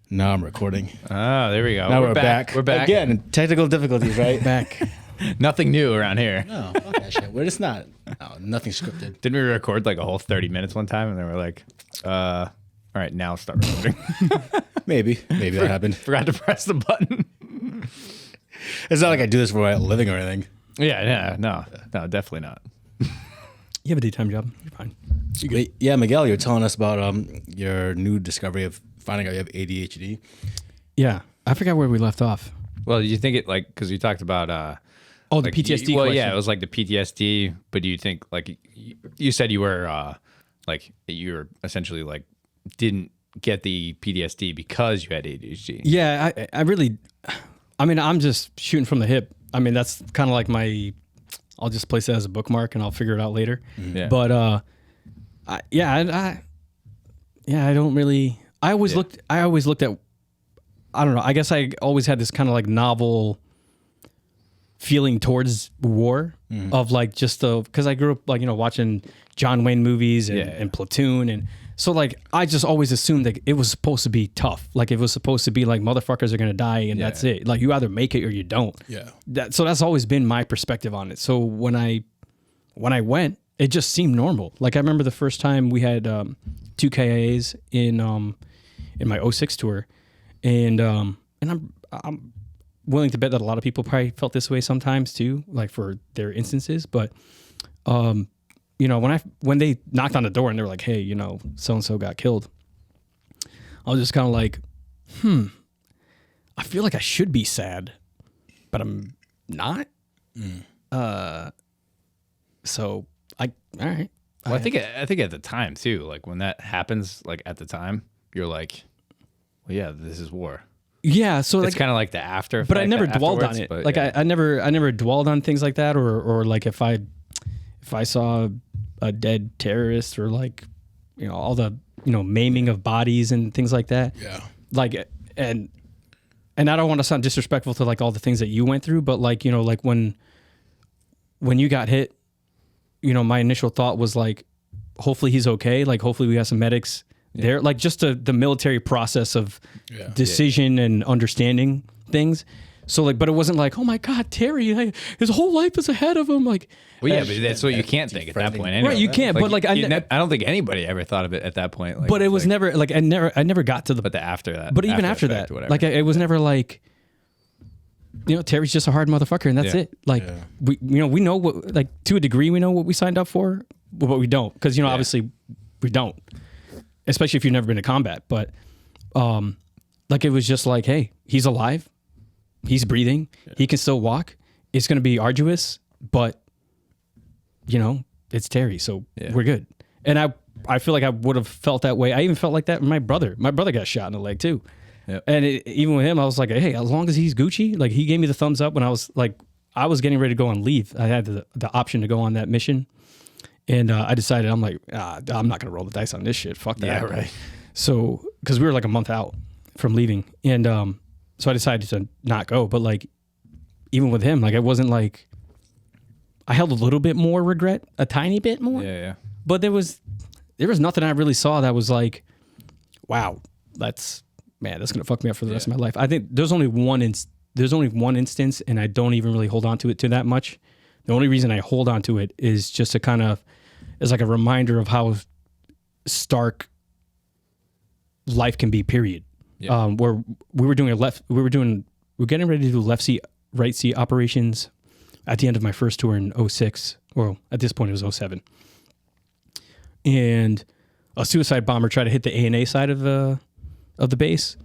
Now I'm recording. Oh, there we go. Now we're back. We're back. Again, technical difficulties, right? Back. Nothing new around here. No, fuck that shit. We're just not. No, nothing scripted. Didn't we record like a whole 30 minutes one time? And then we're like, all right, now start recording. Maybe that happened. Forgot to press the button. It's not like I do this for my living or anything. No, definitely not. You have a daytime job. You're fine. Wait, yeah, Miguel, you're telling us about your new discovery of finding out you have ADHD. Yeah. I forgot where we left off. Well, do you think it like, because you talked about, Oh, like, the PTSD well, question. yeah, it was like the PTSD, but do you think like, you said you were, like, you were essentially like, didn't get the PTSD because you had ADHD? Yeah, I really, I mean, I'm just shooting from the hip. I mean, that's kind of like I'll just place it as a bookmark and I'll figure it out later. Yeah. But, I don't really, I always looked at, I don't know, I guess I always had this kind of like novel feeling towards war of like just because I grew up like, watching John Wayne movies and Platoon. And so like, I just always assumed that it was supposed to be tough. Like it was supposed to be like motherfuckers are going to die and that's it. Like you either make it or you don't. Yeah. So that's always been my perspective on it. So when I went, it just seemed normal. Like I remember the first time we had 2 KIAs in my 06 tour. And I'm willing to bet that a lot of people probably felt this way sometimes too, like for their instances. But when they knocked on the door and they were like, "Hey, so and so got killed," I was just kind of like, I feel like I should be sad, but I'm not. So all right. Well, I think at the time too, like when that happens, like at the time, you're like, well, yeah, this is war. Yeah, so It's kind of like the after effect. But I never dwelled on it. Like I never dwelled on things like that, or like if I saw a dead terrorist or like all the maiming of bodies and things like that. Yeah. Like and I don't want to sound disrespectful to like all the things that you went through, but like like when you got hit, my initial thought was like, hopefully he's okay. Like hopefully we have some medics there. Like just the military process of decision and understanding things. So like, but it wasn't like, oh my God, Terry, like, his whole life is ahead of him. Like, well, yeah, but that's what you can't think at that point. Anyway. Right, you can't. But like, I don't think anybody ever thought of it at that point. Like, but it was never like I never got to the. But the after that. But even after that, like it was never like, Terry's just a hard motherfucker, and that's it. Like we know what, like to a degree, we know what we signed up for, but we don't, because obviously we don't, especially if you've never been to combat. But like it was just like, hey, he's alive. He's breathing. Yeah. He can still walk. It's going to be arduous, but it's Terry, so we're good. And I feel like I would have felt that way. I even felt like that with my brother. My brother got shot in the leg too. Yep. And even with him, I was like, hey, as long as he's Gucci, like he gave me the thumbs up when I was like, I was getting ready to go on leave. I had the option to go on that mission. And I decided, I'm like, I'm not going to roll the dice on this shit. Fuck that. Yeah, right. So, because we were like a month out from leaving. And so I decided to not go. But like, even with him, like it wasn't like, I held a little bit more regret, a tiny bit more. Yeah. But there was nothing I really saw that was like, wow, that's going to fuck me up for the rest of my life. I think there's only one instance, and I don't even really hold on to it to that much. The only reason I hold on to it is just to kind of, is like a reminder of how stark life can be, period. Yeah. Where we were getting ready to do left seat, right seat operations at the end of my first tour in 06. Well, at this point it was 07. And a suicide bomber tried to hit the A&A side of the base,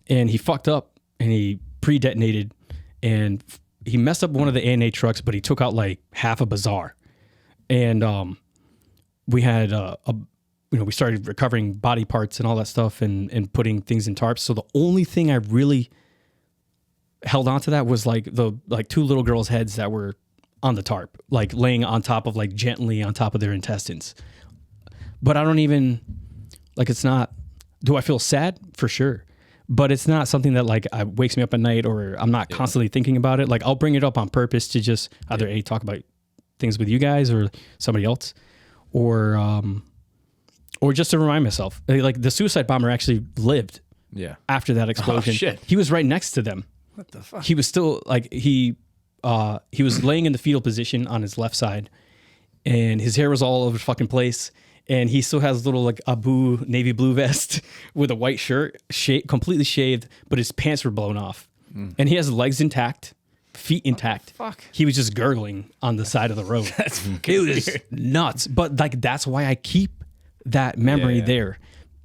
and he fucked up and he pre-detonated, and he messed up one of the A&A trucks, but he took out like half a bazaar. And we had we started recovering body parts and all that stuff and putting things in tarps. So the only thing I really held on to that was like the 2 little girls' heads that were on the tarp, like laying on top of, like gently on top of their intestines. But I don't even, like, it's not, do I feel sad? For sure. But it's not something that like wakes me up at night, or I'm not constantly thinking about it. Like I'll bring it up on purpose to just either talk about things with you guys or somebody else, or just to remind myself. Like the suicide bomber actually lived. Yeah. After that explosion, shit. he was right next to them. What the fuck? He was still like he was laying in the fetal position on his left side, and his hair was all over the fucking place. And he still has a little like Abu navy blue vest with a white shirt, completely shaved, but his pants were blown off. And he has legs intact, feet intact. Fuck. He was just gurgling on the side of the road. It was nuts. But like that's why I keep that memory there,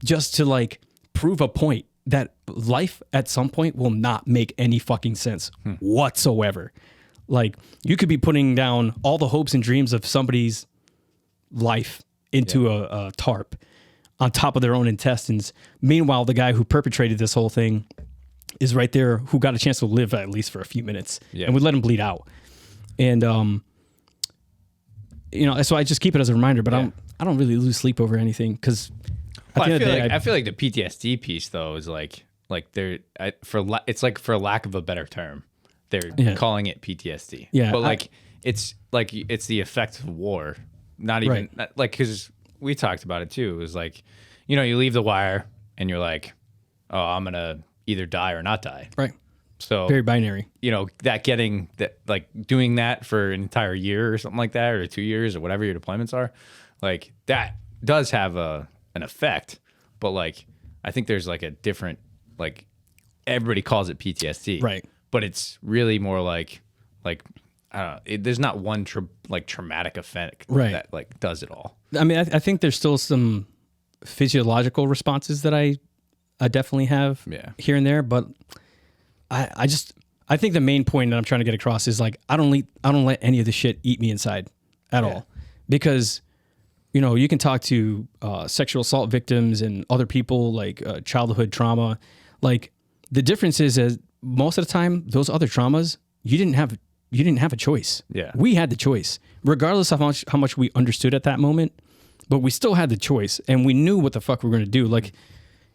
just to like prove a point that life at some point will not make any fucking sense whatsoever. Like you could be putting down all the hopes and dreams of somebody's life into a tarp on top of their own intestines. Meanwhile, the guy who perpetrated this whole thing is right there, who got a chance to live at least for a few minutes, and we let him bleed out. And so I just keep it as a reminder. But I don't really lose sleep over anything because I feel like the PTSD piece though is like it's like for lack of a better term, they're calling it PTSD. Yeah, but it's the effect of war. Not even like, because we talked about it too. It was like, you leave the wire and you're like, oh, I'm going to either die or not die. Right. So very binary. Like doing that for an entire year or something like that, or 2 years or whatever your deployments are, like that does have an effect. But like, I think there's like a different, like everybody calls it PTSD. Right. But it's really more like, there's not one traumatic effect that like does it all. I mean, I think there's still some physiological responses that I definitely have here and there, but I think the main point that I'm trying to get across is like I don't let any of the shit eat me inside at all, because you can talk to sexual assault victims and other people like childhood trauma. Like the difference is most of the time those other traumas you didn't have a choice. Yeah. We had the choice, regardless of how much we understood at that moment, but we still had the choice and we knew what the fuck we were going to do. Like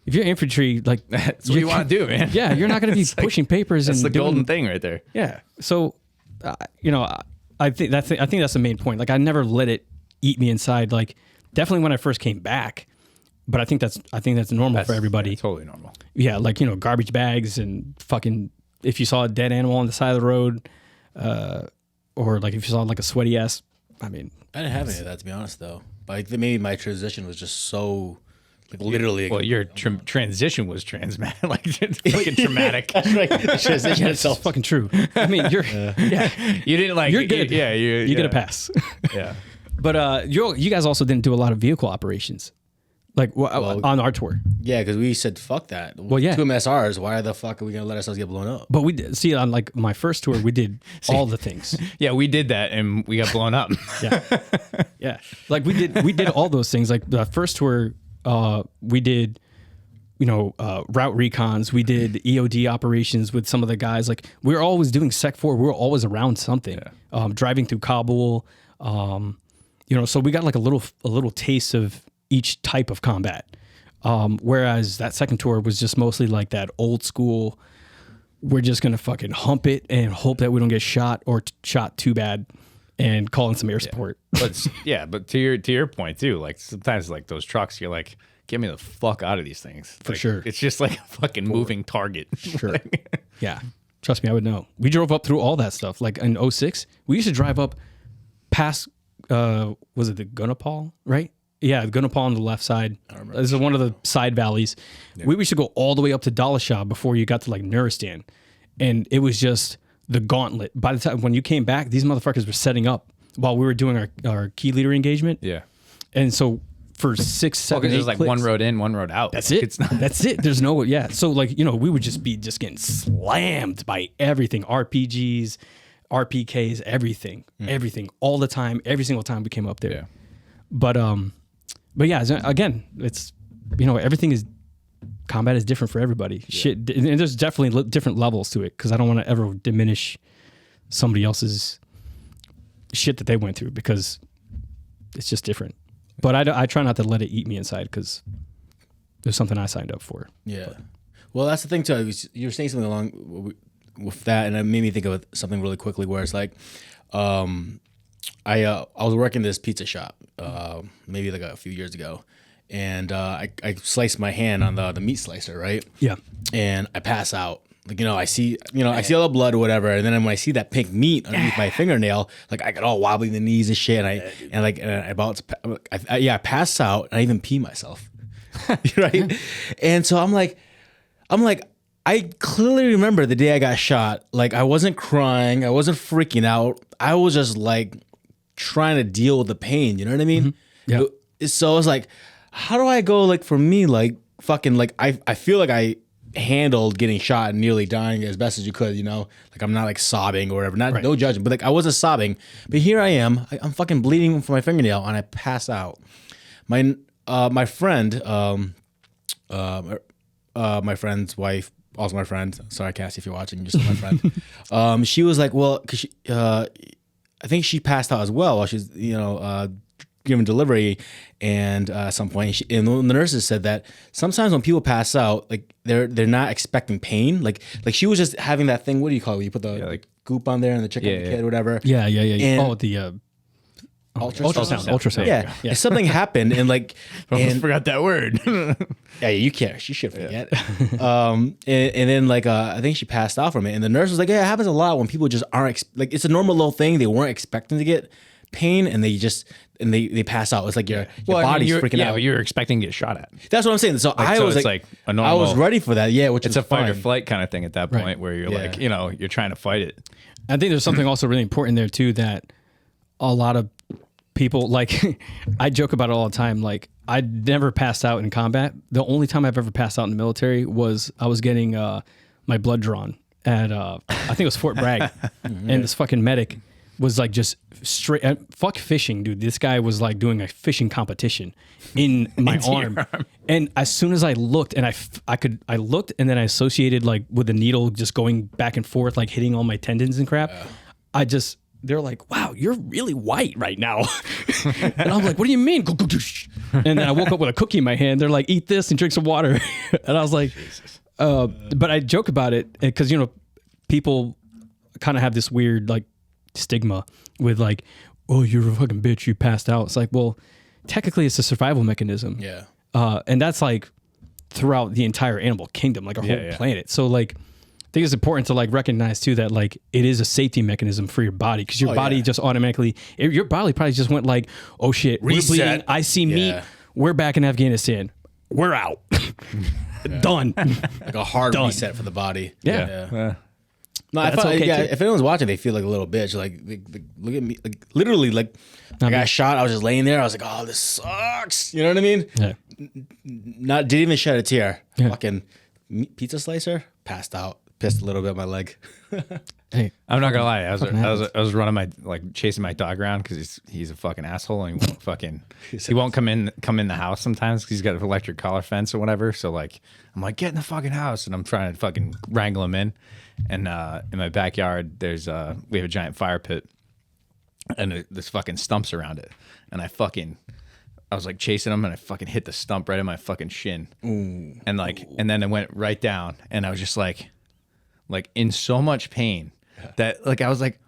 if you're infantry, like that's what you want to do, man. Yeah. You're not going to be pushing papers. That's and the golden thing right there. Yeah. So, I think that's the main point. Like I never let it eat me inside. Like definitely when I first came back, but I think that's normal for everybody. Yeah, totally normal. Yeah. Like, garbage bags and fucking, if you saw a dead animal on the side of the road, or like if you saw like a sweaty ass, I mean, I didn't have any of that, to be honest, though. Like maybe my transition was just so, like literally. Well, your transition was like fucking traumatic. Right. The transition itself. It's fucking true. I mean, you're you didn't like. You're good. You get a pass. Yeah. But you guys also didn't do a lot of vehicle operations, like on our tour. Yeah, because we said fuck that. Well, yeah. 2 MSRs. Why the fuck are we gonna let ourselves get blown up? But we did, see on like my first tour, we did all the things. Yeah, we did that and we got blown up. Yeah. Like we did all those things. Like the first tour, we did, route recons. We did EOD operations with some of the guys. Like we were always doing Sec 4. We were always around something. Yeah. Driving through Kabul. So we got like a little taste of each type of combat. Whereas that second tour was just mostly like that old school, we're just going to fucking hump it and hope that we don't get shot or shot too bad and call in some air support. But to your point too, like sometimes like those trucks, you're like, get me the fuck out of these things. For like, sure. It's just like a fucking moving target. Sure. Yeah. Trust me, I would know. We drove up through all that stuff. Like in 06, we used to drive up past, was it the Gunapal, right? Yeah, Gunapal on the left side. This is one of the side valleys. Yeah. We used to go all the way up to Dalashah before you got to like Nuristan. And it was just the gauntlet. By the time when you came back, these motherfuckers were setting up while we were doing our key leader engagement. Yeah. And so for 6, 7, 8 there's like clicks, one road in, one road out. That's like, it. It's not... That's it. There's no, yeah. So like, we would just be getting slammed by everything. RPGs, RPKs, everything all the time, every single time we came up there. Yeah. But yeah, again, it's, everything is, combat is different for everybody. Yeah. Shit. And there's definitely different levels to it. Cause I don't want to ever diminish somebody else's shit that they went through because it's just different. But I try not to let it eat me inside because there's something I signed up for. Yeah. Well, that's the thing too. You were saying something along with that, and it made me think of something really quickly. Where it's like, I was working this pizza shop, maybe like a few years ago, and I sliced my hand on the meat slicer, right? Yeah. And I pass out. Like, I see all the blood or whatever, and then when I see that pink meat underneath my fingernail, like I get all wobbly in the knees and shit, and I pass out, and I even pee myself, right? And so I'm like, I clearly remember the day I got shot. Like, I wasn't crying, I wasn't freaking out, I was just like trying to deal with the pain. You know what I mean? Yeah. So I was like, how do I go? Like, for me, like fucking, like I feel like I handled getting shot and nearly dying as best as you could, like I'm not like sobbing or whatever, no judgment, but like I wasn't sobbing, but here I am, I'm fucking bleeding from my fingernail and I pass out. My friend, my friend's wife, also my friend, sorry Cassie if you're watching, you're still my friend. She was like, well, cause she, I think she passed out as well while she's, given delivery, and at some point, and the nurses said that sometimes when people pass out, like they're not expecting pain, like she was just having that thing. What do you call it? You put the goop on there and the chicken kid or whatever. Yeah. And The ultrasound. Yeah. And something happened, and like, almost forgot that word. yeah, you can't. She should forget. And then like I think she passed out from it, and the nurse was like, "Yeah, it happens a lot when people just aren't like it's a normal little thing. They weren't expecting to get pain, and they pass out. It's like your body's freaking out. Yeah, but you're expecting to get shot at. That's what I'm saying. So I was like a normal, I was ready for that. Yeah, which it's is a fight or fine. flight kind of thing at that point, where you're like, you're trying to fight it. I think there's something also really important there too, that a lot of people, like, I joke about it all the time. Like, I never passed out in combat. The only time I've ever passed out in the military was I was getting my blood drawn at I think it was Fort Bragg, and this fucking medic was like just straight fuck fishing, dude. This guy was like doing a fishing competition in my arm. And as soon as I looked, and I looked, and then I associated like with the needle just going back and forth, like hitting all my tendons and crap. They're like, wow, you're really white right now. And I'm like, what do you mean? And then I woke up with a cookie in my hand. They're like, eat this and drink some water. And I was like, but I joke about it because, people kind of have this weird like stigma with like, oh, you're a fucking bitch, you passed out. It's like, well, technically it's a survival mechanism. Yeah. And that's like throughout the entire animal kingdom, like our whole planet. So like, I think it's important to like recognize too that like it is a safety mechanism for your body, because your body just automatically, your body probably just went like, oh shit, we're bleeding, I see meat, we're back in Afghanistan, we're out. Done. Like a hard reset for the body. Yeah. No, I thought, if anyone's watching, they feel like a little bitch. Like look at me. Like, literally, like, I got shot. I was just laying there. I was like, oh, this sucks. You know what I mean? Yeah. Didn't even shed a tear. Yeah. Fucking pizza slicer, passed out. Pissed a little bit on my leg. Hey, I'm not gonna lie. I was running chasing my dog around because he's a fucking asshole, and he won't come in the house sometimes because he's got an electric collar fence or whatever. So like, I'm like, get in the fucking house, and I'm trying to fucking wrangle him in. And in my backyard, we have a giant fire pit, and there's fucking stumps around it. And I was like chasing him, and I fucking hit the stump right in my fucking shin. Ooh. And then it went right down, and I was just like in so much pain that like I was like,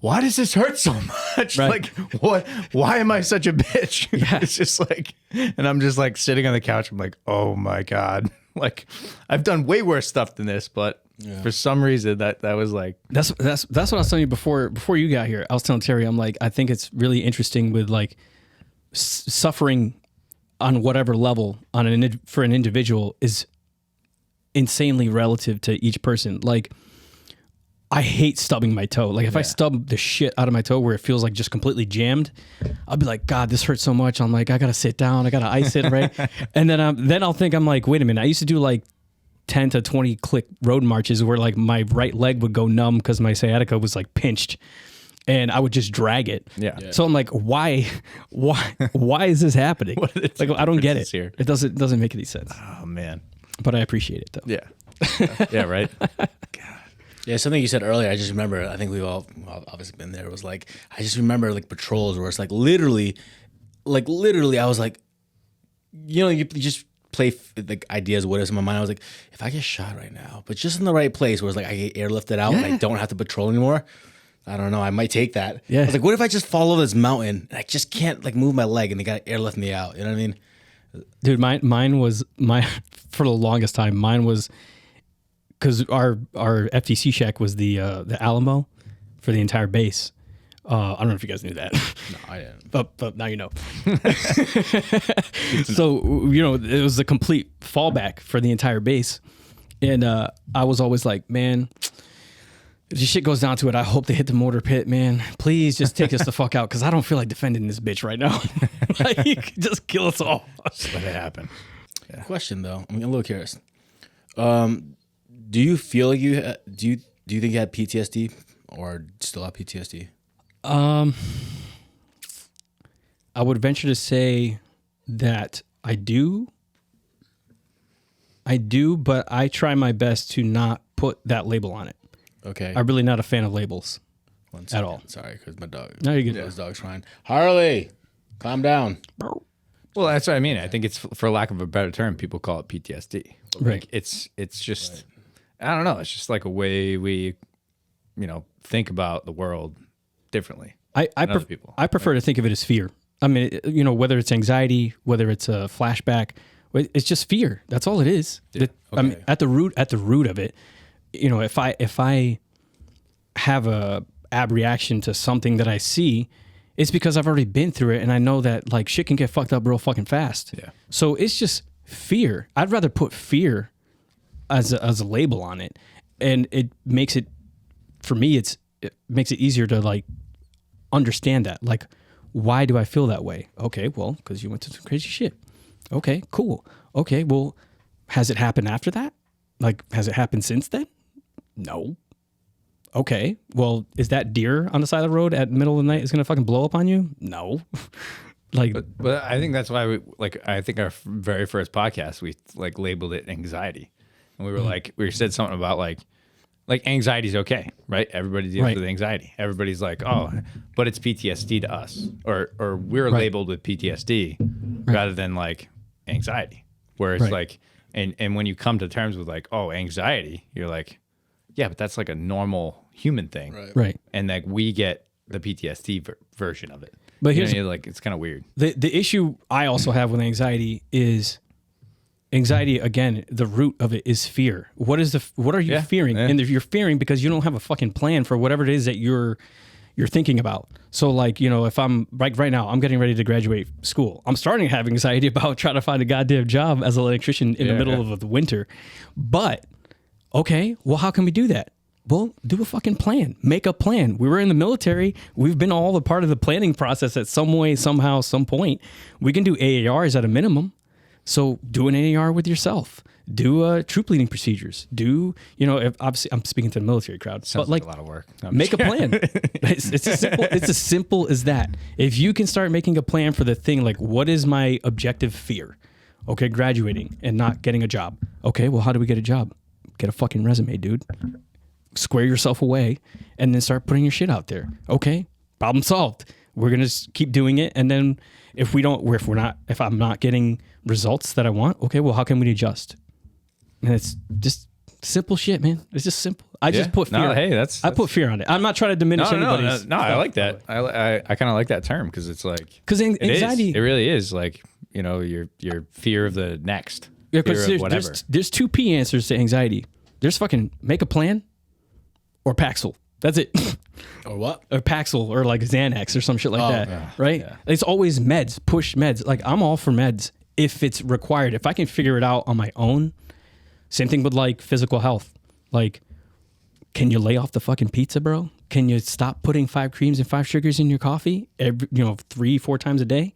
why does this hurt so much? Right. Like, what? Why am I such a bitch? Yeah. It's just like, and I'm just like sitting on the couch. I'm like, oh my God. Like, I've done way worse stuff than this, but for some reason that was like, that's what I was telling you before you got here. I was telling Terry, I'm like, I think it's really interesting with like suffering on whatever level for an individual is insanely relative to each person. Like, I hate stubbing my toe. Like, if I stub the shit out of my toe where it feels like just completely jammed, I'll be like, God, this hurts so much. I'm like, I gotta sit down, I gotta ice it, right? And then I'll think, I'm like, wait a minute, I used to do like 10 to 20 click road marches where like my right leg would go numb because my sciatica was like pinched, and I would just drag it. Yeah. So I'm like, why is this happening? Like, I don't get it. Here? It doesn't make any sense. Oh man. But I appreciate it though. Yeah. Yeah, right. God. Yeah, something you said earlier, I just remember, I think we've all obviously been there. It was like, I just remember like patrols where it's like literally I was like, you just play like ideas, what is in my mind. I was like, if I get shot right now, but just in the right place where it's like I get airlifted out and I don't have to patrol anymore, I don't know, I might take that. Yeah. I was like, what if I just follow this mountain and I just can't like move my leg and they gotta airlift me out? You know what I mean? Dude, mine was for the longest time. Mine was because our FTC shack was the Alamo for the entire base. I don't know if you guys knew that. No, I didn't. But now you know. So, it was a complete fallback for the entire base. And I was always like, man, if this shit goes down to it, I hope they hit the mortar pit, man. Please just take us the fuck out because I don't feel like defending this bitch right now. Like, just kill us all. Just let it happen. Yeah. Question, though. I'm a little curious. Do you feel like do you think you had PTSD or still have PTSD? I would venture to say that I do, but I try my best to not put that label on it. Okay. I'm really not a fan of labels at all. Sorry, because my dog. No, you're good. His dog's crying. Harley, calm down. Well, that's what I mean. I think it's, for lack of a better term, people call it PTSD. But Right. Like, it's just, I don't know. It's just like a way we, think about the world differently. Other people. I prefer to think of it as fear. I mean, whether it's anxiety, whether it's a flashback, it's just fear. That's all it is. Yeah. I mean, at the root of it, if I have a reaction to something that I see, it's because I've already been through it and I know that like shit can get fucked up real fucking fast. Yeah. So it's just fear. I'd rather put fear as a label on it, and it makes it, for me, it makes it easier to like understand that. Like, why do I feel that way? Okay, well, because you went through some crazy shit. Okay, cool. Okay, well, has it happened after that? Like, has it happened since then? No. Okay, well, is that deer on the side of the road at the middle of the night is gonna fucking blow up on you? No. Like, but I think that's why I think our very first podcast, we like labeled it anxiety. And we were like, we said something about like anxiety is okay, right? Everybody deals with anxiety. Everybody's like, oh, but it's PTSD to us, or we're labeled with PTSD rather than like anxiety. Whereas like, and when you come to terms with like, oh, anxiety, you're like, yeah, but that's like a normal human thing, right? And like we get the PTSD version of it. But here's like, it's kind of weird. The issue I also have with anxiety is anxiety. Again, the root of it is fear. What are you fearing? Yeah. And you're fearing because you don't have a fucking plan for whatever it is that you're thinking about. So like, if I'm right now, I'm getting ready to graduate school. I'm starting to have anxiety about trying to find a goddamn job as an electrician in the middle of the winter. But okay, well, how can we do that? Well, do a fucking plan. Make a plan. We were in the military. We've been all a part of the planning process at some way, somehow, some point. We can do AARs at a minimum. So do an AAR with yourself. Do troop leading procedures. Do, obviously I'm speaking to the military crowd. Sounds but like a lot of work. Make a plan. It's as simple as that. If you can start making a plan for the thing, like what is my objective fear? Okay, graduating and not getting a job. Okay, well, how do we get a job? Get a fucking resume, dude. Square yourself away and then start putting your shit out there. Okay, problem solved. We're going to keep doing it. And then if I'm not getting results that I want, okay, well, how can we adjust? And it's just simple shit, man. It's just simple. I just put fear. No, hey, I put fear on it. I'm not trying to diminish anybody's. No, I like that. I kind of like that term because it's like, because anxiety, it really is like, your fear of the next. Yeah, because there's two P answers to anxiety. There's fucking make a plan or Paxil. That's it. Or what? Or Paxil or like Xanax or some shit like that. Yeah. Right? Yeah. It's always meds, push meds. Like I'm all for meds if it's required. If I can figure it out on my own. Same thing with like physical health. Like, can you lay off the fucking pizza, bro? Can you stop putting 5 creams and 5 sugars in your coffee 3-4 times a day?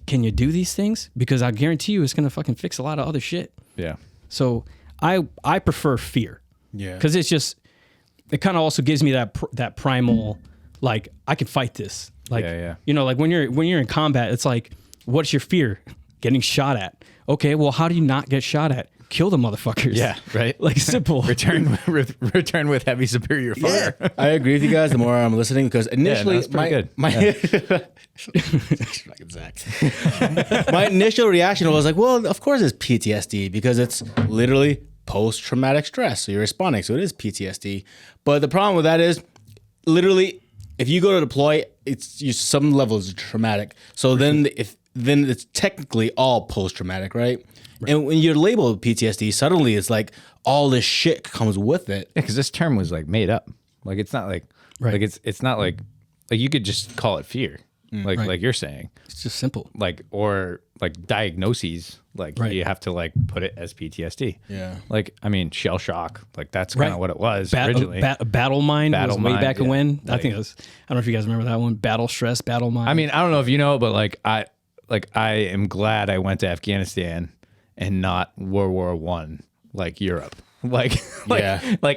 Can you do these things? Because I guarantee you it's going to fucking fix a lot of other shit. Yeah. So I prefer fear. Yeah. Because it kind of also gives me that primal, like, I can fight this. Like, like when you're in combat, it's like, what's your fear? Getting shot at. Okay, well, how do you not get shot at? Kill the motherfuckers. Yeah, right. Like simple. return with heavy superior fire. Yeah. I agree with you guys the more I'm listening because initially my initial reaction was like, well, of course it's PTSD because it's literally post-traumatic stress. So you're responding. So it is PTSD. But the problem with that is literally if you go to deploy, it's some level is traumatic. So then then it's technically all post-traumatic, right? And when you're labeled PTSD, suddenly it's like all this shit comes with it. Yeah, because this term was like made up. Like it's not like like it's not like you could just call it fear, like you're saying. It's just simple. Like or like diagnoses, like you have to like put it as PTSD. Yeah. Like I mean shell shock, like that's kind of what it was originally. Battle mind was way mind, back when. Like, I think it was. I don't know if you guys remember that one. Battle stress, battle mind. I mean, I don't know if you know, but I am glad I went to Afghanistan and not World War One, like Europe. Like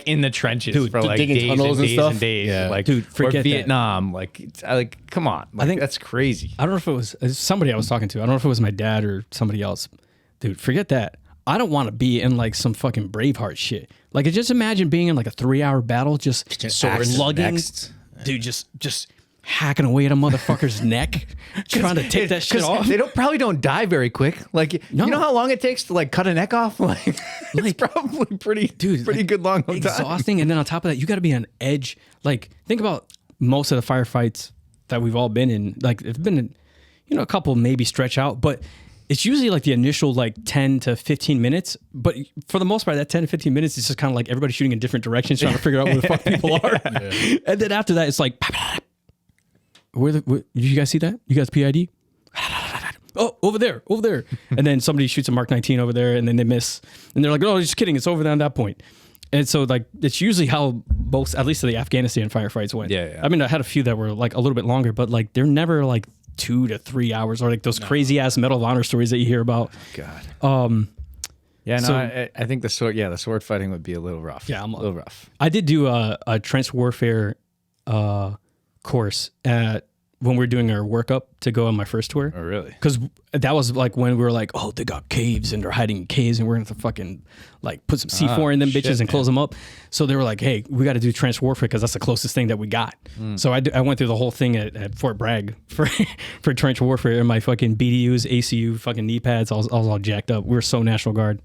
in the trenches for like digging days tunnels and and days stuff? and days. Yeah. Like, Dude, forget or Vietnam. Like, come on. Like, I think that's crazy. I don't know if it was somebody I was talking to. I don't know if it was my dad or somebody else. Dude, forget that. I don't want to be in like some fucking Braveheart shit. Like, just imagine being in like a 3-hour battle, just slugging. Dude, just hacking away at a motherfucker's neck, trying to take that shit off. They probably don't die very quick. Like, you know how long it takes to like cut a neck off? Like it's probably pretty good long time. Exhausting. And then on top of that, you got to be on edge. Like, think about most of the firefights that we've all been in. Like, it's been, a couple maybe stretch out, but it's usually like the initial like 10 to 15 minutes. But for the most part, that 10 to 15 minutes is just kind of like everybody shooting in different directions, trying to figure out where the fuck people are. Yeah. And then after that, it's like, did you guys see that? You guys PID? Oh, over there. And then somebody shoots a Mark 19 over there, and then they miss. And they're like, oh, just kidding. It's over there on that point. And so, like, it's usually how most, at least the Afghanistan firefights went. Yeah. I mean, I had a few that were like a little bit longer, but like they're never like 2 to 3 hours or like those crazy ass Medal of Honor stories that you hear about. God. Yeah, no, so- I think the sword fighting would be a little rough. Yeah, a little rough. I did do a trench warfare course when we were doing our workup to go on my first tour. Oh, really? Because that was like when we were like, oh, they got caves and they're hiding in caves and we're going to fucking like put some C4 in them bitches and close them up. So they were like, hey, we got to do trench warfare because that's the closest thing that we got. So I went through the whole thing at Fort Bragg for trench warfare and my fucking BDUs, ACU, fucking knee pads. I was all jacked up. We were so National Guard.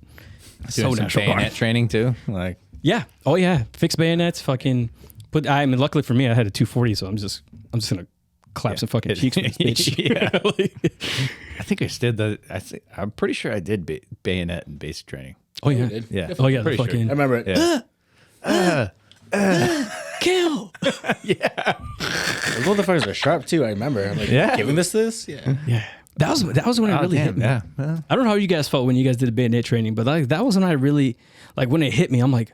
Doing some bayonet training too? Like, yeah. Oh, yeah. Fixed bayonets, fucking. But I mean, luckily for me, I had a 240, so I'm just going to clap some fucking cheeks with this bitch. Yeah. I think I did I'm pretty sure I did bayonet and basic training. Oh, yeah. Yeah. Oh, yeah. The Pretty sure. fucking. I remember it. Kill. Yeah. Those motherfuckers are sharp too. I remember. I'm like, giving this? Yeah. Yeah. That was when it really hit me. Yeah. I don't know how you guys felt when you guys did the bayonet training, but like that was when I really, like when it hit me, I'm like,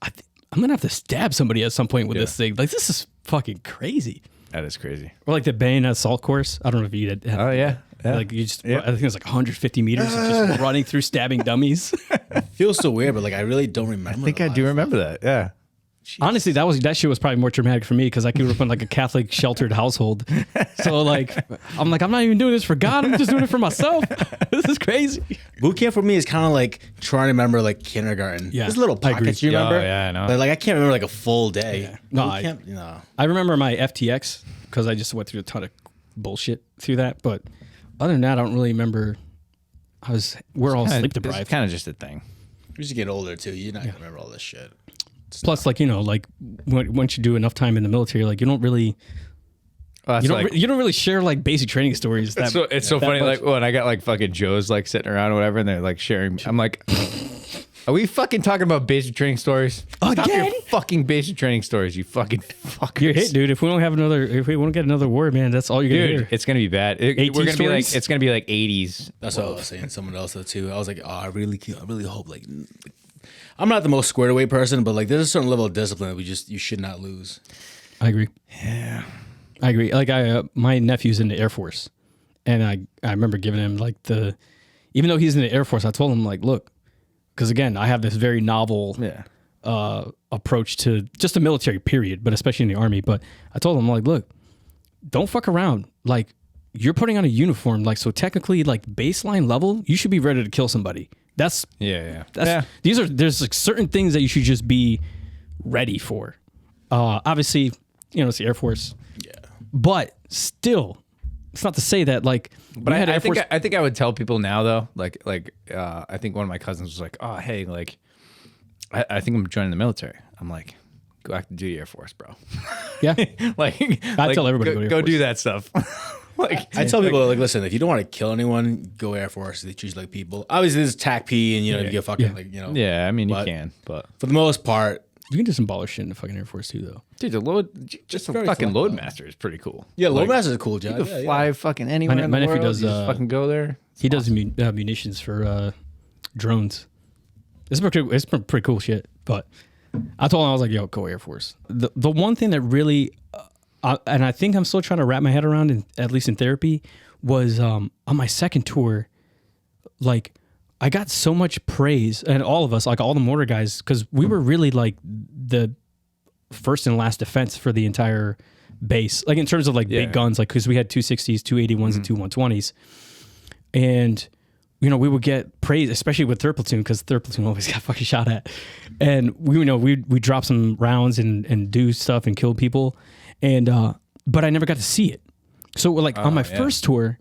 I'm going to have to stab somebody at some point with this thing. Like, this is fucking crazy. That is crazy. Or like the bayonet assault course. I don't know if you did. Oh, yeah. Like you just, I think it was like 150 meters of just running through stabbing dummies. Feels so weird, but like I really don't remember. I think I do remember that. Yeah. Jeez. Honestly, that shit was probably more traumatic for me because I grew up in like a Catholic sheltered household. So like, I'm not even doing this for God. I'm just doing it for myself. This is crazy. Boot camp for me is kind of like trying to remember like kindergarten. Yeah, there's little pockets you remember. Oh, yeah, I know. But like I can't remember like a full day. Yeah. No, no. I remember my FTX because I just went through a ton of bullshit through that. But other than that, I don't really remember. We're all sleep deprived. It's kind of just a thing. You just get older too. You're not gonna remember all this shit. Plus, like, like once you do enough time in the military, like you don't really, you don't really share like basic training stories. It's so funny. Like when I got like fucking Joes like sitting around or whatever, and they're like sharing. I'm like, are we fucking talking about basic training stories? Stop your fucking basic training stories, you fucking fuckers. You're hit, dude. If we won't get another word, man, that's all you're gonna hear. It's gonna be bad. We're gonna be like, it's gonna be like 80s. That's what I was saying. Someone else though too. I was like, oh, I really hope like. I'm not the most squared away person, but like there's a certain level of discipline that you should not lose. I agree. Yeah, I agree. Like my nephew's in the Air Force, and I remember giving him like even though he's in the Air Force, I told him like, look, because again, I have this very novel approach to just the military period, but especially in the Army. But I told him like, look, don't fuck around. Like you're putting on a uniform, like so technically, like baseline level, you should be ready to kill somebody. There's like certain things that you should just be ready for. Obviously, it's the Air Force. Yeah. But still, it's not to say that like. But I think I would tell people now though, like I think one of my cousins was like, oh hey, like I think I'm joining the military. I'm like, go back to do the Air Force, bro. Yeah. I tell everybody go do that stuff. Like I tell people, like, listen, if you don't want to kill anyone, go Air Force. They choose like people. Obviously, there's TACP, and you get fucking like yeah, I mean, but you can, but for the most part, You can do some baller shit in the fucking Air Force too, though. dude, the load, just a very fucking fun, loadmaster is pretty cool. yeah, Like, Loadmaster's a cool job. you can fly fucking anywhere in my the nephew world. does, You just fucking go there. He does munitions for drones. It's pretty cool shit. But I told him, I was like, yo, go Air Force. The one thing that really, and I think I'm still trying to wrap my head around, at least in therapy, was on my second tour, like, I got so much praise, and all of us, like all the mortar guys, because we were really like the first and last defense for the entire base, like in terms of like big guns, like because we had 260s, 281s, and 2 120s. And, we would get praise, especially with third platoon, because third platoon always got fucking shot at. And we drop some rounds and do stuff and kill people. And, but I never got to see it. So like on my first tour,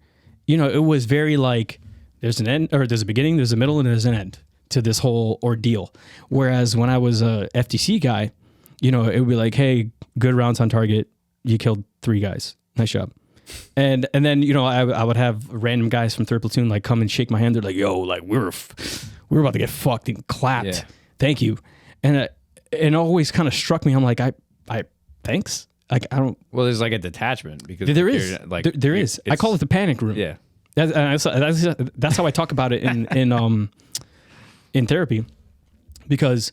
it was very like, there's an end, or there's a beginning, there's a middle, and there's an end to this whole ordeal. Whereas when I was a FTC guy, it would be like, hey, good rounds on target. You killed 3 guys. Nice job. And then, I would have random guys from third platoon like come and shake my hand. They're like, yo, like we were about to get fucked and clapped. Yeah. Thank you. And it always kind of struck me. I'm like, I thanks. Like, I don't. Well, there's like a detachment because There is. like there is. I call it the panic room. Yeah. That's how I talk about it in therapy, because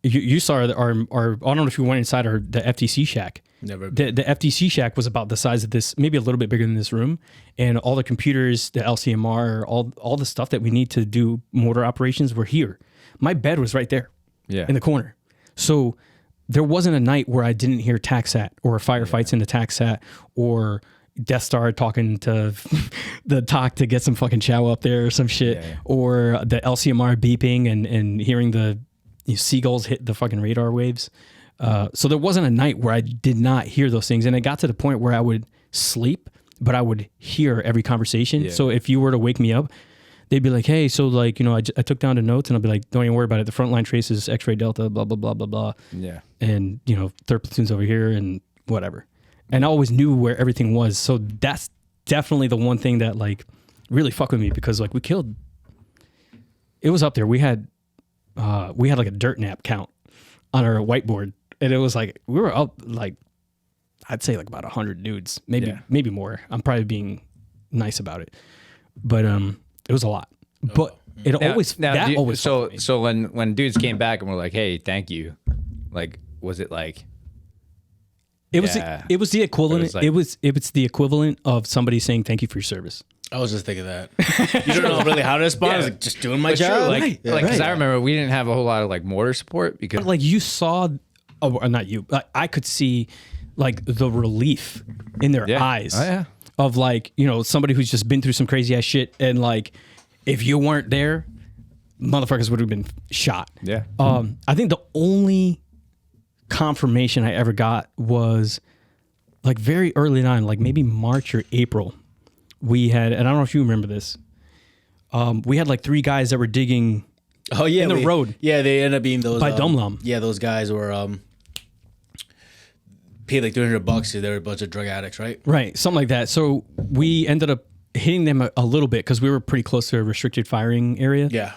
you saw our I don't know if you went inside the FTC shack. Never. The FTC shack was about the size of this, maybe a little bit bigger than this room, and all the computers, the LCMR, all the stuff that we need to do mortar operations were here. My bed was right there, in the corner. So there wasn't a night where I didn't hear TACSAT or firefights in the TACSAT or Death Star talking to the TOC to get some fucking chow up there or some shit, or the LCMR beeping and hearing the seagulls hit the fucking radar waves. So there wasn't a night where I did not hear those things. And it got to the point where I would sleep, but I would hear every conversation. Yeah. So if you were to wake me up, they'd be like, hey, so like, I took down the notes, and I'll be like, don't even worry about it. The frontline traces, X-ray Delta, blah, blah, blah, blah, blah. Yeah. And, third platoon's over here and whatever. And I always knew where everything was. So that's definitely the one thing that like really fucked with me, because like it was up there. We had like a dirt nap count on our whiteboard. And it was like, we were up like, I'd say like about 100 dudes, maybe more. I'm probably being nice about it, but it was a lot. But always so when dudes came back and were like, hey, thank you, like, was it like, it was the equivalent. It was the equivalent of somebody saying thank you for your service. I was just thinking that. You don't know really how to respond. I was like, just doing my job. Like, because I remember we didn't have a whole lot of like mortar support, because but like you saw, not you, I could see like the relief in their eyes of like, somebody who's just been through some crazy ass shit, and like, if you weren't there, motherfuckers would have been shot. Yeah. I think the only confirmation I ever got was like very early on, like maybe March or April. We had, and I don't know if you remember this, we had like 3 guys that were digging in the road. Yeah, they ended up being those by Dumlum. Yeah, those guys were paid like $300. They were a bunch of drug addicts, right? Right, something like that. So we ended up hitting them a little bit because we were pretty close to a restricted firing area. Yeah.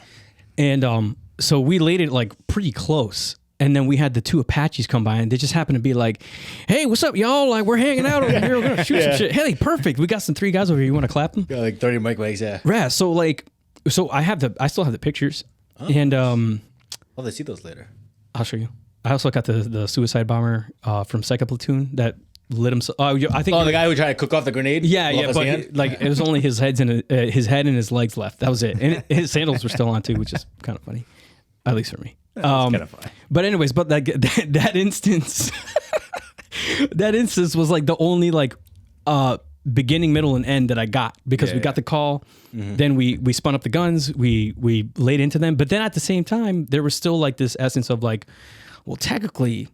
And so we laid it like pretty close. And then we had the 2 Apaches come by, and they just happened to be like, hey, what's up, y'all? Like, we're hanging out over here. We're going to shoot some shit. Hey, perfect. We got some 3 guys over here. You want to clap them? Yeah, like 30 mic legs, yeah. Yeah. So I still have the pictures. Oh. And I'll see those later. I'll show you. I also got the suicide bomber from second platoon that lit himself. I think. Oh, the guy who tried to cook off the grenade. Yeah, but it was only his head and his legs left. That was it, and his sandals were still on too, which is kind of funny, at least for me. Kind of funny. But anyways, but like that instance, that instance was like the only like beginning, middle, and end that I got, because we got the call. Mm-hmm. Then we spun up the guns. We laid into them, but then at the same time, there was still like this essence of like, well, technically,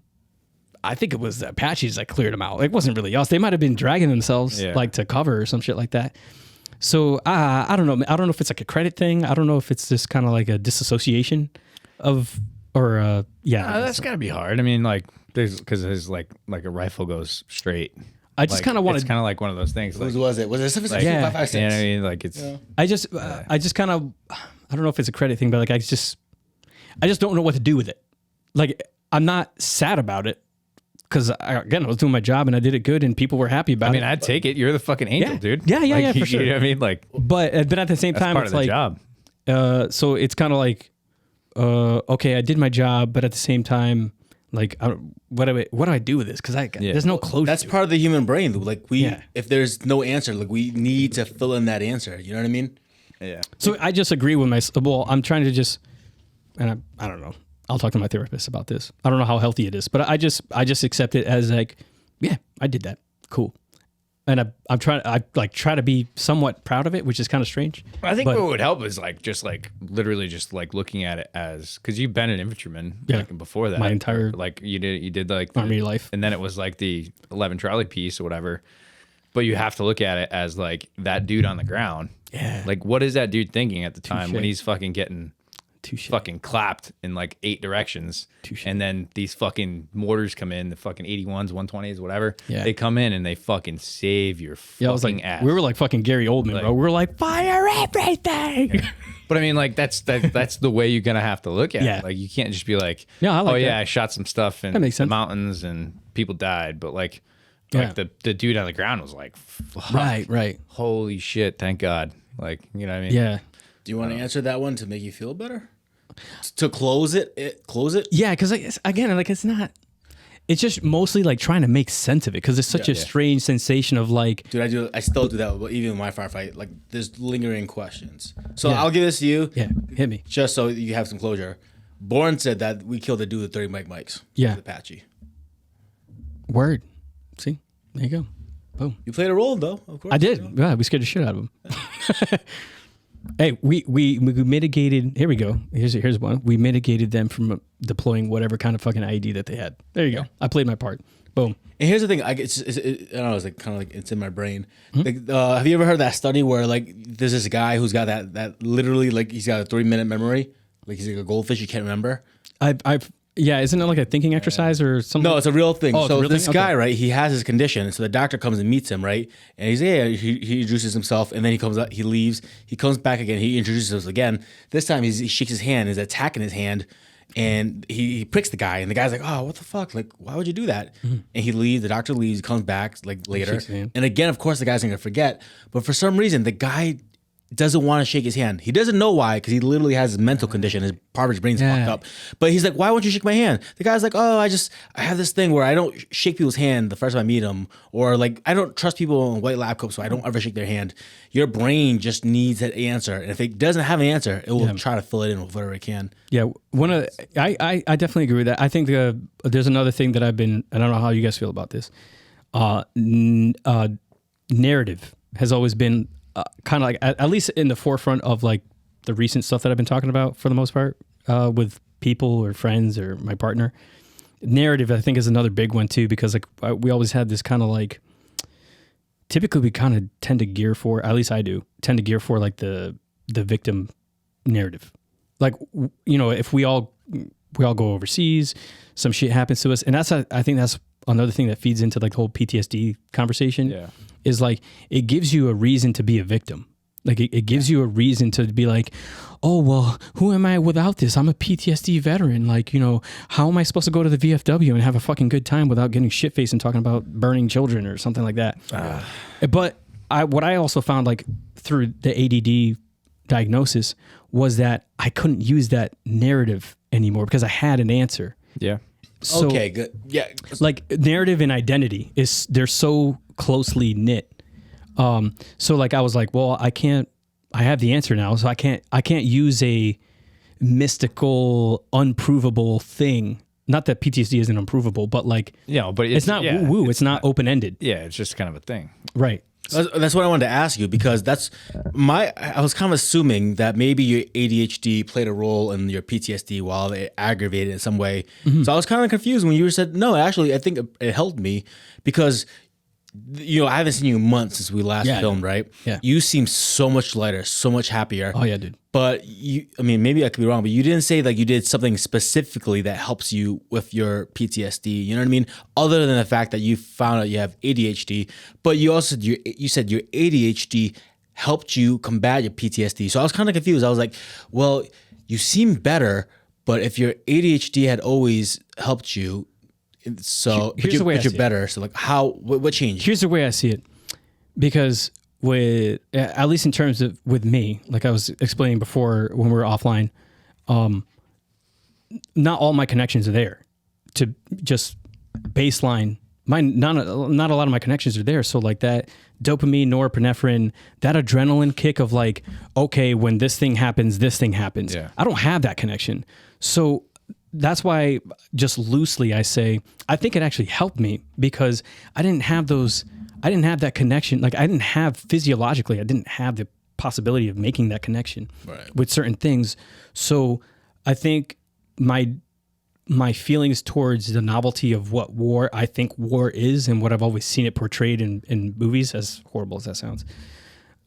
I think it was the Apaches that cleared them out. It wasn't really us. They might have been dragging themselves like to cover or some shit like that. So I don't know. I don't know if it's like a credit thing. I don't know if it's just kind of like a disassociation of, or that's gotta be hard. I mean, like, because his like a rifle goes straight. I just kind of want It's to. kind of like one of those things. Like, Who was it? Was it 7, 6, Yeah. 5, 5, 6? you know what I mean? Like it's I just kind of. I don't know if it's a credit thing, but like I just don't know what to do with it. Like I'm not sad about it because again I was doing my job and I did it good and people were happy about it. I mean, I'd take it. You're the fucking angel, Yeah. dude. Yeah, like, for you sure. know what I mean? Like, but at the same that's time, part it's of the like job. so it's kind of like okay, I did my job, but at the same time, like what do I do with this? Because there's no closure. That's part of the human brain. Like Yeah. if there's no answer, like we need to fill in that answer. You know what I mean? Yeah. So I just agree with myself. Well, I'm trying to just, and I don't know. I'll talk to my therapist about this. I don't know how healthy it is, but I just accept it as like, yeah, I did that. Cool. And I try to be somewhat proud of it, which is kind of strange. I think But- what would help is like just like literally just like looking at it as because you've been an infantryman Yeah. like before that My entire like you did like Army life. and then it was like the 11 Charlie piece or whatever. But you have to look at it as like that dude on the ground. Yeah. Like what is that dude thinking at the time when Touche. he's fucking getting Touche. fucking clapped in like 8 directions. Touche. And then these fucking mortars come in, the fucking 81s, 120s, whatever. Yeah. They come in and they fucking save your fucking Yeah, I was like, ass. we were like fucking Gary Oldman, bro. We were like, fire everything. But I mean, like that's the way you're gonna have to look at Yeah. it. Like you can't just be like, Yeah, I like oh yeah, that. I shot some stuff in That makes the sense. mountains and people died, but like Yeah. the dude on the ground was like, fuck, right. holy shit, thank God. Like you know what I mean? Yeah. Do you want to answer that one to make you feel better? To close it? Close it? Yeah, because again, like it's not. It's just mostly like trying to make sense of it because it's such a strange sensation of like. Dude, I still do that, but even in my firefight, like there's lingering questions. So I'll give this to you. Yeah, hit me. Just so you have some closure. Bourne said that we killed a dude with 30 mics. Yeah. With Apache. Word. See, there you go. Boom. You played a role though, of course. I did. Yeah, we scared the shit out of him. Hey, we mitigated. Here we go. Here's one. We mitigated them from deploying whatever kind of fucking IED that they had. There you go. I played my part. Boom. And here's the thing, I don't know, it's like kind of like it's in my brain. Like, have you ever heard that study where like there's this guy who's got that literally like he's got a 3-minute memory, like he's like a goldfish you can't remember. Yeah, isn't it like a thinking exercise or something? No, it's a real thing. Oh, it's a So real this thing? guy, Okay. right? He has his condition, so the doctor comes and meets him, right? And he's he introduces himself, and then he comes up, he leaves, he comes back again, he introduces us again. This time he shakes his hand, he's attacking his hand, and he pricks the guy, and the guy's like, "Oh, what the fuck? Like, why would you do that?" And he leaves. The doctor leaves. He comes back like later, shakes his hand. and again, of course, the guy's gonna forget. But for some reason, the guy doesn't want to shake his hand. He doesn't know why, because he literally has his mental condition. His part of his brain's fucked up. But he's like, "Why won't you shake my hand?" The guy's like, "Oh, I have this thing where I don't shake people's hand the first time I meet them, or like I don't trust people in white lab coats, so I don't ever shake their hand." Your brain just needs that answer, and if it doesn't have an answer, it will try to fill it in with whatever it can. Yeah, I definitely agree with that. I think there's another thing that I don't know how you guys feel about this. Narrative has always been kind of like at least in the forefront of like the recent stuff that I've been talking about for the most part with people or friends or my partner. Narrative, I think, is another big one too, because like we always had this kind of like. Typically, we kind of tend to gear for, at least I do, tend to gear for like the victim narrative. Like, you know, if we all go overseas, some shit happens to us, and I think that's another thing that feeds into like the whole PTSD conversation. Yeah. Is like it gives you a reason to be a victim. Like it gives you a reason to be like, oh well, who am I without this? I'm a PTSD veteran. Like, you know, how am I supposed to go to the VFW and have a fucking good time without getting shit faced and talking about burning children or something like that? But what I also found like through the ADD diagnosis was that I couldn't use that narrative anymore because I had an answer. Yeah. So, Okay, good. Yeah, like narrative and identity they're so closely knit. So like I was like, well, I have the answer now, so I can't use a mystical, unprovable thing. Not that PTSD isn't unprovable, but like, Yeah, but it's not woo-woo. It's not open-ended. Yeah, it's just kind of a thing. Right. that's what I wanted to ask you, because I was kind of assuming that maybe your ADHD played a role in your PTSD while it aggravated in some way. So I was kind of confused when you said, no, actually, I think it helped me, because I haven't seen you in months since we last filmed, right? Yeah. You seem so much lighter, so much happier. Oh yeah, dude. But maybe I could be wrong, but you didn't say like you did something specifically that helps you with your PTSD. You know what I mean? Other than the fact that you found out you have ADHD, but you also you said your ADHD helped you combat your PTSD. So I was kind of confused. I was like, well, you seem better, but if your ADHD had always helped you, so Here's the way you're better. So like, what changed? Here's the way I see it, because with at least in terms of with me, like I was explaining before when we were offline, not all my connections are there to just baseline. Not a lot of my connections are there. So like that dopamine, norepinephrine, that adrenaline kick of like, okay, when this thing happens, this thing happens. Yeah. I don't have that connection. So that's why just loosely I say, I think it actually helped me because I didn't have that connection. Like I didn't have physiologically, I didn't have the possibility of making that connection with certain things. So I think my feelings towards the novelty of what I think war is and what I've always seen it portrayed in movies, as horrible as that sounds.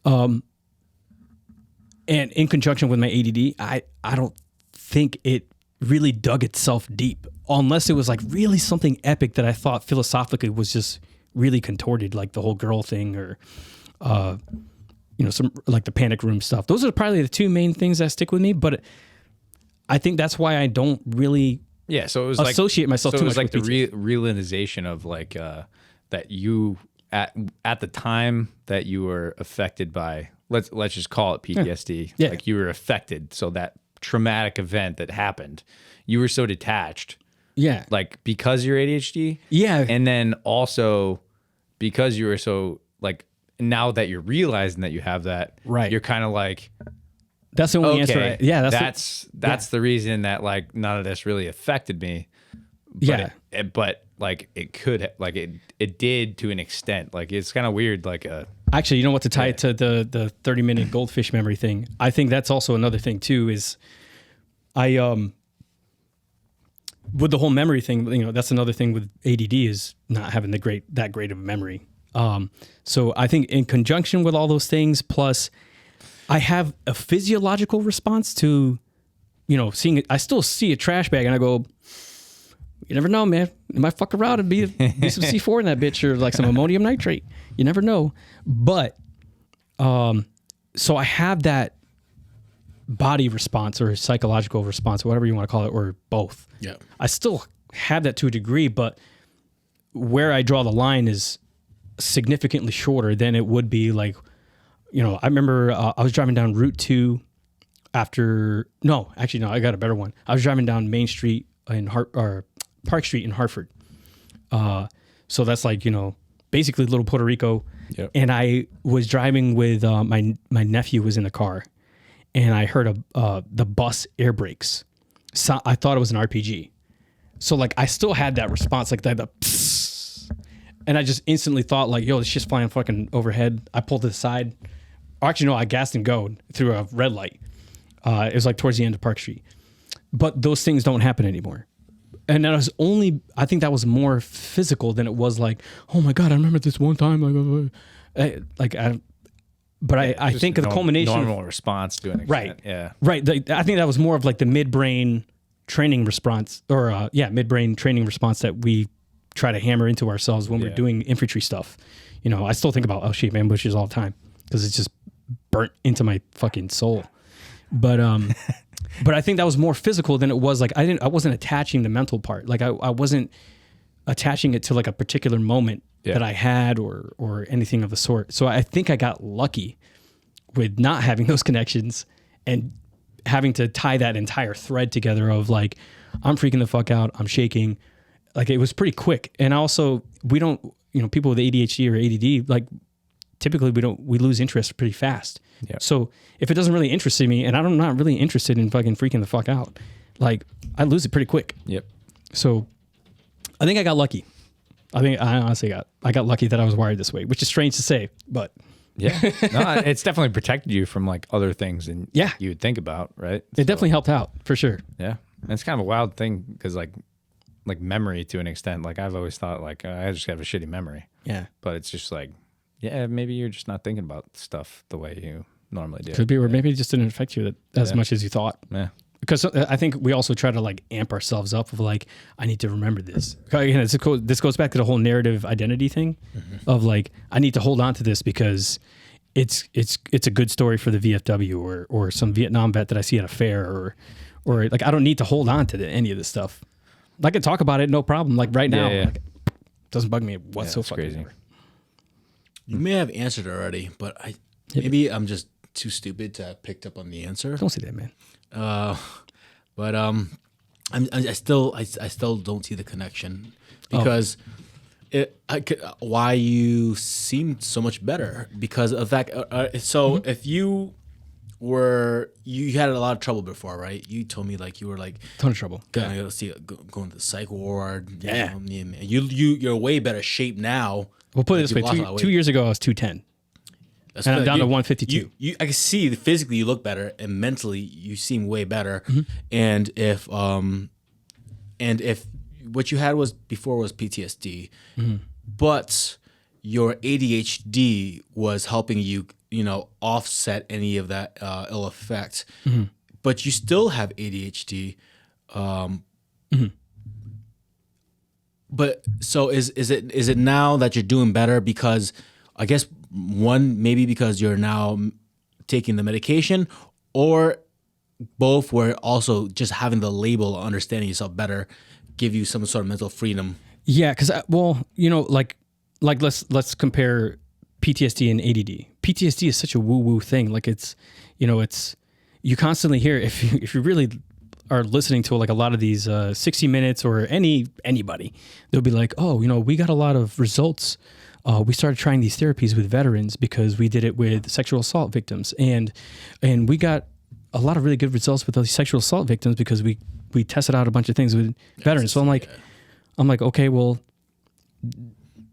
And in conjunction with my ADD, I don't think it really dug itself deep unless it was like really something epic that I thought philosophically was just really contorted, like the whole girl thing or, some like the panic room stuff. Those are probably the two main things that stick with me, but I think that's why I don't really so it was associate myself too much like with the realization of like that you at the time that you were affected by let's just call it PTSD. Yeah. Like you were affected, so that traumatic event that happened, you were so detached. Yeah. Like because you're ADHD. Yeah. And then also because you were so like now that you're realizing that you have that, right, you're kind of like, that's the only answer. Yeah, that's the reason that like none of this really affected me. But but like it could, like it did to an extent. Like it's kind of weird. Like actually, you know what, to tie it to the 30-minute goldfish memory thing. I think that's also another thing too. Is with the whole memory thing. That's another thing with ADD is not having that great of a memory. So I think in conjunction with all those things, plus I have a physiological response to, seeing it. I still see a trash bag and I go, you never know, man. It might fuck around and be some C4 in that bitch or like some ammonium nitrate. You never know. But, so I have that body response or psychological response, whatever you want to call it, or both. Yeah. I still have that to a degree, but where I draw the line is significantly shorter than it would be like, I remember I was driving down Route 2 I got a better one. I was driving down Main Street or Park Street in Hartford. So that's like, basically little Puerto Rico. Yep. And I was driving with my nephew was in the car and I heard the bus air brakes. So I thought it was an RPG. So like I still had that response, like the psst, and I just instantly thought like, yo, this shit's flying fucking overhead. I pulled to the side. Actually, no, I gassed and go through a red light. It was like towards the end of Park Street. But those things don't happen anymore. And that was I think that was more physical than it was like, oh my God, I remember this one time. I think the culmination. Normal response to an extent. Right. Yeah. Right. I think that was more of like the midbrain training response midbrain training response that we try to hammer into ourselves when we're doing infantry stuff. I still think about sheep ambushes all the time because it's just burnt into my fucking soul. But I think that was more physical than it was like I wasn't attaching the mental part. Like I wasn't attaching it to like a particular moment that I had or anything of the sort. So I think I got lucky with not having those connections and having to tie that entire thread together of like, I'm freaking the fuck out. I'm shaking. Like it was pretty quick. And also we don't, people with ADHD or ADD, like typically we lose interest pretty fast. Yep. So if it doesn't really interest me and I'm not really interested in fucking freaking the fuck out, like I lose it pretty quick. Yep. So I think I got lucky. I honestly got lucky that I was wired this way, which is strange to say, but yeah, no, it's definitely protected you from like other things than you would think about, right? It definitely helped out for sure. Yeah. And it's kind of a wild thing because like like memory to an extent. Like I've always thought like I just have a shitty memory. Yeah. But it's just like, yeah, maybe you're just not thinking about stuff the way you normally do. Could be, or maybe it just didn't affect you as much as you thought. Yeah. Because I think we also try to like amp ourselves up of like, I need to remember this. Again, this goes back to the whole narrative identity thing of like, I need to hold on to this because it's a good story for the VFW or some Vietnam vet that I see at a fair or like, I don't need to hold on to any of this stuff. I can talk about it, no problem. Like right now, Yeah. like, it doesn't bug me whatsoever. Crazy. You may have answered already, but maybe I'm just too stupid to have picked up on the answer. Don't say that, man. But I still don't see the connection because why you seemed so much better because of that. If you had a lot of trouble before, right? You told me like you were like Ton of trouble. going to the psych ward. Yeah. You're way better shape now. We'll put it this You've way. lost a lot of 2 weight. years ago, I was 210. And I'm down to 152. I can see physically you look better, and mentally you seem way better. And if what you had was before was PTSD, but your ADHD was helping you, offset any of that ill effect. But you still have ADHD. But so is it now that you're doing better because I guess maybe because you're now taking the medication, or both were also just having the label, understanding yourself better, give you some sort of mental freedom. Yeah, because like let's compare PTSD and ADD. PTSD is such a woo-woo thing. Like it's you constantly hear if you really are listening to like a lot of these 60 Minutes or anybody, they'll be like, oh, we got a lot of results. We started trying these therapies with veterans because we did it with sexual assault victims, and we got a lot of really good results with those sexual assault victims because we tested out a bunch of things with veterans. So I'm like, okay, well,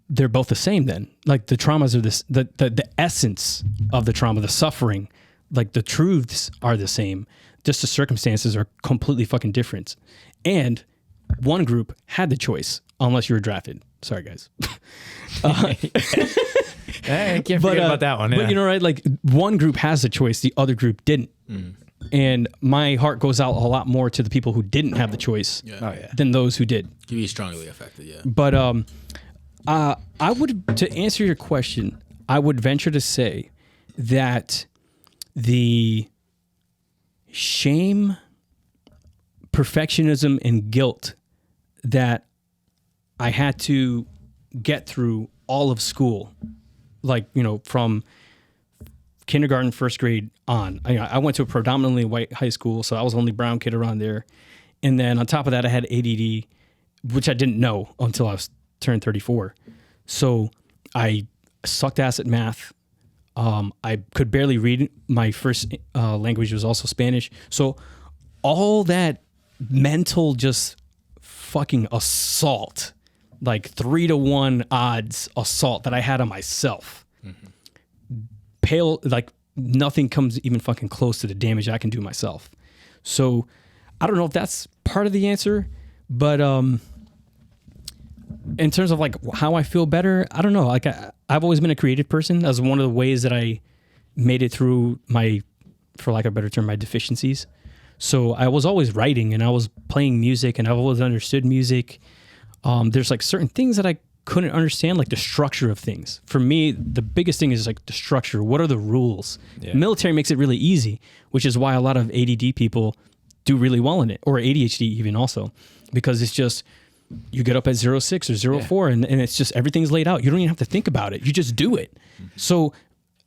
they're both the same then. Like the traumas are the essence of the trauma, the suffering, like the truths are the same. Just the circumstances are completely fucking different. And one group had the choice, unless you were drafted. Sorry, guys. I can't forget about that one. Yeah. But right? Like one group has the choice, the other group didn't. And my heart goes out a lot more to the people who didn't have the choice than those who did. Can be strongly affected, yeah. But I would, to answer your question, I would venture to say that the shame, perfectionism, and guilt that I had to get through all of school, like, from kindergarten, first grade on. I went to a predominantly white high school, so I was the only brown kid around there. And then on top of that, I had ADD, which I didn't know until I turned 34. So I sucked ass at math. I could barely read. My first language was also Spanish. So all that mental just fucking assault, like 3-to-1 odds assault that I had on myself, pale, like nothing comes even fucking close to the damage I can do myself. So I don't know if that's part of the answer, but in terms of like how I feel better, I don't know. Like I've always been a creative person. That's one of the ways that I made it through my, for lack of a better term, my deficiencies. So I was always writing and I was playing music and I've always understood music. There's like certain things that I couldn't understand, like the structure of things. For me, the biggest thing is like the structure. What are the rules? Yeah. Military makes it really easy, which is why a lot of ADD people do really well in it, or ADHD even also, because it's just, you get up at 06 or 04 and it's just, everything's laid out. You don't even have to think about it. You just do it. So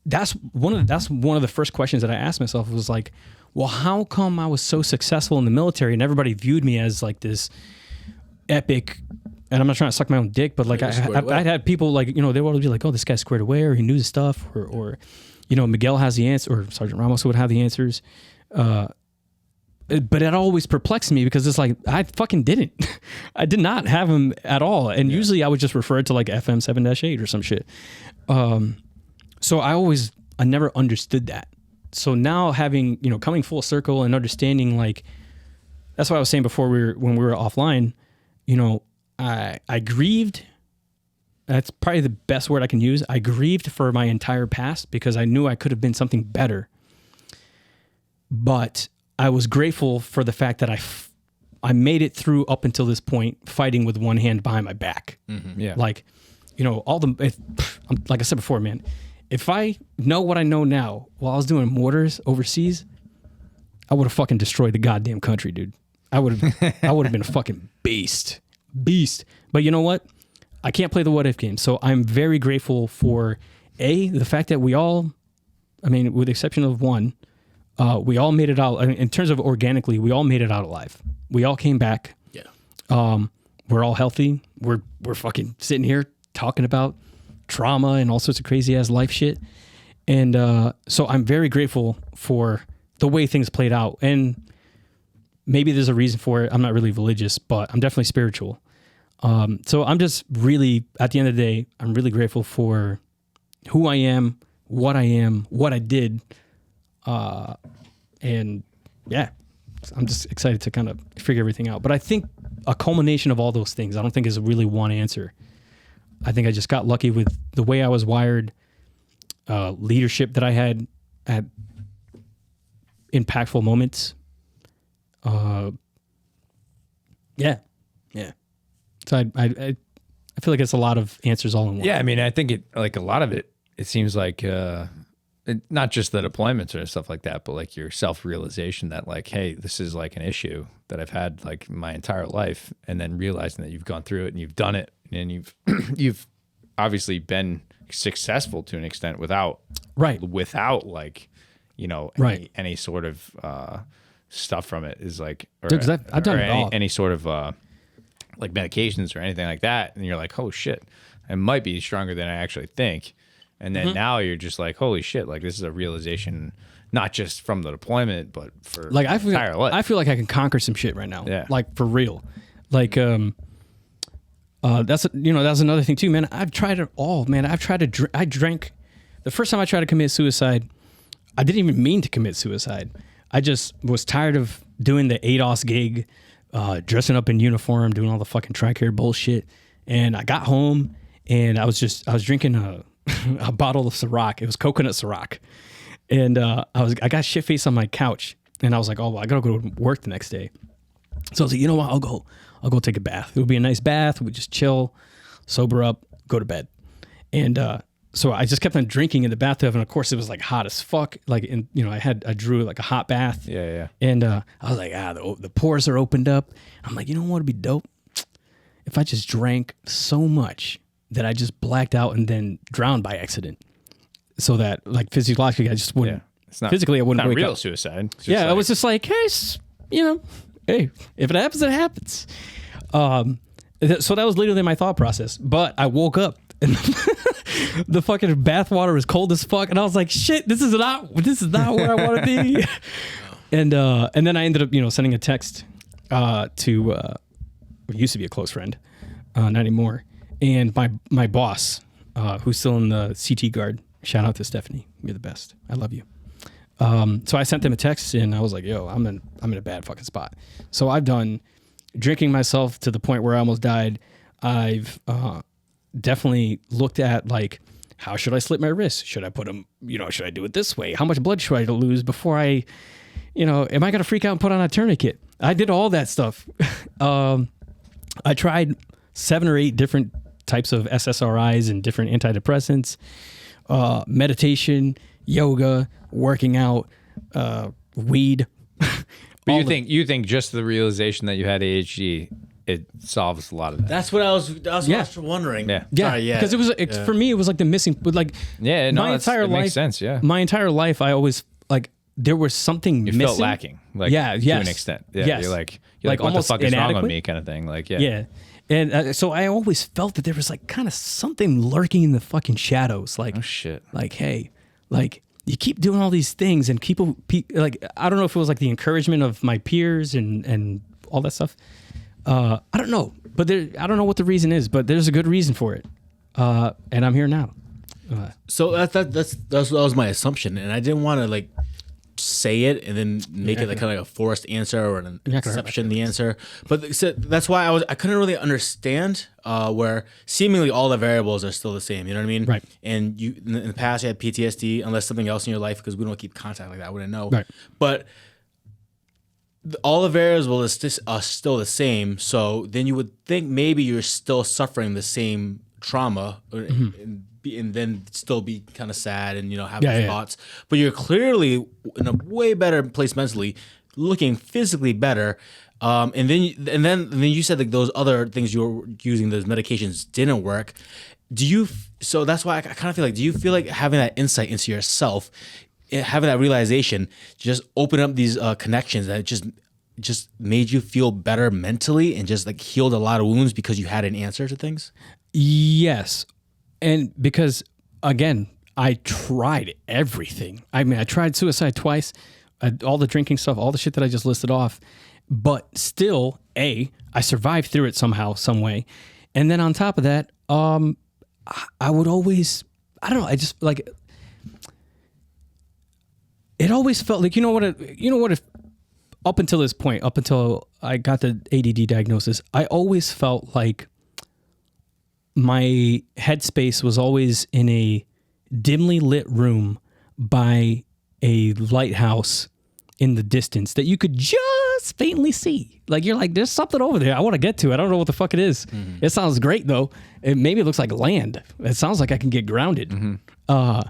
that's one of the first questions that I asked myself was like, well, how come I was so successful in the military and everybody viewed me as like this epic, and I'm not trying to suck my own dick, but like I had people like, they would always be like, oh, this guy's squared away, or he knew his stuff, or Miguel has the answer, or Sergeant Ramos would have the answers. But it always perplexed me because it's like, I fucking didn't. I did not have him at all. And usually I would just refer to like FM 7-8 or some shit. So I never understood that. So now having, coming full circle and understanding, like, that's what I was saying before when we were offline, I grieved. That's probably the best word I can use. I grieved for my entire past because I knew I could have been something better. But I was grateful for the fact that I made it through up until this point, fighting with one hand behind my back. Mm-hmm. Yeah. Like, like I said before, man, if I know what I know now while I was doing mortars overseas, I would have fucking destroyed the goddamn country, dude. I would have been a fucking beast. But you know what? I can't play the what if game. So I'm very grateful for the fact that we all, with the exception of one, we all made it out. In terms of organically, we all made it out alive. We all came back. Yeah. We're all healthy. We're fucking sitting here talking about trauma and all sorts of crazy ass life shit. And so I'm very grateful for the way things played out. And maybe there's a reason for it. I'm not really religious, but I'm definitely spiritual. So I'm just really, at the end of the day, I'm really grateful for who I am, what I did. And yeah, I'm just excited to kind of figure everything out. But I think a culmination of all those things, I don't think is really one answer. I think I just got lucky with the way I was wired, leadership that I had at impactful moments. Yeah. So I feel like it's a lot of answers all in one. Yeah, I think it, like a lot of it, it seems like not just the deployments or stuff like that, but like your self-realization that like, hey, this is like an issue that I've had like my entire life, and then realizing that you've gone through it and you've done it, and you've obviously been successful to an extent without like, any sort of stuff from it is like, or, Dude, 'cause I've done it all. any sort of like medications or anything like that, and you're like, oh shit, I might be stronger than I actually think. And then now you're just like, holy shit, like this is a realization, not just from the deployment, but for like entire life. I feel like I can conquer some shit right now. Yeah. Like for real. Like that's another thing too, man. I've tried it all, man. I drank. The first time I tried to commit suicide, I didn't even mean to commit suicide. I just was tired of doing the ADOS gig, dressing up in uniform, doing all the fucking TRICARE bullshit. And I got home and I was drinking a bottle of Ciroc. It was coconut Ciroc. And I got shit faced on my couch, and I was like, oh, well, I gotta go to work the next day. So I was like, you know what? I'll go take a bath. It would be a nice bath. We'd just chill, sober up, go to bed. And so I just kept on drinking in the bathtub, and of course it was like hot as fuck. Like, I drew like a hot bath. Yeah. And I was like, the pores are opened up. I'm like, you know what would be dope? If I just drank so much that I just blacked out and then drowned by accident, so that like physiologically I just wouldn't. Yeah. It's not physically I wouldn't not wake real up. Suicide. Yeah, I was just like, hey, hey, if it happens, it happens. So that was literally my thought process. But I woke up and the fucking bath water was cold as fuck, and I was like, shit, this is not where I want to be. And then I ended up sending a text to what used to be a close friend, not anymore. And my boss, who's still in the CT guard, shout out to Stephanie. You're the best. I love you. So I sent them a text and I was like, yo, I'm in a bad fucking spot. So I've done drinking myself to the point where I almost died. I've definitely looked at like, how should I slit my wrist? Should I put them, should I do it this way? How much blood should I lose before am I going to freak out and put on a tourniquet? I did all that stuff. I tried 7 or 8 different types of SSRIs and different antidepressants, meditation, yoga, working out, weed. But you think just the realization that you had ADHD, it solves a lot of that. That's what I was wondering. Yeah. Because it was for me, it was like the missing, like my entire life. Makes sense. Yeah. My entire life, I always like there was something you missing. felt lacking, like to an extent. Yeah. Yes. You're like what almost the fuck is wrong inadequate? with me, kind of thing. Like Yeah. And so I always felt that there was like kind of something lurking in the fucking shadows. Like, oh shit. Like, hey, like you keep doing all these things and people like, I don't know if it was like the encouragement of my peers and all that stuff. I don't know, but I don't know what the reason is, but there's a good reason for it. And I'm here now. So that was my assumption, and I didn't want to like say it and then make it like kind of like a forced answer or an exception the answer. But so that's why I couldn't really understand where seemingly all the variables are still the same. You know what I mean? Right. And you in the past you had PTSD, unless something else in your life, because we don't keep contact like that. I wouldn't know. Right. But all the variables are still the same. So then you would think maybe you're still suffering the same trauma and then still be kind of sad and have those thoughts, but you're clearly in a way better place mentally, looking physically better, and then you said like those other things you were using, those medications didn't work. So that's why I kind of feel like, do you feel like having that insight into yourself, having that realization, just open up these connections that just made you feel better mentally and just like healed a lot of wounds because you had an answer to things? Yes. And because, again, I tried everything. I mean, I tried suicide twice, all the drinking stuff, all the shit that I just listed off. But still, I survived through it somehow, some way. And then on top of that, I would always, I don't know, I just like, it always felt like, if up until this point, up until I got the ADD diagnosis, I always felt like my headspace was always in a dimly lit room by a lighthouse in the distance that you could just faintly see. Like, you're like, there's something over there I want to get to. I don't know what the fuck it is. Mm-hmm. It sounds great, though. Maybe it looks like land. It sounds like I can get grounded. Mm-hmm.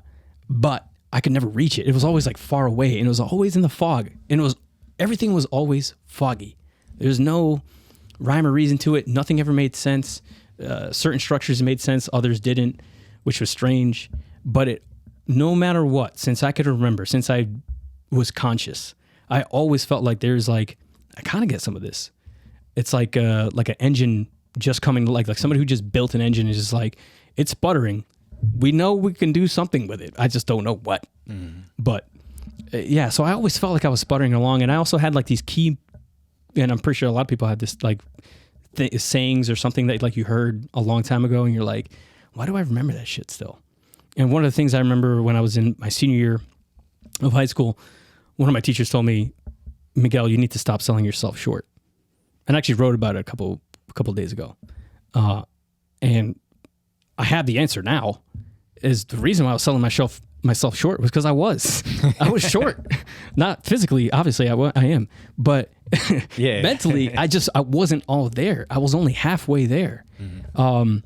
But I could never reach it. It was always like far away, and it was always in the fog. And everything was always foggy. There's no rhyme or reason to it. Nothing ever made sense. Certain structures made sense, others didn't, which was strange. But no matter what, since I could remember, since I was conscious, I always felt like there's like, I kind of get some of this. It's like an engine just coming, like somebody who just built an engine is just like, it's sputtering. We know we can do something with it. I just don't know what. Mm. But yeah, so I always felt like I was sputtering along. And I also had like these key, and I'm pretty sure a lot of people had this like sayings or something that like you heard a long time ago, and you're like, why do I remember that shit still? And one of the things I remember when I was in my senior year of high school, one of my teachers told me, Miguel, you need to stop selling yourself short. And I actually wrote about it a couple days ago. And I have the answer now. Is the reason why I was selling myself short was because I was short. Not physically, obviously I am, but mentally I wasn't all there. I was only halfway there. Mm-hmm.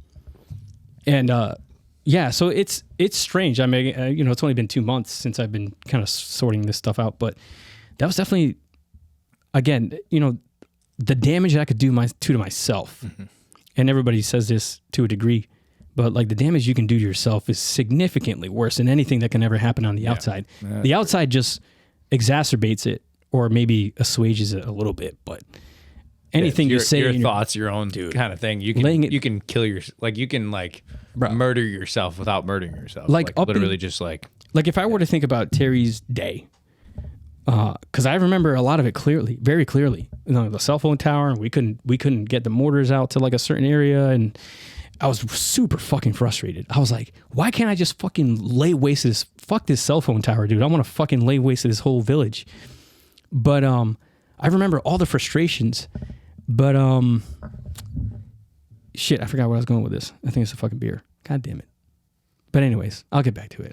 So it's strange. I mean, it's only been 2 months since I've been kind of sorting this stuff out, but that was definitely, again, the damage I could do to myself. Mm-hmm. And everybody says this to a degree, but like the damage you can do to yourself is significantly worse than anything that can ever happen on the outside. The outside just exacerbates it or maybe assuages it a little bit, but anything you say, your thoughts, your own kind of thing, you can kill you can murder yourself without murdering yourself. Like literally just like if I were to think about Terry's day, because I remember a lot of it clearly, very clearly. The cell phone tower, and we couldn't get the mortars out to like a certain area, and I was super fucking frustrated. I was like, why can't I just fucking lay waste to this? Fuck this cell phone tower, dude. I want to fucking lay waste to this whole village. But I remember all the frustrations. But shit, I forgot where I was going with this. I think it's a fucking beer. God damn it. But anyways, I'll get back to it.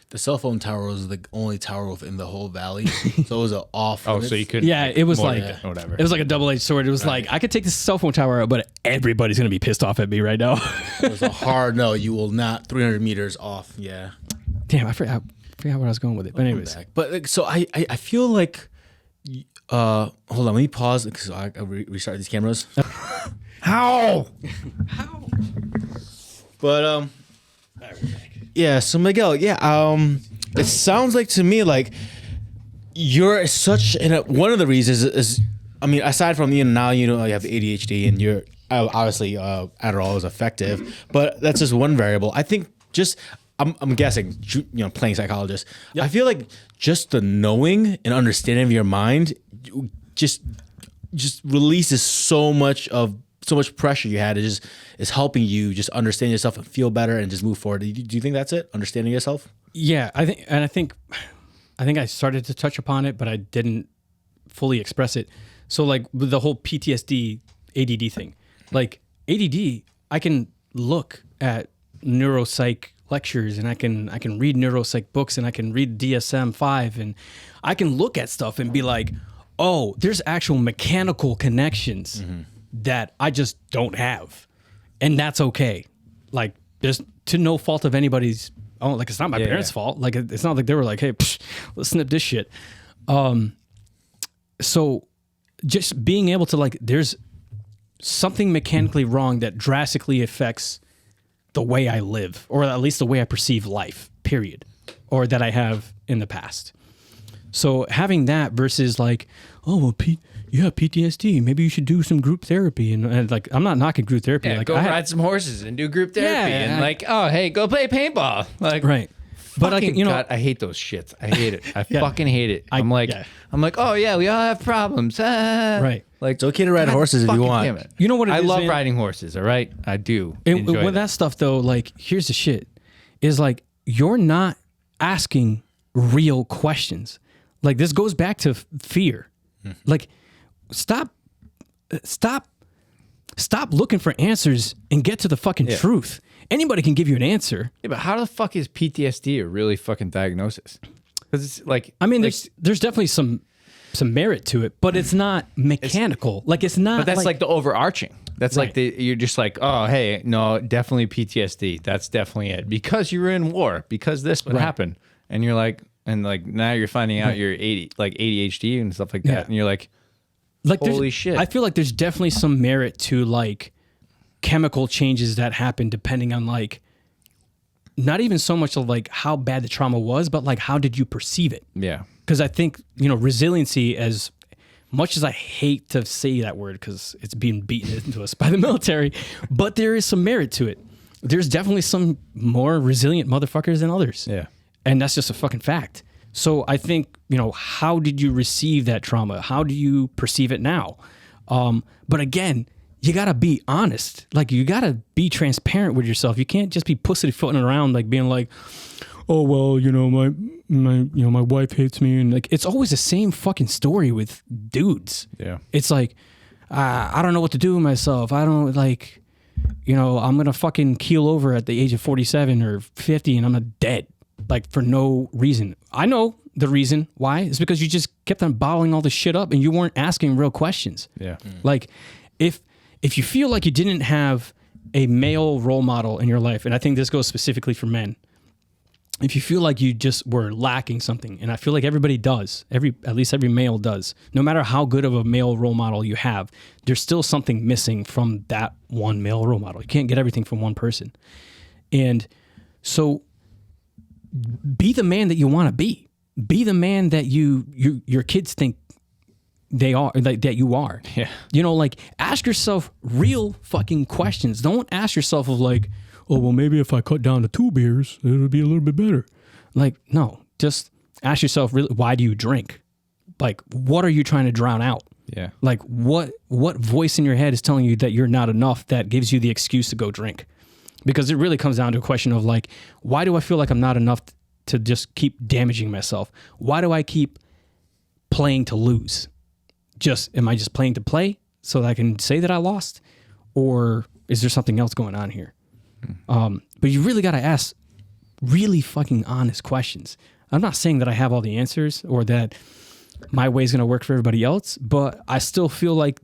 The cell phone tower was the only tower within the whole valley, so it was an off. Oh, so you couldn't. Yeah, it was like whatever. It was like a double-edged sword. It was like I could take this cell phone tower out, but everybody's gonna be pissed off at me right now. It was a hard no. You will not 300 meters off. Yeah. Damn, I forgot where I was going with it. But anyways, but so I feel like. Hold on, let me pause because I restart these cameras. How? But yeah. So Miguel, it sounds like to me like you're such. And one of the reasons is, I mean, aside from now you have ADHD and you're obviously Adderall is effective, but that's just one variable. I think I'm guessing, playing psychologist. Yep. I feel like just the knowing and understanding of your mind just releases so much pressure you had. It just is helping you just understand yourself and feel better and just move forward. Do you think that's it? Understanding yourself? Yeah, I think I think I started to touch upon it, but I didn't fully express it. So like with the whole PTSD, ADD thing, like ADD, I can look at neuropsych lectures and I can read neuropsych books and I can read DSM-5 and I can look at stuff and be like, oh, there's actual mechanical connections that I just don't have. And that's okay. Like there's to no fault of anybody's. Oh, like it's not my parents' fault. Like it's not like they were like, hey, let's snip this shit. So just being able to like, there's something mechanically wrong that drastically affects the way I live, or at least the way I perceive life, period, or that I in the past. So having that versus like, oh, well, PTSD, maybe you should do some group therapy. And like, I'm not knocking group therapy. Yeah, like, go ride some horses and do group therapy. And like, oh, hey, go play paintball. Like, right. But like, you know, God, I hate those shits. I hate it. I fucking hate it. I'm like, oh yeah, we all have problems. Right. Like, It's okay to ride horses if you want. You know what it I is, love man? riding horses. All right, I do. And with that stuff though, like, here's the shit: is like you're not asking real questions. Like this goes back to fear. Like, stop looking for answers and get to the fucking truth. Anybody can give you an answer. Yeah, but how the fuck is PTSD a really fucking diagnosis? Because it's like, I mean, like, there's definitely some merit to it, but it's not mechanical. It's not. But that's like the overarching. That's Right. like you're just like, oh, hey, no, definitely PTSD. That's definitely it. Because you were in war, because this would happen. And you're like, and like now you're finding out you're ADHD and stuff like that. Yeah. And you're like holy shit. I feel like there's definitely some merit to like chemical changes that happen depending on like, not even so much of like how bad the trauma was, but like how did you perceive it? Yeah. Because I think, you know, resiliency, as much as I hate to say that word because it's being beaten into us by the military, but there is some merit to it. There's definitely some more resilient motherfuckers than others. Yeah. And that's just a fucking fact. So I think, you know, how did you receive that trauma? How do you perceive it now? But again, you got to be honest. Like, you got to be transparent with yourself. You can't just be pussyfooting around like being like, oh, well, you know, my wife hates me. And like, it's always the same fucking story with dudes. Yeah. It's like, I don't know what to do with myself. I don't like, you know, I'm going to fucking keel over at the age of 47 or 50 and I'm dead. Like, for no reason. I know the reason why. It's because you just kept on bottling all this shit up and you weren't asking real questions. Yeah. Like, if you feel like you didn't have a male role model in your life, and I think this goes specifically for men, if you feel like you just were lacking something, and I feel like everybody does, at least every male does, no matter how good of a male role model you have, there's still something missing from that one male role model. You can't get everything from one person. And so be the man that you want to be. Be the man that your kids think they are, like, that you are. Yeah. You know, like, ask yourself real fucking questions. Don't ask yourself of like, oh, well, maybe if I cut down to 2 beers, it would be a little bit better. Like, no, just ask yourself, really, why do you drink? Like, what are you trying to drown out? Yeah. Like, what voice in your head is telling you that you're not enough that gives you the excuse to go drink? Because it really comes down to a question of like, why do I feel like I'm not enough to just keep damaging myself? Why do I keep playing to lose? Am I just playing to play so that I can say that I lost? Or is there something else going on here? But you really got to ask really fucking honest questions. I'm not saying that I have all the answers or that my way is going to work for everybody else, but I still feel like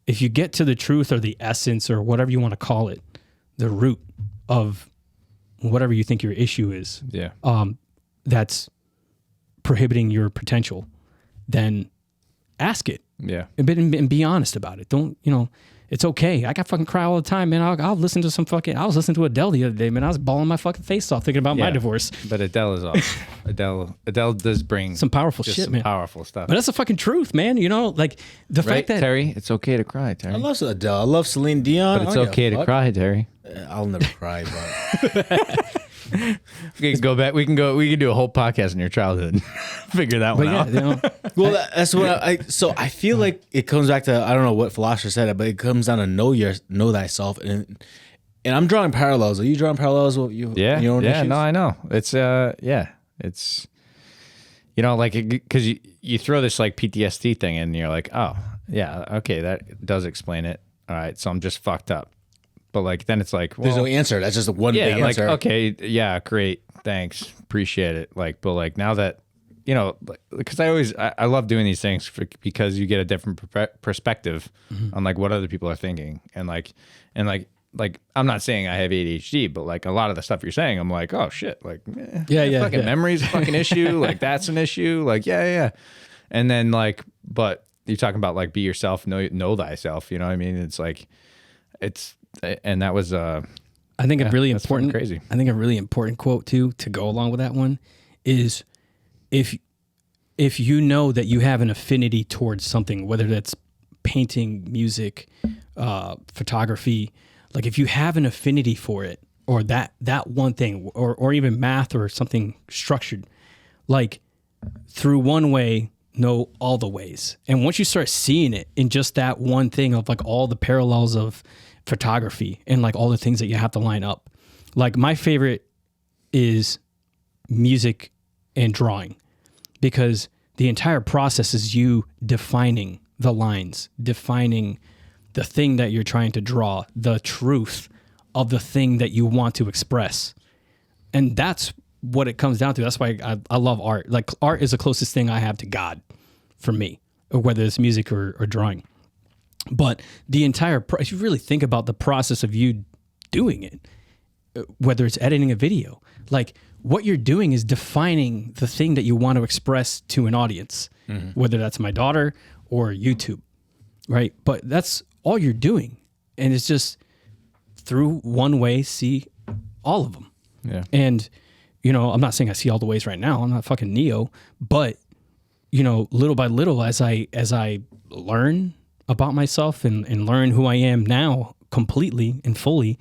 if you get to the truth or the essence or whatever you want to call it, the root of whatever you think your issue is, Yeah. that's prohibiting your potential, then ask it. Yeah. And be honest about it. Don't, you know, it's okay. I got fucking cry all the time, man. I'll listen to I was listening to Adele the other day, man. I was bawling my fucking face off thinking about my divorce. But Adele is awesome. Adele does bring Some powerful just shit, some man. powerful stuff. But that's the fucking truth, man. You know, like the Right, fact that Terry? It's okay to cry, Terry. I love Adele. I love Celine Dion. But it's I don't give okay a to fuck. cry, Terry. I'll never cry, but We can go back. We can do a whole podcast in your childhood. Figure that one but yeah, out. you know, well, that's what I feel like it comes back to, I don't know what philosopher said it, but it comes down to know thyself, and I'm drawing parallels. Are you drawing parallels with you? Yeah. your own Yeah. issues? No, I know. It's it's you know, like, because you throw this like PTSD thing in and you're like, oh, yeah, okay, that does explain it. All right, so I'm just fucked up. But like, then it's like, well, there's no answer. That's just one big like, answer. okay, yeah, great, thanks, appreciate it. Like, but like now that, you know, because I love doing these things because you get a different perspective on like what other people are thinking. And like, I'm not saying I have ADHD, but like a lot of the stuff you're saying, I'm like, oh shit, like, fucking memory's a fucking issue. Like that's an issue. Like, yeah. And then like, but you're talking about like be yourself, know thyself. You know what I mean? It's like, and that was I think a really important crazy. I think a really important quote too to go along with that one is if you know that you have an affinity towards something, whether that's painting, music, photography, like if you have an affinity for it or that one thing or even math or something structured, like through one way, know all the ways. And once you start seeing it in just that one thing of like all the parallels of photography and like all the things that you have to line up, like my favorite is music and drawing, because the entire process is you defining the lines, defining the thing that you're trying to draw, the truth of the thing that you want to express. And that's what it comes down to. That's why I love art. Like art is the closest thing I have to God for me, or whether it's music or drawing. But the entire, if you really think about the process of you doing it, whether it's editing a video, like what you're doing is defining the thing that you want to express to an audience, whether that's my daughter or YouTube, right? But that's all you're doing. And it's just through one way, see all of them. Yeah. And, you know, I'm not saying I see all the ways right now. I'm not fucking Neo, but, you know, little by little, as I learn about myself and learn who I am now completely and fully,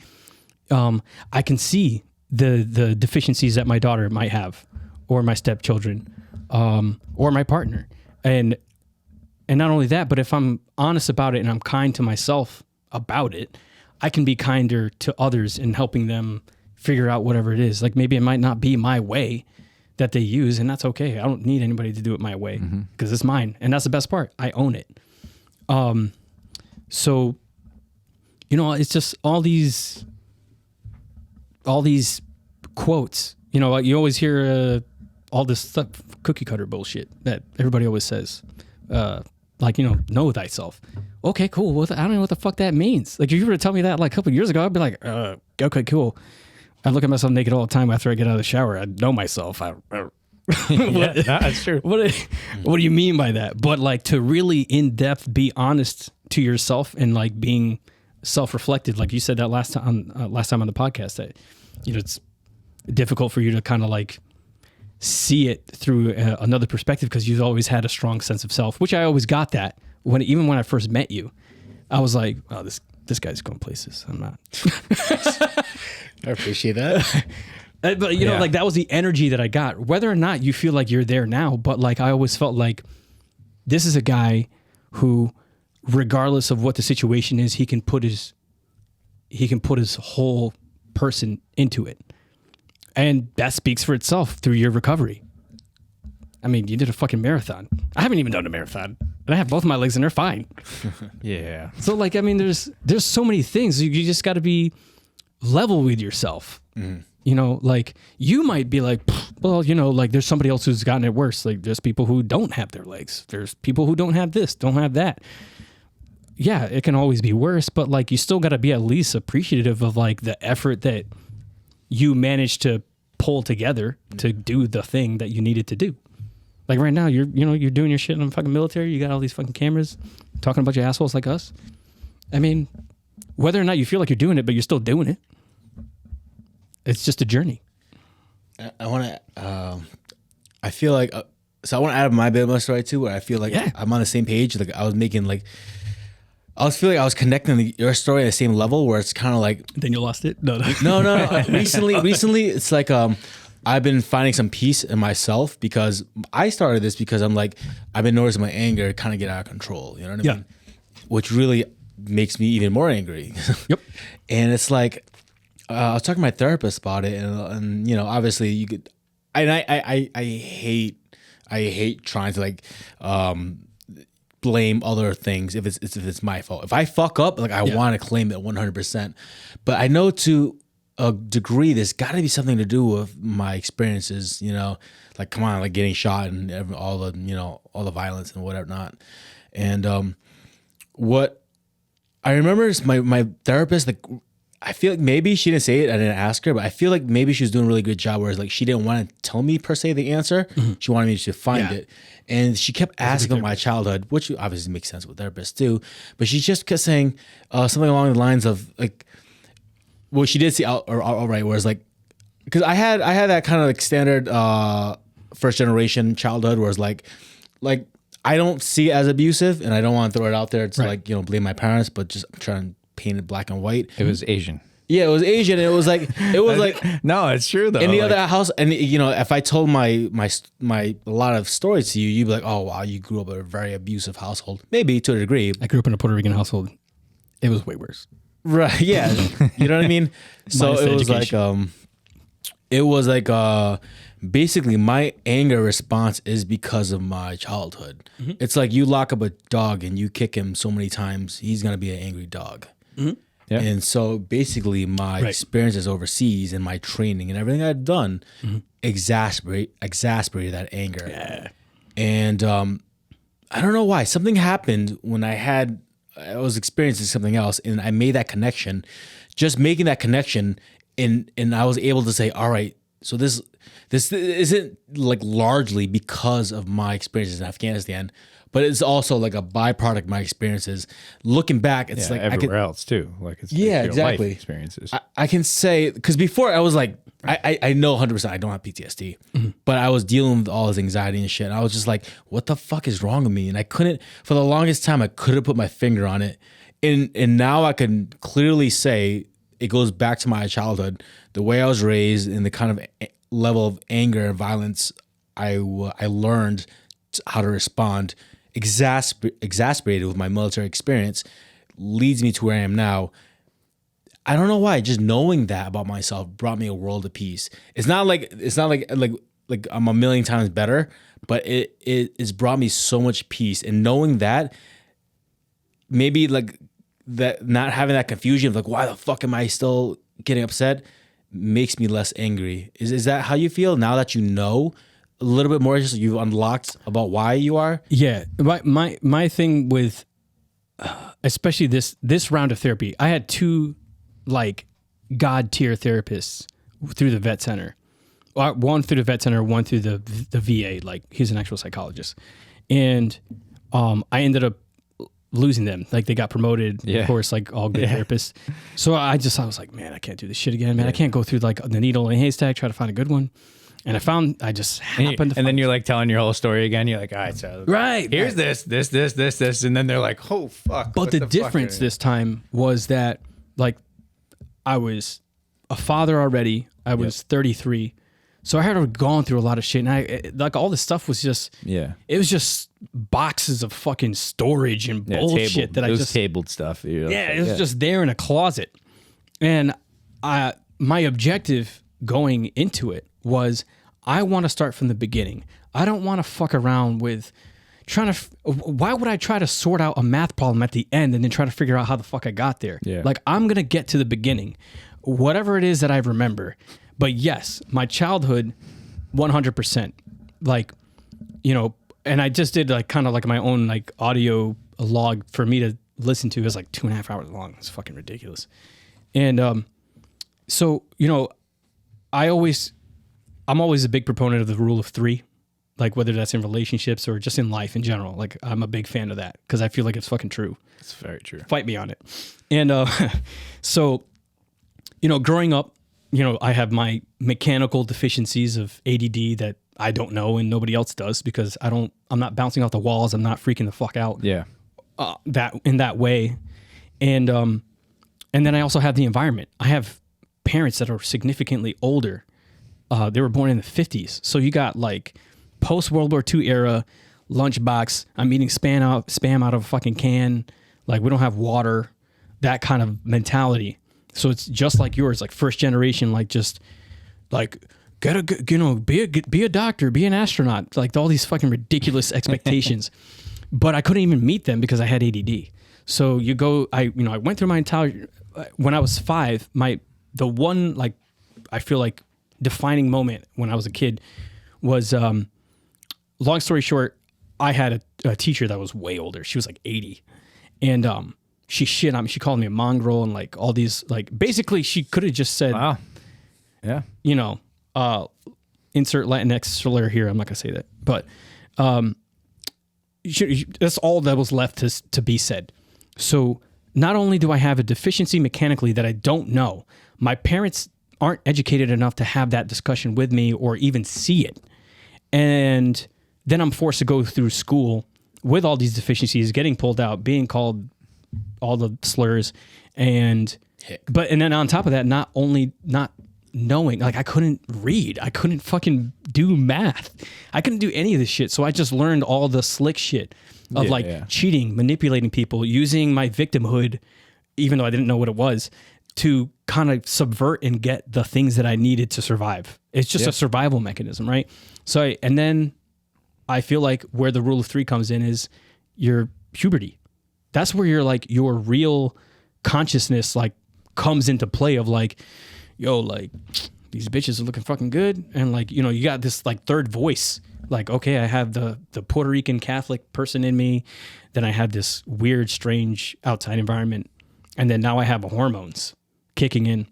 I can see the deficiencies that my daughter might have, or my stepchildren, or my partner. And not only that, but if I'm honest about it and I'm kind to myself about it, I can be kinder to others in helping them figure out whatever it is. Like maybe it might not be my way that they use, and that's okay. I don't need anybody to do it my way because it's mine. And that's the best part. I own it. So, you know, it's just all these quotes, you know, you always hear all this stuff, cookie cutter bullshit that everybody always says, like, you know thyself. Okay, cool. Well, I don't know what the fuck that means. Like if you were to tell me that like a couple of years ago, I'd be like, okay, cool. I look at myself naked all the time after I get out of the shower. I know myself. Yeah, that's true. What do you mean by that? But like to really in depth be honest to yourself and like being self-reflective, like you said that last time on the podcast, that you know it's difficult for you to kind of like see it through another perspective because you've always had a strong sense of self, which I always got that even when I first met you. I was like, oh, this guy's going places. I'm not. I appreciate that. But you know, like that was the energy that I got. Whether or not you feel like you're there now, but like I always felt like this is a guy who, regardless of what the situation is, he can put his whole person into it, and that speaks for itself through your recovery. I mean, you did a fucking marathon. I haven't even done a marathon, and I have both of my legs, and they're fine. Yeah. So like, I mean, there's so many things. You just got to be level with yourself. Mm-hmm. You know, like you might be like, well, you know, like there's somebody else who's gotten it worse. Like there's people who don't have their legs. There's people who don't have this, don't have that. Yeah, it can always be worse, but like you still got to be at least appreciative of like the effort that you managed to pull together to do the thing that you needed to do. Like right now, you're doing your shit in the fucking military. You got all these fucking cameras talking about your assholes like us. I mean, whether or not you feel like you're doing it, but you're still doing it. It's just a journey. I want to, I feel like, so I want to add my bit of my story too, where I feel like I'm on the same page. Like I was feeling like I was connecting your story at the same level where it's kind of like. Then you lost it? No. Recently, it's like, I've been finding some peace in myself because I started this because I'm like, I've been noticing my anger kind of get out of control. You know what I mean? Which really makes me even more angry. Yep. And it's like, I was talking to my therapist about it, and you know, obviously you could, and I I hate trying to like blame other things if it's my fault. If I fuck up, like I want to claim it 100%. But I know to a degree there's got to be something to do with my experiences, you know, like come on, like getting shot and all the, you know, all the violence and whatever not. And what I remember is my therapist, like I feel like maybe she didn't say it, I didn't ask her, but I feel like maybe she was doing a really good job, whereas like she didn't want to tell me per se the answer. She wanted me to find it. And she kept asking about my childhood, which obviously makes sense with therapists too. But she just kept saying something along the lines of like, well, she did see outright, whereas like, because I had that kind of like standard first generation childhood, whereas like I don't see it as abusive, and I don't want to throw it out there to like, you know, blame my parents, but just try and paint it black and white. It was Asian. Yeah, it was Asian. And it was like no, it's true though. In the other house, and you know, if I told my a lot of stories to you, you'd be like, oh wow, you grew up in a very abusive household. Maybe to a degree. I grew up in a Puerto Rican household. It was way worse. Right? Yeah. You know what I mean? So it was like basically my anger response is because of my childhood. It's like you lock up a dog and you kick him so many times, he's gonna be an angry dog. Yeah. And so basically my experiences overseas and my training and everything I'd done exasperated that anger. Yeah. And I don't know why. Something happened when I was experiencing something else and I made that connection. Just making that connection and I was able to say, all right, so this isn't like largely because of my experiences in Afghanistan, but it's also like a byproduct of my experiences. Looking back, it's like everywhere else too. Like it's exactly life experiences. I can say, because before I was like, I know 100% I don't have PTSD, but I was dealing with all this anxiety and shit. And I was just like, what the fuck is wrong with me? And I couldn't, for the longest time, I couldn't put my finger on it. And now I can clearly say it goes back to my childhood, the way I was raised, and the kind of level of anger and violence I learned how to respond, exasperated with my military experience, leads me to where I am now. I don't know why. Just knowing that about myself brought me a world of peace. It's not like I'm a million times better, but it's brought me so much peace. And knowing that, maybe like that, not having that confusion of like, why the fuck am I still getting upset, makes me less angry. Is that how you feel now that you know a little bit more, just you've unlocked about why you are? Yeah. My thing with especially this round of therapy, I had two like God tier therapists through the vet center. One through the vet center, one through the VA. Like he's an actual psychologist, and I ended up losing them. Like they got promoted, of course, like all good therapists. So I was like, man, I can't do this shit again, man. I can't go through like the needle in a haystack, try to find a good one. And I just happened to. And then you're like telling your whole story again. You're like, all right, so here's this, and then they're like, oh fuck. But the difference this time was that like I was a father already. I was 33, so I had gone through a lot of shit, and like all this stuff was just it was just boxes of fucking storage and bullshit that I just tabled stuff. It was just there in a closet, and my objective going into it was I want to start from the beginning. I don't want to fuck around with trying to. Why would I try to sort out a math problem at the end and then try to figure out how the fuck I got there? Yeah. Like I'm gonna get to the beginning, whatever it is that I remember. But yes, my childhood, 100%. Like, you know, and I just did like kind of like my own like audio log for me to listen to. It was like 2.5 hours long. It's fucking ridiculous. And so you know, I'm always a big proponent of the rule of 3, like whether that's in relationships or just in life in general. Like I'm a big fan of that because I feel like it's fucking true. It's very true. Fight me on it. And so, you know, growing up, you know, I have my mechanical deficiencies of ADD that I don't know and nobody else does because I'm not bouncing off the walls. I'm not freaking the fuck out. Yeah. In that way. And then I also have the environment. I have parents that are significantly older. They were born in the 50s. So you got like post World War II era lunchbox. I'm eating spam out of a fucking can. Like we don't have water, that kind of mentality. So it's just like yours, like first generation, like just like be a doctor, be an astronaut, like all these fucking ridiculous expectations. But I couldn't even meet them because I had ADD. So I went through my entire, when I was 5, the one, like, I feel like defining moment when I was a kid was, long story short, I had a teacher that was way older. She was like 80. And she shit on me. She called me a mongrel and like all these, like, basically she could have just said, Wow. Yeah. Insert Latinx slur here. I'm not going to say that. But that's all that was left to be said. So not only do I have a deficiency mechanically that I don't know, my parents aren't educated enough to have that discussion with me or even see it. And then I'm forced to go through school with all these deficiencies, getting pulled out, being called all the slurs. And then on top of that, not knowing, like, I couldn't read, I couldn't fucking do math, I couldn't do any of this shit. So I just learned all the slick shit of cheating, manipulating people, using my victimhood, even though I didn't know what it was, to kind of subvert and get the things that I needed to survive. It's just a survival mechanism, right? So, and then I feel like where the rule of 3 comes in is your puberty. That's where your real consciousness like comes into play of like, yo, like, these bitches are looking fucking good. And like, you got this like third voice. Like, okay, I have the Puerto Rican Catholic person in me. Then I have this weird, strange outside environment. And then now I have hormones kicking in.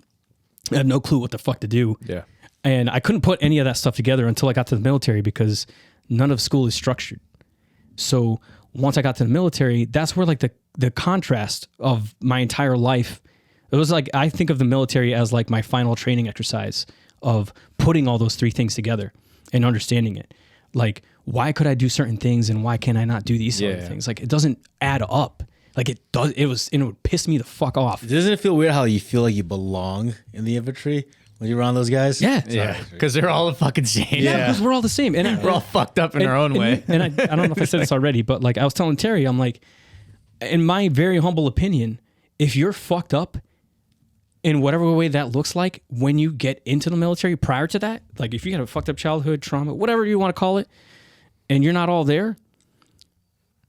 I have no clue what the fuck to do. Yeah. And I couldn't put any of that stuff together until I got to the military because none of school is structured. So once I got to the military, that's where like the contrast of my entire life. It was like, I think of the military as like my final training exercise of putting all those 3 things together and understanding it. Like, why could I do certain things and why can I not do these other things? Like, it doesn't add up. Like it does. It would piss me the fuck off. Doesn't it feel weird how you feel like you belong in the infantry when you're around those guys? Yeah. Yeah. Because they're all the fucking same. Yeah, because we're all the same. And We're all fucked up in our own way. And I don't know if I said this already, but like I was telling Terry, I'm like, in my very humble opinion, if you're fucked up in whatever way that looks like when you get into the military, prior to that, like if you had a fucked up childhood, trauma, whatever you want to call it, and you're not all there,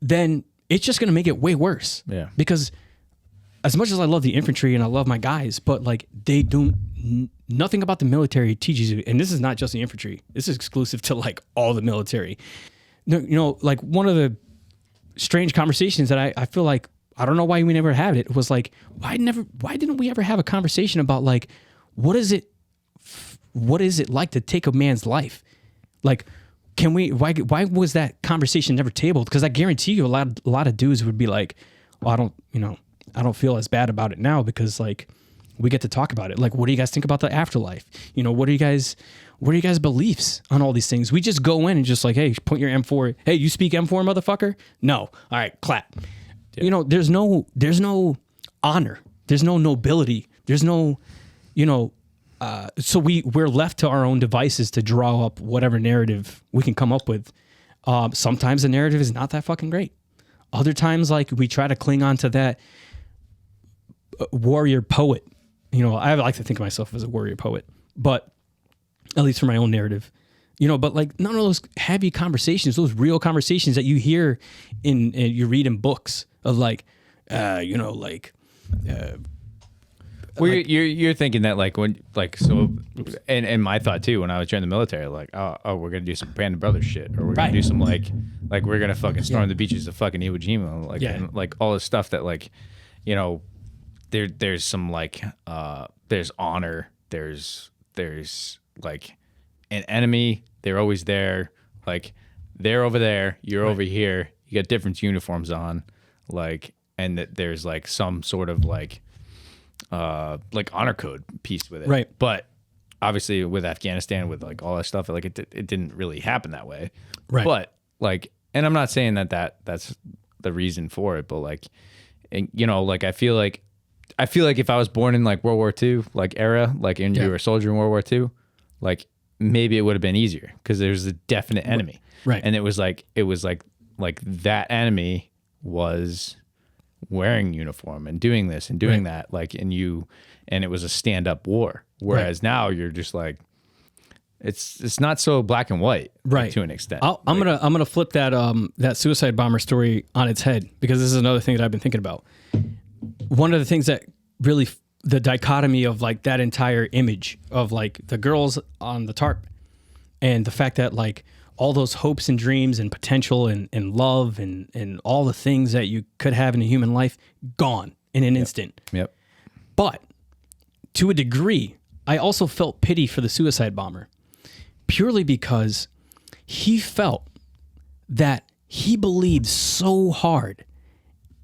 then it's just going to make it way worse. Yeah. Because as much as I love the infantry and I love my guys, but like they don't, nothing about the military teaches you, and this is not just the infantry, this is exclusive to like all the military. Like one of the strange conversations that I feel like, I don't know why we never had it, was like, why didn't we ever have a conversation about like, what is it like to take a man's life? Like, why was that conversation never tabled? Because I guarantee you a lot of dudes would be like, well, I don't feel as bad about it now because like we get to talk about it. Like, what do you guys think about the afterlife? What are you guys beliefs on all these things? We just go in and just like, hey, put your M4. Hey, you speak M4, motherfucker? No. All right, clap. Yeah. There's no honor. There's no nobility. There's no, so we're left to our own devices to draw up whatever narrative we can come up with. Sometimes the narrative is not that fucking great. Other times, like, we try to cling on to that warrior poet. I like to think of myself as a warrior poet, but at least for my own narrative, but like none of those heavy conversations, those real conversations that you hear you read in books of like, well, you're thinking that like when like so, and my thought too when I was joining the military, like oh we're gonna do some Band of Brothers shit, or we're gonna do some like we're gonna fucking storm the beaches of fucking Iwo Jima, and like all this stuff that like, there's some like there's honor, there's like an enemy, they're always there, like they're over there, you're over here, you got different uniforms on, like, and that there's like some sort of like honor code piece with it, right? But obviously with Afghanistan, with like all that stuff, like it didn't really happen that way, right? But like, and I'm not saying that's the reason for it, but like, and like I feel like if I was born in like World War II like era, like and you were a soldier in World War II, like maybe it would have been easier because there's a definite enemy, right? And it was like that enemy was wearing uniform and doing this and doing that, like, and it was a stand-up war, whereas now you're just like, it's not so black and white, Right. to an extent. I'm gonna flip that that suicide bomber story on its head, because this is another thing that I've been thinking about. One of the things that really the dichotomy of like that entire image of like the girls on the tarp and the fact that like all those hopes and dreams and potential and love and all the things that you could have in a human life gone in an instant. Yep. But to a degree, I also felt pity for the suicide bomber, purely because he felt that he believed so hard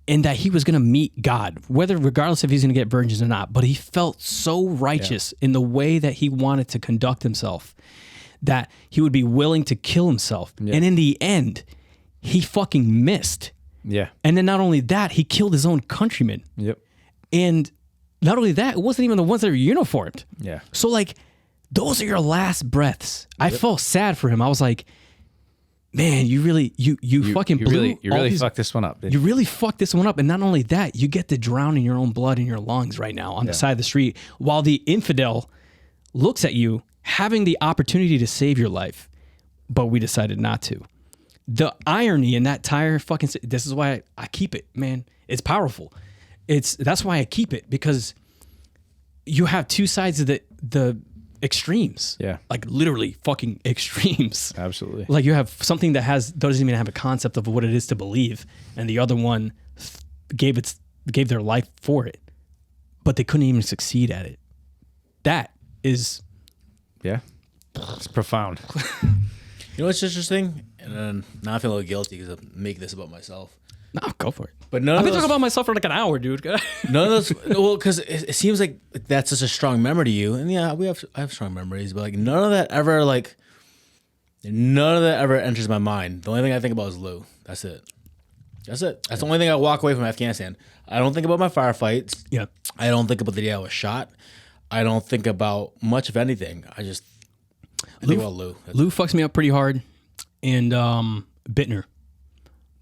and that he was going to meet God, regardless if he's going to get virgins or not. But he felt so righteous in the way that he wanted to conduct himself that he would be willing to kill himself. Yeah. And in the end, he fucking missed. Yeah. And then not only that, he killed his own countrymen. Yep. And not only that, it wasn't even the ones that are uniformed. Yeah. So like, those are your last breaths. I felt sad for him. I was like, man, you fucking blew. You really fucked this one up. You really fucked this one up. And not only that, you get to drown in your own blood in your lungs right now on the side of the street while the infidel looks at you having the opportunity to save your life, but we decided not to. The irony in that entire fucking, this is why I keep it, man. It's powerful. That's why I keep it, because you have two sides of the extremes. Yeah. Like literally fucking extremes. Absolutely. Like you have something that doesn't even have a concept of what it is to believe, and the other one gave their life for it, but they couldn't even succeed at it. That is, yeah, it's profound. You know what's interesting? And then now I feel a little guilty because I'm making this about myself. no, go for it. But I've been talking about myself for like an hour, dude. none of those. Well, because it seems like that's such a strong memory to you, and yeah, I have strong memories, but like none of that ever enters my mind. The only thing I think about is Lou. That's it. That's the only thing I walk away from Afghanistan. I don't think about my firefights. Yeah. I don't think about the day I was shot. I don't think about much of anything. I think about Lou. Lou fucks me up pretty hard, and Bittner.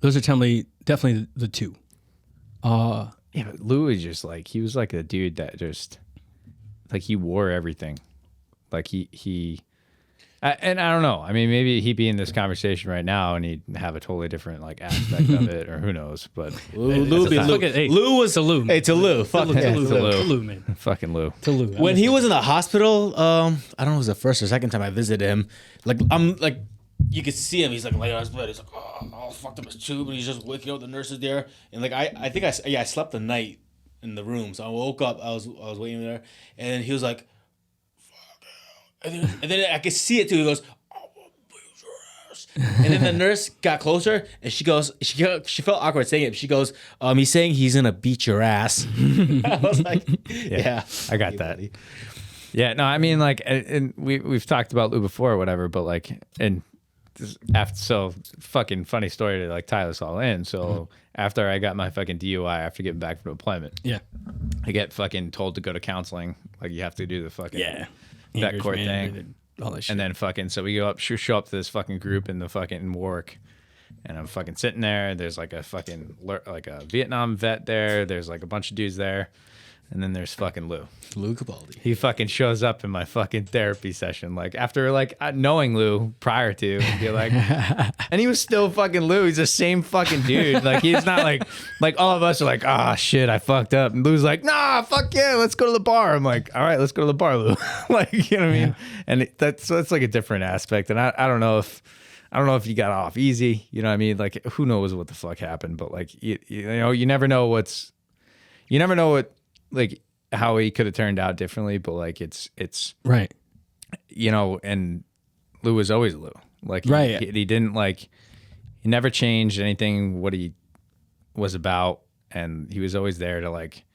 Those are definitely the two. Yeah, but Lou is just like, he was like a dude that just, like, he wore everything. Like and I don't know. I mean, maybe he'd be in this conversation right now and he'd have a totally different like aspect of it, or who knows. But Lou was to Lou. Hey, to Lou. Fuck to Lou, man. Fucking Lou. To Lou. When he was in the hospital, I don't know if it was the first or second time I visited him. Like I'm like, you could see him. He's like laying on his bed. He's like, oh, all fucked up his tube, and he's just waking up. The nurses there, and like I think I slept the night in the room, so I woke up. I was waiting there, and then he was like, fuck yeah. And then I could see it too. He goes, oh, beat your ass. And then the nurse got closer, and she goes, she felt awkward saying it. But she goes, he's saying he's gonna beat your ass. I was like, yeah, I got that. Buddy. Yeah, no, I mean, like, and we've talked about Lou before or whatever, but like, and so fucking funny story to like tie this all in. So after I got my fucking DUI after getting back from deployment, I get fucking told to go to counseling. Like, you have to do the fucking vet court thing, all that shit. and then fucking, so we show up to this fucking group in the fucking Warwick, and I'm fucking sitting there. There's like a fucking like a Vietnam vet there. There's like a bunch of dudes there. And then there's fucking Lou. Lou Capaldi. He fucking shows up in my fucking therapy session. Like, after like knowing Lou prior to, be like, and he was still fucking Lou. He's the same fucking dude. Like, he's not like all of us are like, ah, shit, I fucked up. And Lou's like, nah, fuck yeah, let's go to the bar. I'm like, all right, let's go to the bar, Lou. Like, you know what I mean? And that's like a different aspect. And I don't know if you got off easy. You know what I mean? Like, who knows what the fuck happened? But like, you know, you never know what, like, how he could have turned out differently, but like it's right, you know. And Lou was always Lou. Like, he didn't like, he never changed anything what he was about, and he was always there to like,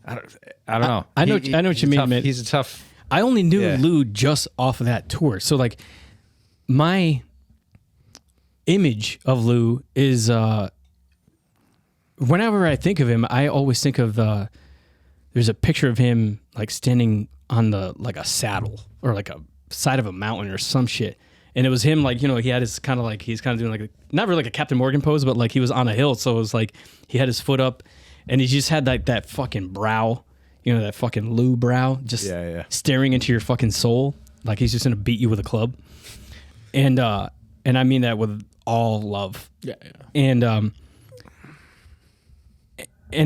I don't know. I know what you mean, man. He's a tough. I only knew Lou just off of that tour, so like my image of Lou is whenever I think of him, I always think of there's a picture of him like standing on like a saddle or like a side of a mountain or some shit. And it was him, like, you know, he had his kind of like, he's kind of doing like, not really like a Captain Morgan pose, but like he was on a hill. So it was like, he had his foot up and he just had like that fucking brow, you know, that fucking Lou brow, just staring into your fucking soul. Like he's just gonna beat you with a club, and I mean that with all love. Yeah. And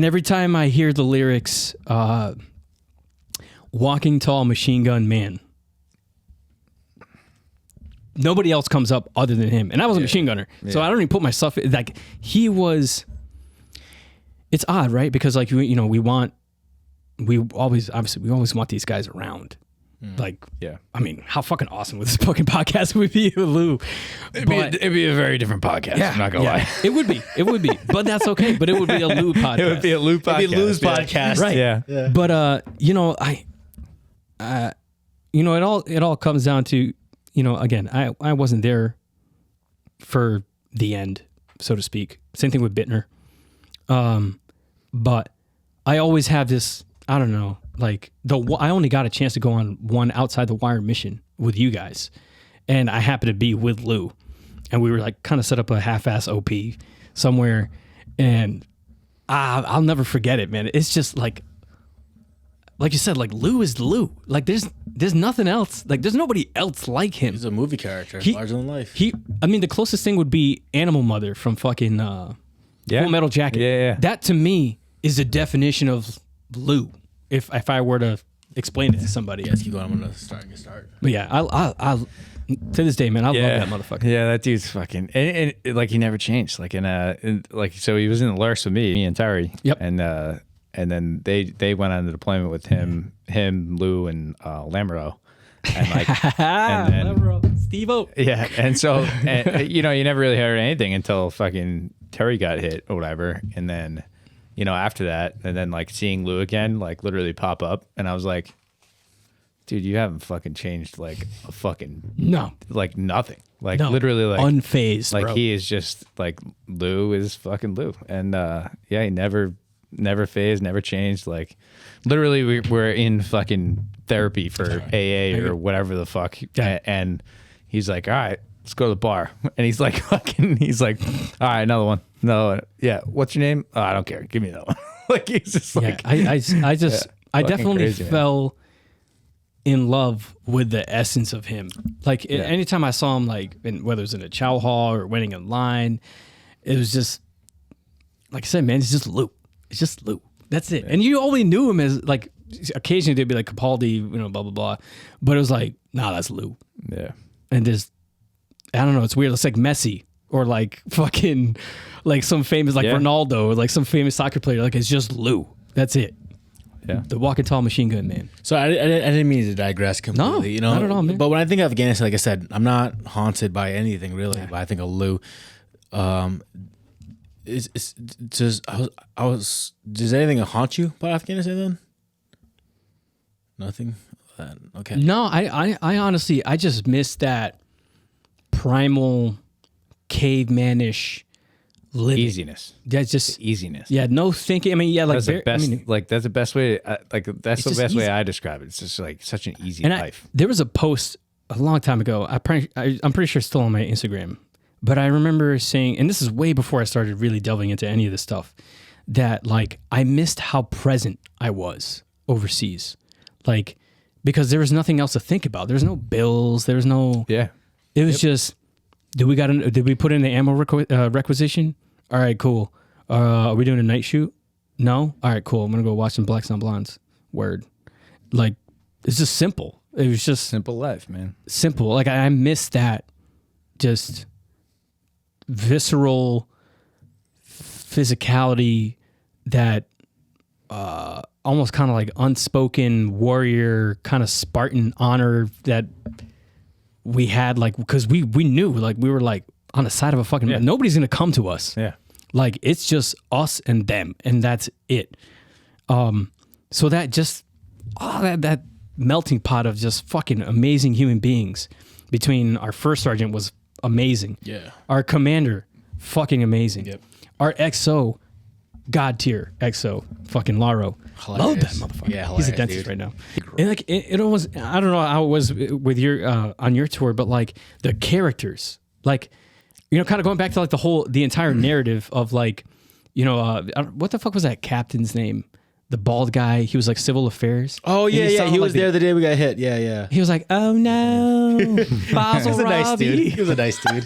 every time I hear the lyrics, "Walking Tall Machine Gun Man," nobody else comes up other than him, and I was a machine gunner, so I don't even put myself like he was. It's odd, right? Because like we always want these guys around. Like, I mean, how fucking awesome would this fucking podcast would be with Lou? It'd be a very different podcast. I'm not gonna lie. It would be, but that's okay. But it would be a Lou podcast. It would be a Lou podcast. It'd be Lou's podcast, right? Yeah. But it all comes down to, again, I wasn't there for the end, so to speak. Same thing with Bittner. But I always have this, I don't know, like I only got a chance to go on one outside the wire mission with you guys, and I happened to be with Lou, and we were like kind of set up a half-ass OP somewhere, and I'll never forget it, man. It's just like you said, like Lou is Lou. Like there's nothing else. Like there's nobody else like him. He's a movie character, larger than life. I mean, the closest thing would be Animal Mother from fucking Full Metal Jacket. Yeah. That to me is the definition of Lou. If I were to explain it to somebody. Yes, keep going. I'm gonna start. But yeah, I to this day, man, I love that motherfucker. Yeah, that dude's fucking and like he never changed. Like like so he was in the Lurks with me and Terry. Yep. And then they went on the deployment with him, Lou, and Lamoureux. And like and then Steve-O. Yeah, and so you never really heard anything until fucking Terry got hit or whatever, and then after that, and then like seeing Lou again, like literally pop up, and I was like, dude, you haven't fucking changed like a fucking like nothing, like literally like unfazed, like bro. He is just like Lou is fucking Lou, and he never phased, never changed. Like literally, we're in fucking therapy for AA or whatever the fuck, and he's like, all right, let's go to the bar. And he's like, all right, another one. No, yeah. What's your name? Oh, I don't care. Give me that one. Like he's just like, I definitely crazy, fell in love with the essence of him. Like anytime I saw him, like whether it was in a chow hall or waiting in line, it was just like I said, man, it's just Lou. It's just Lou. That's it. Yeah. And you only knew him as like occasionally they'd be like Capaldi, blah blah blah. But it was like, nah, that's Lou. Yeah. And just I don't know, it's weird. It's like Messi or like fucking like some famous like Ronaldo or like some famous soccer player. Like it's just Lou. That's it. Yeah. The walking tall machine gun man. So I didn't mean to digress completely. No, not at all, man. But when I think of Afghanistan, like I said, I'm not haunted by anything really. But I think of Lou. It's just does anything haunt you about Afghanistan then? Nothing. Okay. No, I honestly I just miss that primal cavemanish living. Easiness. That's just easiness. Yeah, no thinking. I mean, yeah, like that's the best. That's the best way. That's the best way I describe it. It's just like such an easy life. There was a post a long time ago. I'm pretty sure it's still on my Instagram, but I remember saying, and this is way before I started really delving into any of this stuff, that like I missed how present I was overseas, like because there was nothing else to think about. There's no bills. There was no. Yeah. It was just. Did we put in the ammo requisition? All right, cool. Are we doing a night shoot? No? All right, cool. I'm going to go watch some Blacks on Blondes. Word. Like, it's just simple. It was just... Simple life, man. Simple. Like, I miss that just visceral physicality, that almost kind of like unspoken warrior kind of Spartan honor that... we had like, because we knew like we were like on the side of a fucking, nobody's going to come to us. Yeah. Like it's just us and them and that's it. So that just, that melting pot of just fucking amazing human beings between our first sergeant was amazing. Yeah. Our commander, fucking amazing. Yep. Our XO, God tier XO, fucking Laro. Love that motherfucker. Yeah, he's a dentist right now. And like it almost, I don't know how it was with your on your tour, but like the characters, like kind of going back to like the entire narrative of like, what the fuck was that captain's name? the bald guy. He was like civil affairs. Oh And yeah, yeah. sounded He like was there the day we got hit. Yeah, yeah. He was like, "Oh no, Basil He was a nice Robbie." dude. He was a nice dude.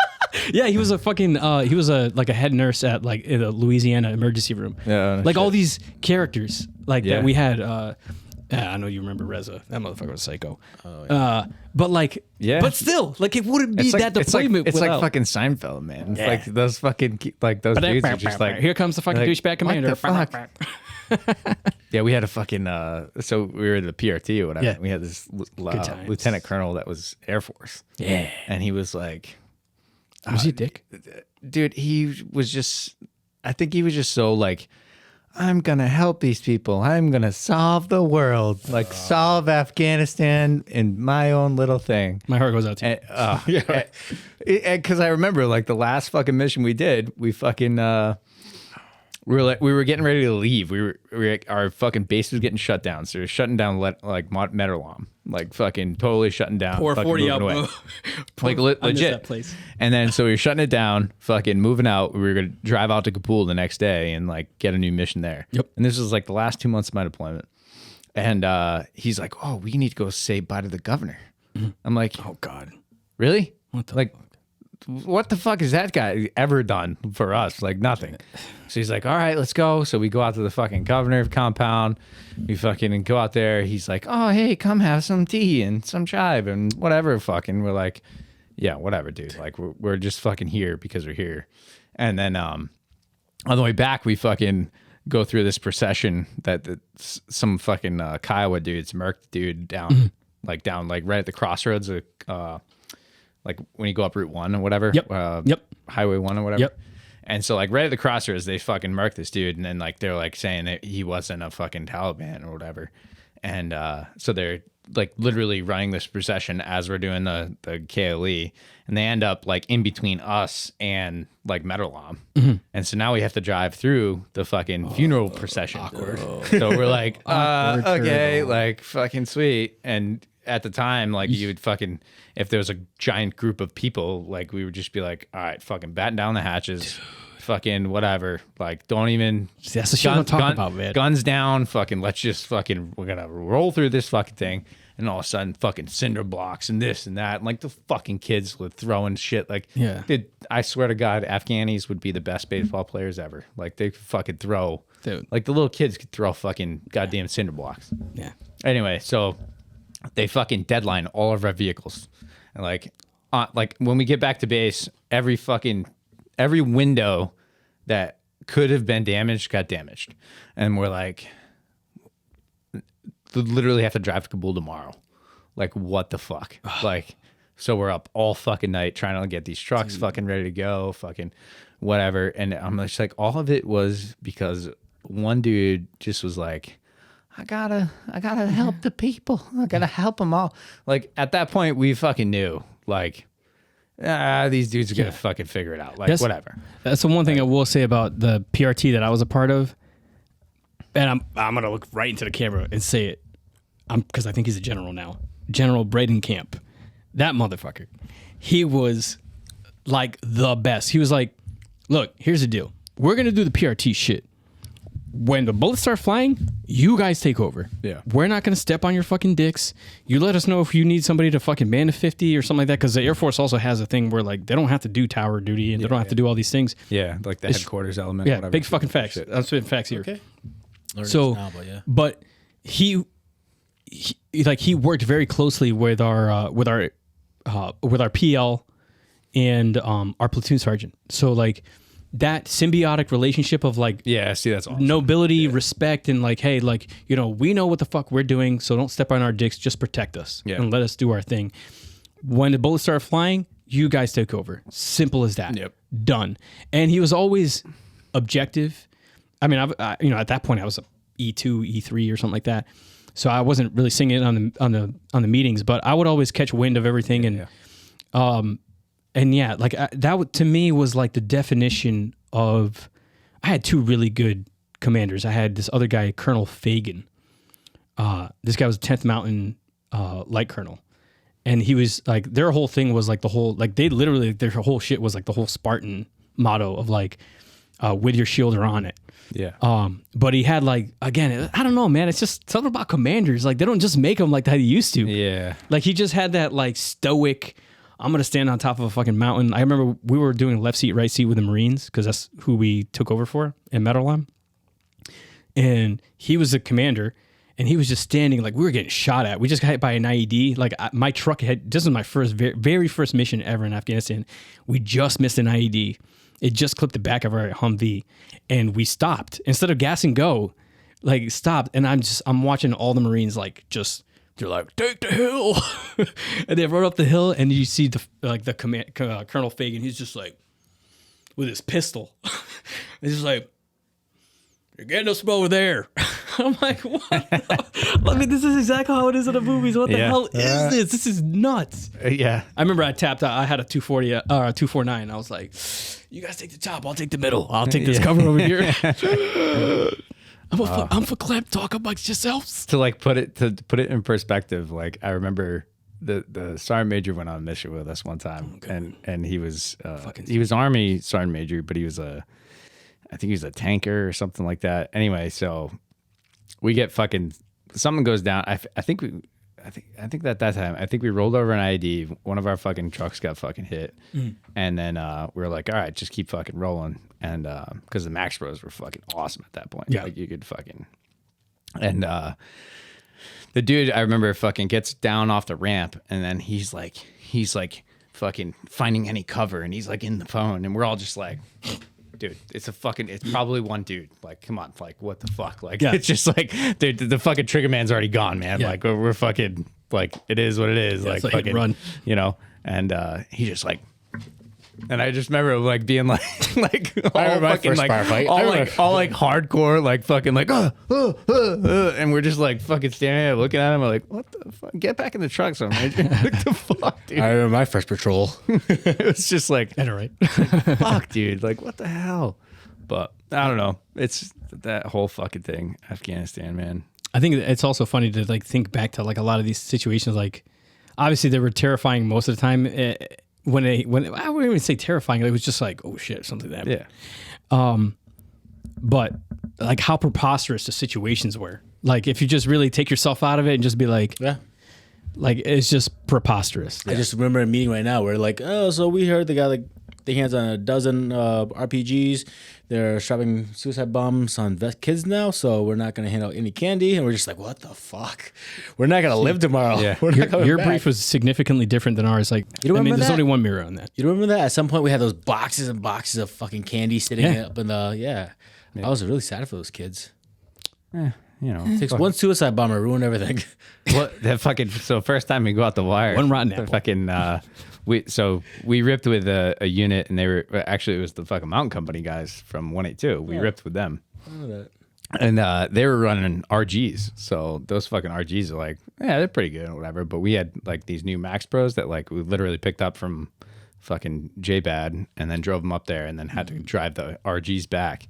Yeah, he was a fucking. He was a like a head nurse at like in a Louisiana emergency room. Yeah, like shit. all these characters like Yeah. that we had. I know you remember Reza. That motherfucker was psycho. Oh, yeah. But like, Yeah. but still, like it wouldn't be that deployment. It's like without- fucking Seinfeld, man. It's Yeah. like those fucking like those dudes are just like, here comes the fucking like, douchebag commander. What the fuck? Yeah, we had a fucking so we were the PRT or whatever. Yeah. We had this times. lieutenant colonel that was Air Force. Yeah. And he was like, Was he a dick? dude, he was just, I think he was just so like, I'm gonna help these people. I'm gonna solve the world, like solve Afghanistan in my own little thing. My heart goes out to you. And, because I remember like the last fucking mission we did, we fucking we were getting ready to leave. We were our fucking base was getting shut down, so we were shutting down like Metalam, like fucking totally shutting down. Pour fucking 40 moving out, away. bro. Like I miss legit. that place. And then so we were shutting it down, fucking moving out. We were gonna drive out to Kabul the next day and like get a new mission there. Yep. And this was like the last 2 months of my deployment. And he's like, "Oh, we need to go say bye to the governor." I'm like, Oh God. "Really? What the like, what the fuck has that guy ever done for us? Like nothing." So he's like, "All right, let's go." So we go out to the fucking governor compound. We fucking go out there. He's like, "Oh, hey, come have some tea and some chive and whatever." Fucking, we're like, "Yeah, whatever, dude. Like, we're just fucking here because we're here." And then on the way back, we fucking go through this procession that some fucking Kiowa dudes murked dude down, like right at the crossroads of like when you go up Route 1 or whatever. Yep. Yep. Highway 1 or whatever. Yep. And so like right at the crossroads, they fucking murked this dude, and then like they're like saying that he wasn't a fucking Taliban or whatever. And so they're like literally running this procession as we're doing the KLE, and they end up like in between us and like Metalam. And so now we have to drive through the fucking funeral procession. Awkward. So we're like, okay, like fucking sweet. And at the time, like you would fucking, if there was a giant group of people, like we would just be like, all right, fucking batten down the hatches, fucking whatever. Like don't even. That's the shit I'm talking about, man. Guns down, fucking. Let's just fucking. We're gonna roll through this fucking thing, and all of a sudden, fucking cinder blocks and this and that, and like the fucking kids were throwing shit. Like, Yeah. I swear to God, Afghanis would be the best baseball players ever. Like they could fucking throw. Dude. Like the little kids could throw fucking goddamn cinder blocks. Yeah. Anyway, so they fucking deadline all of our vehicles, and like when we get back to base, every window that could have been damaged got damaged, and we're like, literally have to drive to Kabul tomorrow. Like what the fuck? Like, so we're up all fucking night trying to get these trucks fucking ready to go, fucking whatever. And I'm just like, all of it was because one dude just was like, I gotta help the people. I gotta help them all. Like at that point, we fucking knew, like, these dudes are gonna fucking figure it out. Like whatever. That's the one thing I will say about the PRT that I was a part of. And I'm gonna look right into the camera and say it. Because I think he's a general now. General Bredenkamp. That motherfucker. He was like the best. He was like, look, here's the deal. We're gonna do the PRT shit. When the bullets start flying, you guys take over. Yeah. We're not going to step on your fucking dicks. You let us know if you need somebody to fucking man a 50 or something like that. Because the Air Force also has a thing where like they don't have to do tower duty and they don't have to do all these things. Yeah, like the headquarters element. Yeah, whatever. big fucking facts. I'm spitting facts here. Okay. So, Now, but yeah. but he worked very closely with our PL and our platoon sergeant. So like that symbiotic relationship of like Yeah, see, that's awesome. nobility, respect, and like, hey, like, you know, we know what the fuck we're doing, so don't step on our dicks, just protect us and let us do our thing. When the bullets start flying, you guys take over. Simple as that. Yep. Done. And he was always objective. I mean, at that point I was a E2, E3 or something like that. So I wasn't really singing it on the meetings, but I would always catch wind of everything and yeah, like that to me was like the definition of. I had two really good commanders. I had this other guy, Colonel Fagan. This guy was a 10th Mountain Light Colonel, and he was like their whole thing was like the whole like they literally their whole shit was like the whole Spartan motto of like with your shield or on it. Yeah. But he had like, again, I don't know, man. It's just something about commanders. Like they don't just make them like that he used to. Yeah. Like he just had that like stoic, I'm going to stand on top of a fucking mountain. I remember we were doing left seat, right seat with the Marines because that's who we took over for in Medellin. And he was the commander and he was just standing like we were getting shot at. We just got hit by an IED. Like my truck had, this is my first, very first mission ever in Afghanistan. We just missed an IED. It just clipped the back of our Humvee and we stopped. Instead of gas and go, like stopped. And I'm watching all the Marines like just, they're like, take the hill. And they rode up the hill and you see the command, Colonel Fagan, he's just like, with his pistol. He's just like, you're getting us from over there. I'm like, what? I mean, this is exactly how it is in the movies. What the hell is this? This is nuts. Yeah. I remember I tapped out. I had a 240, 249. I was like, you guys take the top. I'll take the middle. I'll take this cover over here. I'm for clap talk amongst yourselves. To like put it in perspective, like I remember the sergeant major went on a mission with us one time, and he was Army sergeant major, but he was I think he was a tanker or something like that. Anyway, so we get something goes down. I think that time I think we rolled over an IED. One of our fucking trucks got fucking hit, and then we were like, all right, just keep fucking rolling, and because the Max Bros were fucking awesome at that point. Yeah, like you could fucking and the dude I remember fucking gets down off the ramp, and then he's like fucking finding any cover, and he's like in the phone, and we're all just like. Dude, it's probably one dude. Like, come on, like, what the fuck? Like, it's just like, dude, the fucking trigger man's already gone, man. Yeah. Like, we're fucking, like, it is what it is. Yeah, like, fucking run, you know. And he just like, and I just remember like being like all fucking like all like hardcore, like fucking like and we're just like fucking standing there looking at him. We're like, what the fuck? Get back in the truck, son. What the fuck, dude? I remember my first patrol. It was just like, all right, fuck, dude. Like, what the hell? But I don't know. It's that whole fucking thing, Afghanistan, man. I think it's also funny to like think back to like a lot of these situations. Like, obviously they were terrifying most of the time. When I wouldn't even say terrifying, it was just like, oh shit, something that happened. Yeah. But like how preposterous the situations were. Like if you just really take yourself out of it and just be like, yeah, like it's just preposterous. I just remember a meeting right now where like, oh, so we heard they got like the hands on a dozen RPGs. They're strapping suicide bombs on kids now, so we're not going to hand out any candy. And we're just like, what the fuck? We're not going to live tomorrow. Yeah. Your brief was significantly different than ours. Like, you remember there's that? only one mirror on that. You remember that? At some point, we had those boxes and boxes of fucking candy sitting up in the, I was really sad for those kids. You know, it takes one suicide bomber to ruin everything. What that fucking first time we go out the wire, one rotten apple. Fucking we ripped with a unit, and they were actually it was the fucking mountain company guys from 182. We ripped with them, and they were running RGs. So those fucking RGs are like, yeah, they're pretty good or whatever. But we had like these new Max Pros that like we literally picked up from fucking JBAD and then drove them up there, and then had to drive the RGs back,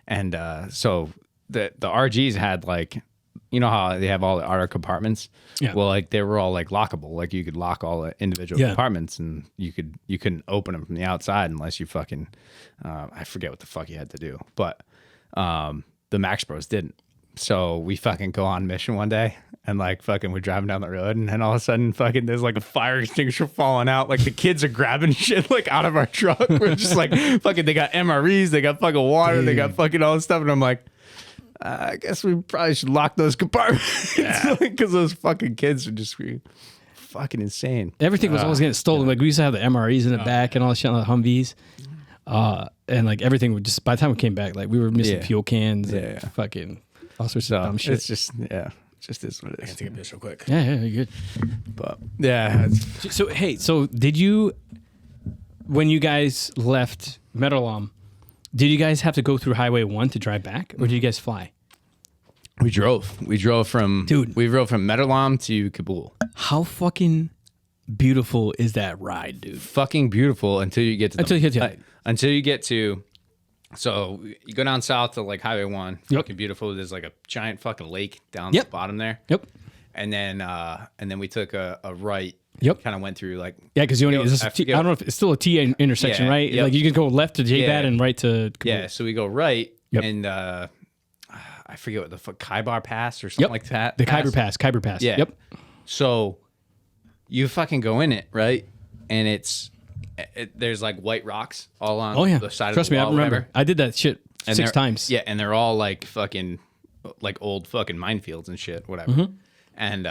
and so. The RGs had like, you know how they have all the outer compartments? Yeah. Well, like they were all like lockable. Like you could lock all the individual compartments, and you couldn't open them from the outside unless you fucking I forget what the fuck you had to do. But the Max Bros didn't. So we fucking go on mission one day, and like fucking we're driving down the road, and then all of a sudden fucking there's like a fire extinguisher falling out. Like the kids are grabbing shit like out of our truck. We're just like fucking they got MREs, they got fucking water, they got fucking all this stuff, and I'm like, I guess we probably should lock those compartments because those fucking kids are just fucking insane. Everything was always getting stolen. Like we used to have the MREs in the back and all the shit on the Humvees. And like everything would just, by the time we came back, like we were missing fuel cans and fucking all sorts of dumb shit. It's just, just is what it is. I can take a piss real quick. Yeah, you're good. But yeah. So, hey, did you, when you guys left Medellin, did you guys have to go through Highway 1 to drive back, or did you guys fly? We drove. We drove from Medellin to Kabul. How fucking beautiful is that ride, dude? Fucking beautiful until you get to until you get to. So you go down south to like Highway 1. Fucking beautiful. There's like a giant fucking lake down the bottom there. Yep. and then we took a right. Yep. Kind of went through like Yeah, because you only I I don't know if it's still a T intersection, Yeah, right? yep. Like you can go left to JBAD Yeah. and right to Kabul. yeah. So we go right, Yep. and I forget what the fuck Khyber Pass or something like that. The Khyber Pass. Yeah. Yep. So you fucking go in it, right? And there's like white rocks all on Oh yeah. the side Trust of the me, wall. I remember. Whatever. I did that shit And 6 they're- times. Yeah, and they're all like fucking like old fucking minefields and shit, whatever. Mm-hmm. And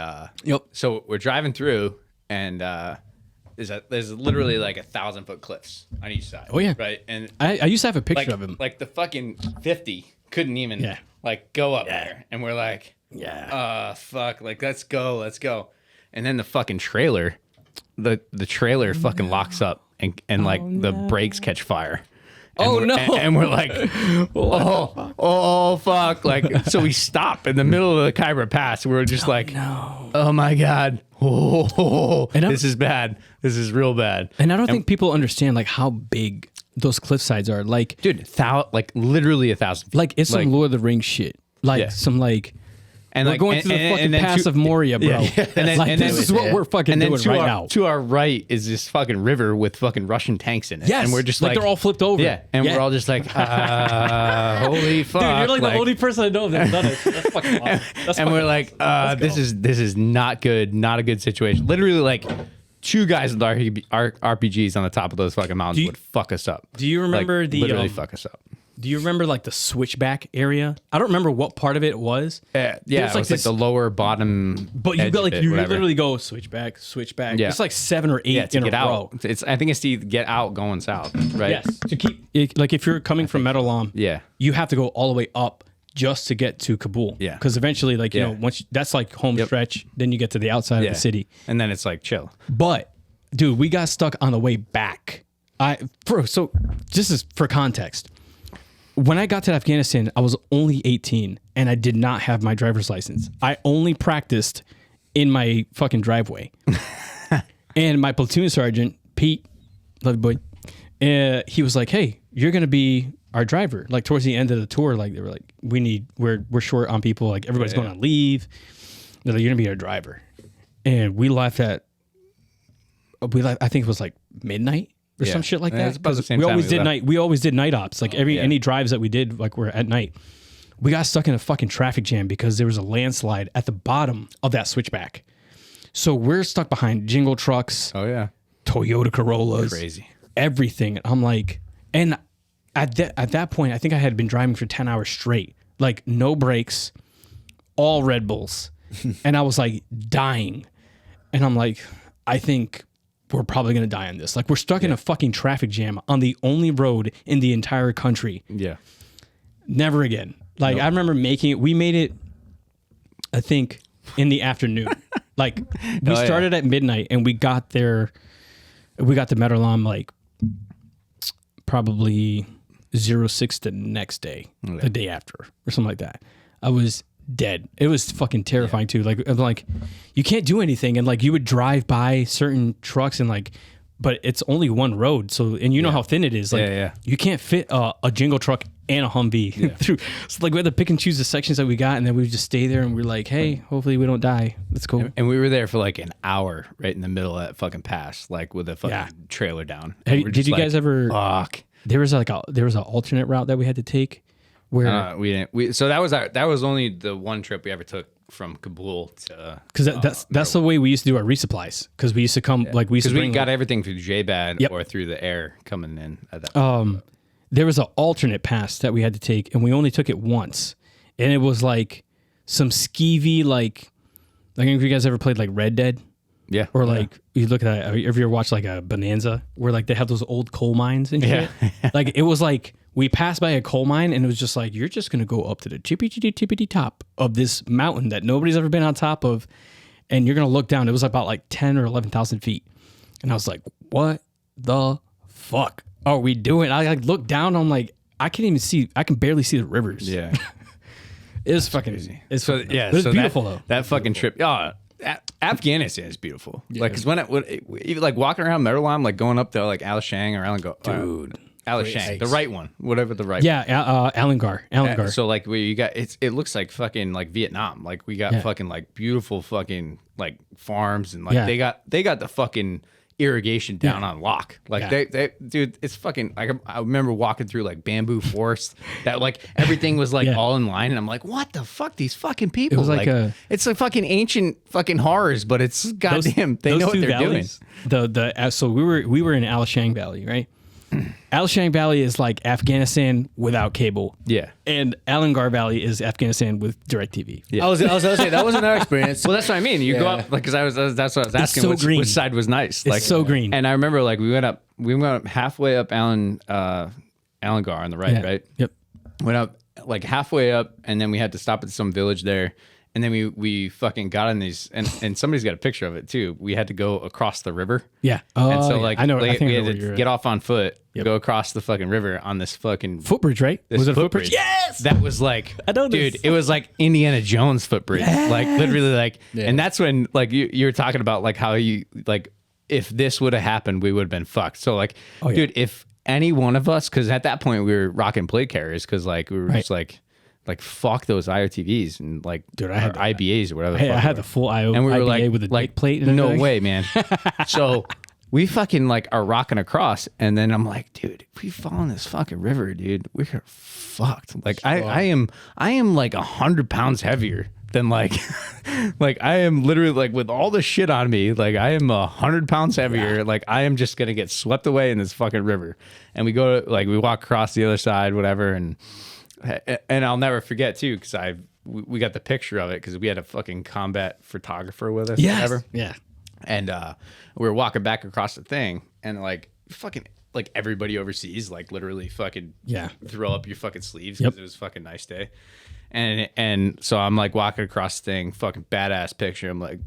Yep. so we're driving through, and there's literally like 1,000-foot cliffs on each side. Oh, yeah. Right. And I used to have a picture of him. like the fucking 50 couldn't even Yeah. like go up there, and we're like, Yeah. fuck, like let's go. And then the fucking trailer, the trailer fucking locks up, and like the brakes catch fire. And Oh, we're- no. And we're like, oh fuck! Like, so we stop in the middle of the Khyber Pass. We're just like, no. oh my god, And I'm- this is bad. This is real bad. And I don't think people understand like how big those cliff sides are. Like Dude, like literally 1,000 feet. like it's some Lord of the Rings shit. Like Yeah. some like and we're like going through the fucking then pass of Moria, bro. Yeah. Like, this is what we're fucking and then doing to right our, now. To our right is this fucking river with fucking Russian tanks in it. Yes. And we're just like they're all flipped over. yeah. And we're all just like, holy fuck. Dude, you're like the like- only person I know that's done it. That's fucking awesome. That's and we're fucking like, this is not good. Not a good situation. Literally like 2 guys with RPGs on the top of those fucking mountains would fuck us up. Do you remember Like, the, literally um, fuck us up? Do you remember like the switchback area? I don't remember what part of it was. Yeah, There's, it like, was this- like the lower bottom. But you edge got of like it, you whatever. literally go switchback. Yeah. It's like 7 or 8 yeah, to in get a out. row. I think it's to get out going south, right? Yes. To keep like if you're coming from Metalam, Yeah. you have to go all the way up just to get to Kabul. Yeah. Because eventually, like you Yeah. know, once that's like home Yep. stretch, then you get to the outside Yeah. of the city. And then it's like chill. But dude, we got stuck on the way back. So just as for context, when I got to Afghanistan, I was only 18 and I did not have my driver's license. I only practiced in my fucking driveway. And my platoon sergeant, Pete, love you, boy, he was like, "Hey, you're gonna be our driver." Like towards the end of the tour, like they were like, we're short on people. Like everybody's going on leave. They're like, "You're gonna be our driver." And we left. I think it was like midnight or Yeah. some shit like Yeah, that. it's about the same we time always we did left. night. We always did night ops. Like yeah. any drives that we did, like were at night. We got stuck in a fucking traffic jam because there was a landslide at the bottom of that switchback. So we're stuck behind jingle trucks, Oh yeah. Toyota Corollas, Crazy. everything. And I'm like, and at that point, I think I had been driving for 10 hours straight, like no brakes, all Red Bulls, and I was like dying. And I'm like, I think we're probably gonna die on this. Like we're stuck in a fucking traffic jam on the only road in the entire country. Yeah. Never again. Like I remember making it. We made it, I think, in the afternoon. Like we yeah. started at midnight and we got there. We got to Metalam like probably 06 the next day, the day after, or something like that. I was dead. It was fucking terrifying too. Like I'm like, you can't do anything, and like you would drive by certain trucks and like, but it's only one road. So and you know how thin it is. Like Yeah. you can't fit a jingle truck and a Humvee through. So like we had to pick and choose the sections that we got, and then we would just stay there and we're like, hey, hopefully we don't die. Let's go. And we were there for like an hour, right in the middle of that fucking pass, like with a fucking Yeah. trailer down. Hey, And we're did just you like, guys ever? Fuck. There was an alternate route that we had to take, where We didn't. So that was only the one trip we ever took from Kabul to. because that's the way we used to do our resupplies. Because we used to come like we used to Because we bring got everything through JBAD Yep. or through the air coming in at that. there was an alternate pass that we had to take, and we only took it once, and it was like some skeevy like if you guys ever played like Red Dead. Yeah. Or like you look at have you ever watched like a Bonanza where like they have those old coal mines and shit? Like it was like we passed by a coal mine and it was just like you're just gonna go up to the tippity top of this mountain that nobody's ever been on top of, and you're gonna look down. It was about like 10 or 11,000 feet, and I was like, what the fuck are we doing? I like looked down. I'm like, I can't even see. I can barely see the rivers. Yeah. It was fucking crazy. It's So fucking, yeah, but it's so beautiful that, though. That fucking trip. Oh, Afghanistan is beautiful. Like, cause even like walking around Metalam, like going up to like Al Shang or Alan, dude, Alashang, the right one, whatever the right. Yeah, Alangar. So like you got it looks like fucking like Vietnam. Like we got fucking like beautiful fucking like farms and like they got the fucking irrigation down on lock. Like they dude, it's fucking like I remember walking through like bamboo forest that like everything was like all in line and I'm like, what the fuck, these fucking people? It was like it's like fucking ancient fucking horrors, but it's goddamn they know what they're valleys, doing. So we were in Alashang Valley, right? Alashang Valley is like Afghanistan without cable. Yeah. And Alangar Valley is Afghanistan with DirecTV. Yeah. I was gonna say that wasn't our experience. Well, that's what I mean. You go up like because that's what I was asking. so green. Which side was nice? It's so green. And I remember like we went up halfway up Alangar on the right, right? Yep. Went up like halfway up, and then we had to stop at some village there. And then we fucking got on these, and somebody's got a picture of it too. We had to go across the river. Yeah. And so like I know. like, I think we I know had where to you're get at. off on foot, go across the fucking river on this fucking Footbridge, right? this Was it a footbridge. footbridge? Yes. That was like, I know dude, this. it was like Indiana Jones footbridge. Like literally like, and that's when like you were talking about like how you like, if this would have happened, we would have been fucked. So like, dude, if any one of us, cause at that point we were rocking plate carriers. Cause like we were just like fuck those IOTVs and like dude, I had IBAs or whatever. Hey, I had the full IO and we were IBA like, with a like dick plate. And no everything. way, man. So we fucking like are rocking across, and then I'm like, dude, if we fall in this fucking river, dude, we're fucked. Like I am like 100 pounds heavier than like like I am literally like with all the shit on me, like I am 100 pounds heavier. Like I am just gonna get swept away in this fucking river. And we go to like we walk across the other side, whatever, and I'll never forget too, because we got the picture of it because we had a fucking combat photographer with us. Yes. Whatever. Yeah. And we were walking back across the thing, and like fucking like everybody overseas, like literally fucking throw up your fucking sleeves because it was a fucking nice day. And so I'm like walking across the thing, fucking badass picture. I'm like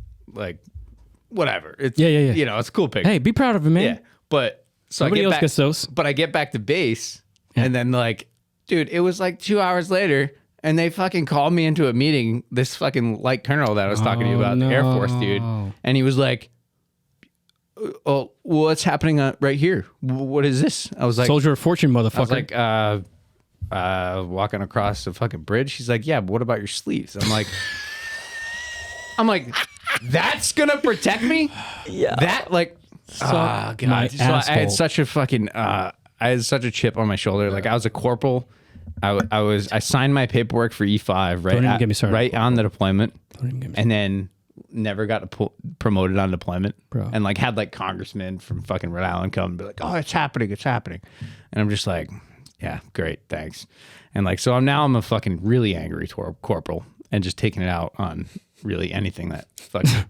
whatever. It's you know, it's a cool picture. Hey, be proud of him, man. Yeah. But so Nobody I get else back, gets those. But I get back to base, and then like, dude, it was like 2 hours later, and they fucking called me into a meeting. This fucking light colonel that I was talking to you about, the Air Force dude, and he was like, "Oh, what's happening right here? What is this?" I was like, Soldier of Fortune, motherfucker. I was like, walking across the fucking bridge. He's like, "Yeah, but what about your sleeves?" I'm like, that's gonna protect me? Yeah. That like, oh god. My So I had asshole. such a fucking, I had such a chip on my shoulder. Like I was a corporal. I signed my paperwork for E5 Don't even get me started. right on the deployment, Don't even get me and then never got promoted on deployment, Bro. and like had like congressmen from fucking Rhode Island come and be like, "Oh, it's happening, and I'm just like, yeah, great, thanks, and like so I'm a fucking really angry corporal and just taking it out on really anything that fucking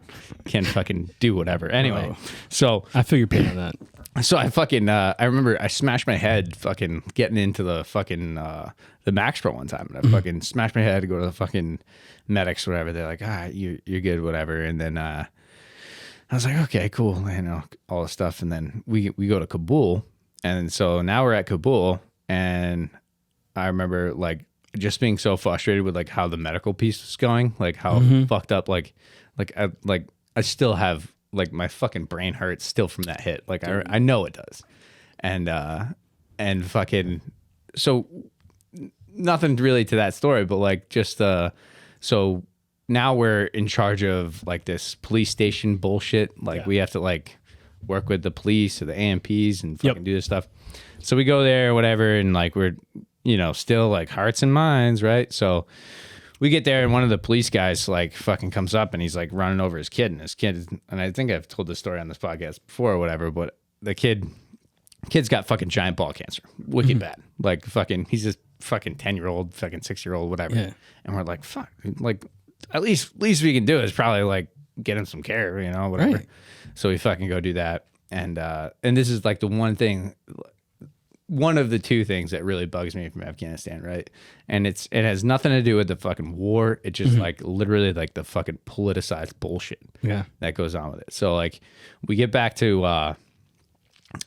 can fucking do whatever. Anyway, so I feel your pain on that. so I fucking I remember I smashed my head fucking getting into the fucking the Max Pro one time, and I fucking smashed my head to go to the fucking medics or whatever. They're like, you're good, whatever. And then I was like, okay, cool, you know, all the stuff. And then we go to Kabul, and so now we're at Kabul, and I remember like just being so frustrated with like how the medical piece was going, like how fucked up, like I still have. Like my fucking brain hurts still from that hit. Like I know it does. And fucking, so nothing really to that story, but like just, so now we're in charge of like this police station bullshit. Like we have to like work with the police or the AMPs and fucking do this stuff. So we go there or whatever. And like, we're, you know, still like hearts and minds. Right. So we get there, and one of the police guys like fucking comes up, and he's like running over his kid, and I think I've told this story on this podcast before or whatever, but the kid's got fucking giant ball cancer, wicked bad. Like fucking, he's just fucking 10-year-old, fucking 6-year-old, whatever. Yeah. And we're like, fuck, like at least we can do is probably like get him some care, you know, whatever. Right. So we fucking go do that, and this is like the one of the two things that really bugs me from Afghanistan, right? And it has nothing to do with the fucking war. It's just like literally like the fucking politicized bullshit that goes on with it. So like we get back to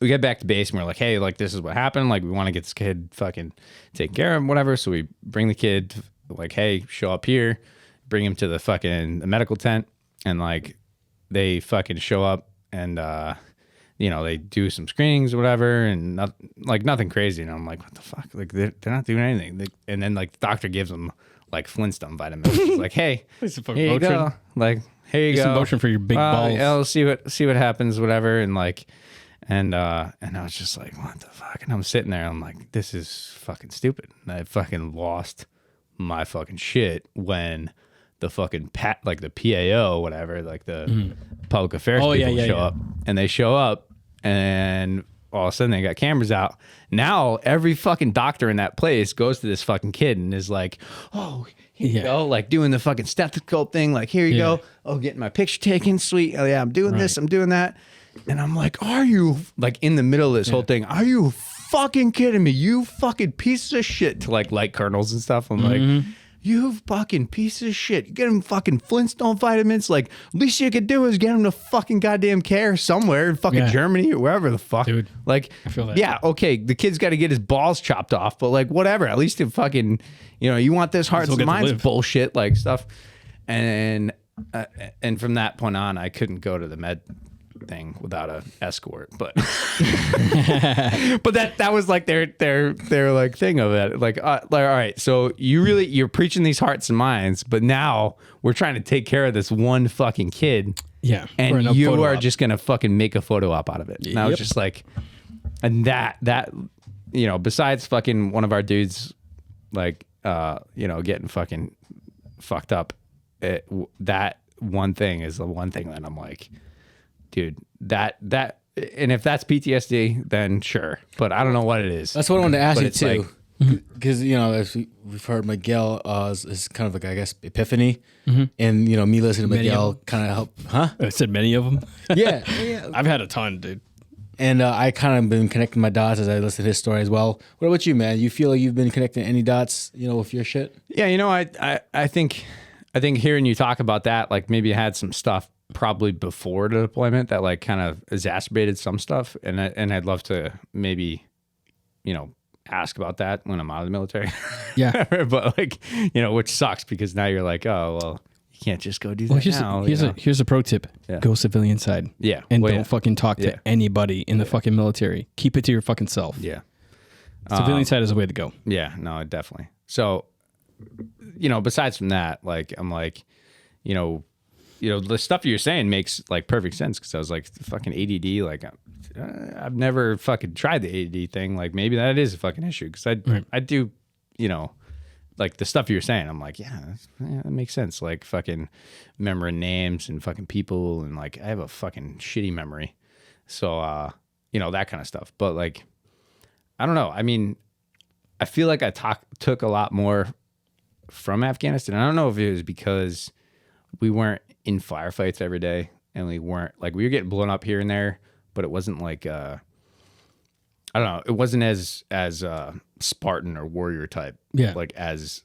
base, and we're like, hey, like this is what happened. Like we want to get this kid fucking taken care of, whatever. So we bring the kid, like, hey, show up here, bring him to the medical tent, and like they fucking show up, and they do some screenings or whatever, and nothing crazy. And I'm like, what the fuck? Like they're not doing anything. And then like the doctor gives them like Flintstone vitamins. It's like, hey, here you go. Like, here you go. Some motion for your big balls. Yeah, we'll see what happens, whatever. And like, and I was just like, what the fuck? And I'm sitting there. I'm like, this is fucking stupid. And I fucking lost my fucking shit when the fucking like the PAO, whatever, like the public affairs people show up, and they show up, and all of a sudden they got cameras out. Now every fucking doctor in that place goes to this fucking kid and is like, oh, here you go, like doing the fucking stethoscope thing, like here you go, oh, getting my picture taken, sweet, oh yeah, I'm doing this, I'm doing that, and I'm like, are you like in the middle of this whole thing? Are you fucking kidding me? You fucking piece of shit, to like light colonels and stuff. I'm like, you fucking piece of shit. You get him fucking Flintstone vitamins. Like, least you could do is get him to fucking goddamn care somewhere in fucking Germany or wherever the fuck. Dude, like, I feel that. Yeah, okay, the kid's got to get his balls chopped off, but like, whatever. At least it fucking, you want this hearts and minds bullshit, like stuff. And from that point on, I couldn't go to the med thing without a escort, but but that was like their like thing of it, like all right, so you're preaching these hearts and minds, but now we're trying to take care of this one fucking kid, and you are just gonna fucking make a photo op out of it. And I was just like, and that besides fucking one of our dudes like getting fucking fucked up, that one thing is the one thing that I'm like, dude, that and if that's PTSD, then sure, but I don't know what it is. That's what I wanted to ask you too, because as we've heard, Miguel is kind of like, I guess, epiphany, and me listening to Miguel kind of helped, huh? I said many of them. Yeah, I've had a ton, dude. And I kind of been connecting my dots as I listen to his story as well. What about you, man? You feel like you've been connecting any dots, with your shit? Yeah, I think hearing you talk about that, like maybe I had some stuff probably before the deployment that like kind of exacerbated some stuff, and I'd love to maybe ask about that when I'm out of the military. Yeah. But like, which sucks because now you're like, oh well, you can't just go do that now. Here's a pro tip. Yeah. Go civilian side. Yeah. And don't fucking talk to anybody in the fucking military. Keep it to your fucking self. Yeah. Civilian side is the way to go. Yeah, no, definitely. So, besides from that, like I'm like, the stuff you're saying makes like perfect sense, because I was like, fucking ADD, like I've never fucking tried the ADD thing. Like maybe that is a fucking issue, because I do, like the stuff you're saying, I'm like, yeah, that makes sense. Like fucking remembering names and fucking people, and like I have a fucking shitty memory, so that kind of stuff. But like, I don't know. I mean, I feel like I took a lot more from Afghanistan. I don't know if it was because we weren't in firefights every day, and we weren't like, we were getting blown up here and there, but it wasn't like I don't know, it wasn't as Spartan or warrior type, like as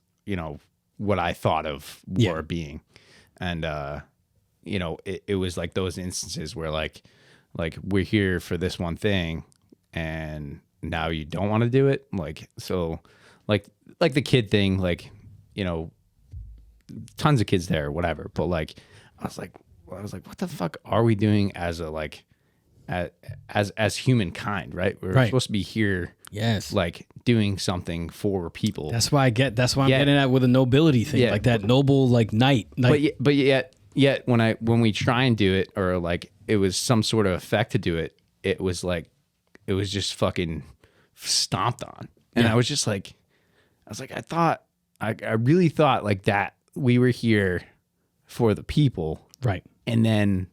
what I thought of war being. And it was like those instances where like we're here for this one thing, and now you don't want to do it, like, so like the kid thing, like tons of kids there or whatever, but like I was like, what the fuck are we doing as a like as humankind, right? We're supposed to be here, like doing something for people. That's why I'm getting at with a nobility thing, like that noble like knight. But yet when we try and do it, or like it was some sort of effect to do it, it was just fucking stomped on. And I was just like, I really thought like that we were here for the people. Right. And then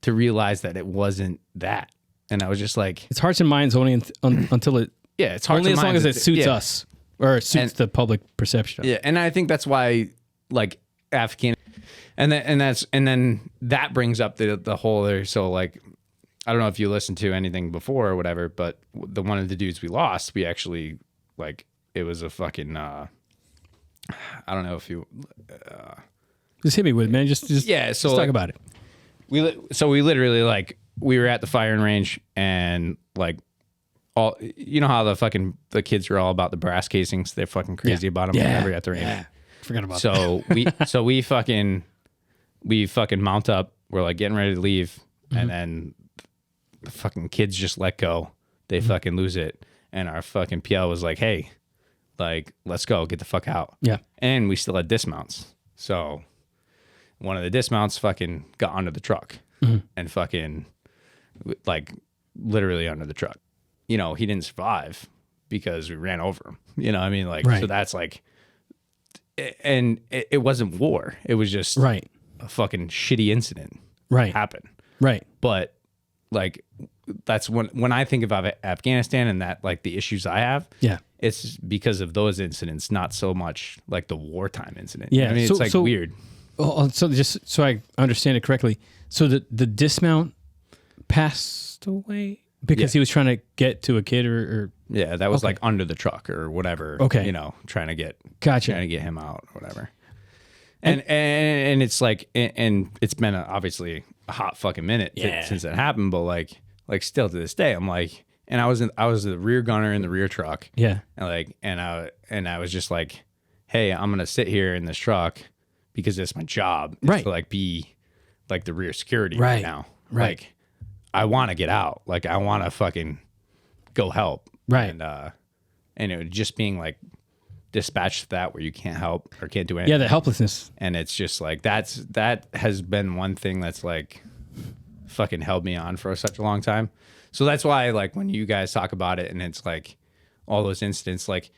to realize that it wasn't that. And I was just like, it's hearts and minds only until it. Yeah, it's hearts only and as long minds. as it suits us, or it suits the public perception. Yeah, and I think that's why like Afghanistan, and then that brings up the whole there. So like, I don't know if you listened to anything before or whatever, but the one of the dudes we lost, we actually like, it was a fucking I don't know if you just hit me with it, man. Just yeah. So let's like, talk about it. We literally like, we were at the firing range, and like all, how the kids are all about the brass casings. They're fucking crazy about them whenever at the range. Yeah. Forgot about that. So we fucking mount up. We're like getting ready to leave, and then the fucking kids just let go. They fucking lose it. And our fucking PL was like, hey, like, let's go, get the fuck out. Yeah. And we still had dismounts. So one of the dismounts fucking got under the truck and fucking like literally under the truck. You know, he didn't survive because we ran over him. You know what I mean? Like, Right. so that's like, and it wasn't war. It was just Right. a fucking shitty incident Right. happen. Right. But like, that's when I think about Afghanistan and that, like, the issues I have, Yeah. it's because of those incidents, not so much like the wartime incident. Yeah. I mean, it's like weird. Oh, so just so I understand it correctly, so the dismount passed away because he was trying to get to a kid or Yeah, that was Okay. like under the truck or whatever. Okay. You know, trying to get him out or whatever. And it's like, and it's been obviously a hot fucking minute since that happened, but like still to this day, I'm like, and I was the rear gunner in the rear truck. Yeah. And I was just like, hey, I'm gonna sit here in this truck because it's my job, is Right. to like be like the rear security Right. right now. Right. Like, I want to get out. Like, I want to fucking go help. Right. And it just being like dispatched to that where you can't help or can't do anything. Yeah, the helplessness. And it's just like that has been one thing that's like fucking held me on for such a long time. So that's why, like, when you guys talk about it and it's like all those incidents, like,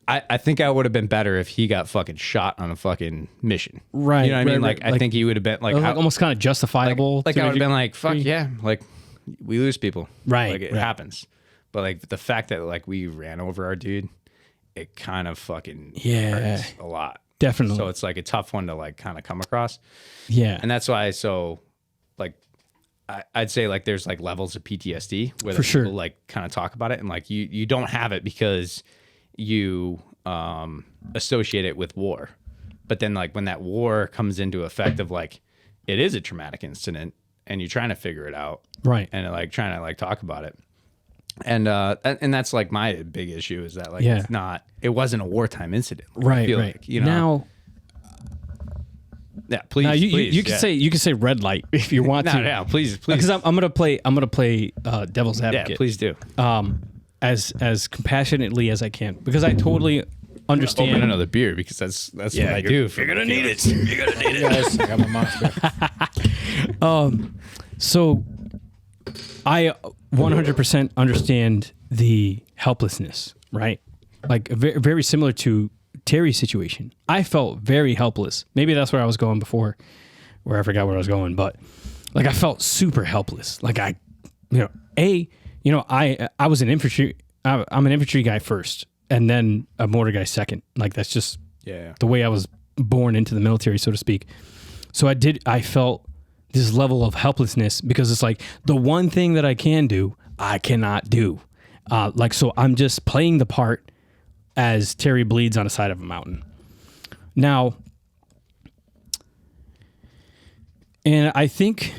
I think I would have been better if he got fucking shot on a fucking mission. Right, You know what I mean? right, Like, right. I think he would have been like, Almost kind of justifiable. like to I a would have been like, fuck degree. yeah, like, we lose people. Right, Like, it right. happens. But like the fact that like we ran over our dude, it kind of fucking hurts a lot. Definitely. So it's like a tough one to like kind of come across. Yeah. And that's why, so like, I'd say like there's like levels of PTSD where For sure. people like kind of talk about it, and like you don't have it because you associate it with war. But then like when that war comes into effect of like, it is a traumatic incident and you're trying to figure it out. Right. And like trying to like talk about it. And that's like my big issue is that like, it wasn't a wartime incident. I Right. feel Right. like, you know, Now, yeah, please, now you please, can yeah. say red light if you want to. No, please. Because I'm gonna play devil's advocate. Yeah, please do. As compassionately as I can, because I totally understand. Open another beer because that's what I do. You're gonna need it. You're gonna need it. Yes, I got my monster. So I 100% understand the helplessness, right? Like very, very similar to Terry's situation. I felt very helpless. Maybe that's where I was going before, where I forgot where I was going, but like I felt super helpless. Like I was an infantry. I'm an infantry guy first, and then a mortar guy second. Like that's just the way I was born into the military, so to speak. So I felt this level of helplessness because it's like the one thing that I can do, I cannot do. So I'm just playing the part as Terry bleeds on the side of a mountain. Now, and I think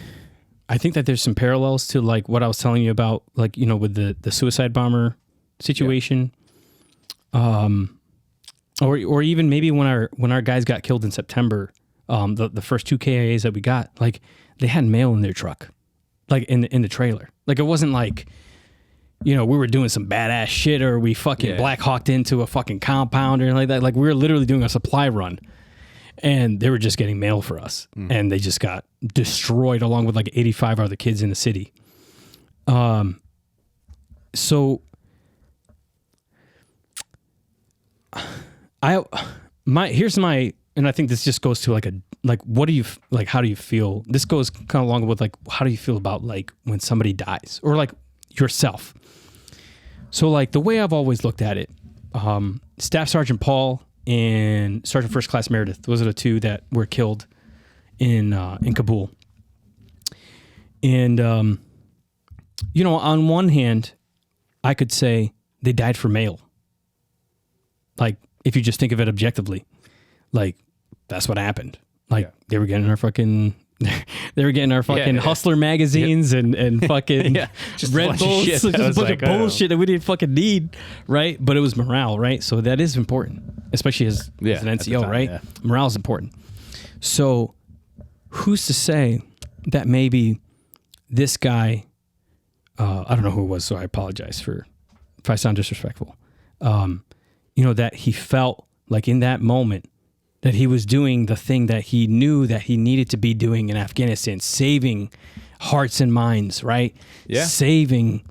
that there's some parallels to like what I was telling you about, like, you know, with the suicide bomber situation. Or even maybe when our guys got killed in September, the first 2 KIAs that we got, like they had mail in their truck, like in the trailer. Like it wasn't like, you know, we were doing some badass shit or we fucking Black Hawked into a fucking compound or anything like that. Like we were literally doing a supply run and they were just getting mail for us and they just got destroyed along with like 85 other kids in the city. So here's my, and I think this just goes to how do you feel? This goes kind of along with like, how do you feel about like when somebody dies or like yourself? So like the way I've always looked at it, Staff Sergeant Paul and Sergeant First Class Meredith, those are the two that were killed in Kabul. And, you know, on one hand, I could say they died for mail. Like, if you just think of it objectively, like, that's what happened. Like, they were getting our fucking... Hustler magazines and fucking just Red Bulls, just a bunch like, of bullshit that we didn't fucking need, right? But it was morale, right? So that is important, especially as an NCO, time, right? yeah. Morale is important. So who's to say that maybe this guy I don't know who it was, so I apologize if I sound disrespectful. That he felt like in that moment that he was doing the thing that he knew that he needed to be doing in Afghanistan, saving hearts and minds, right? Yeah. Saving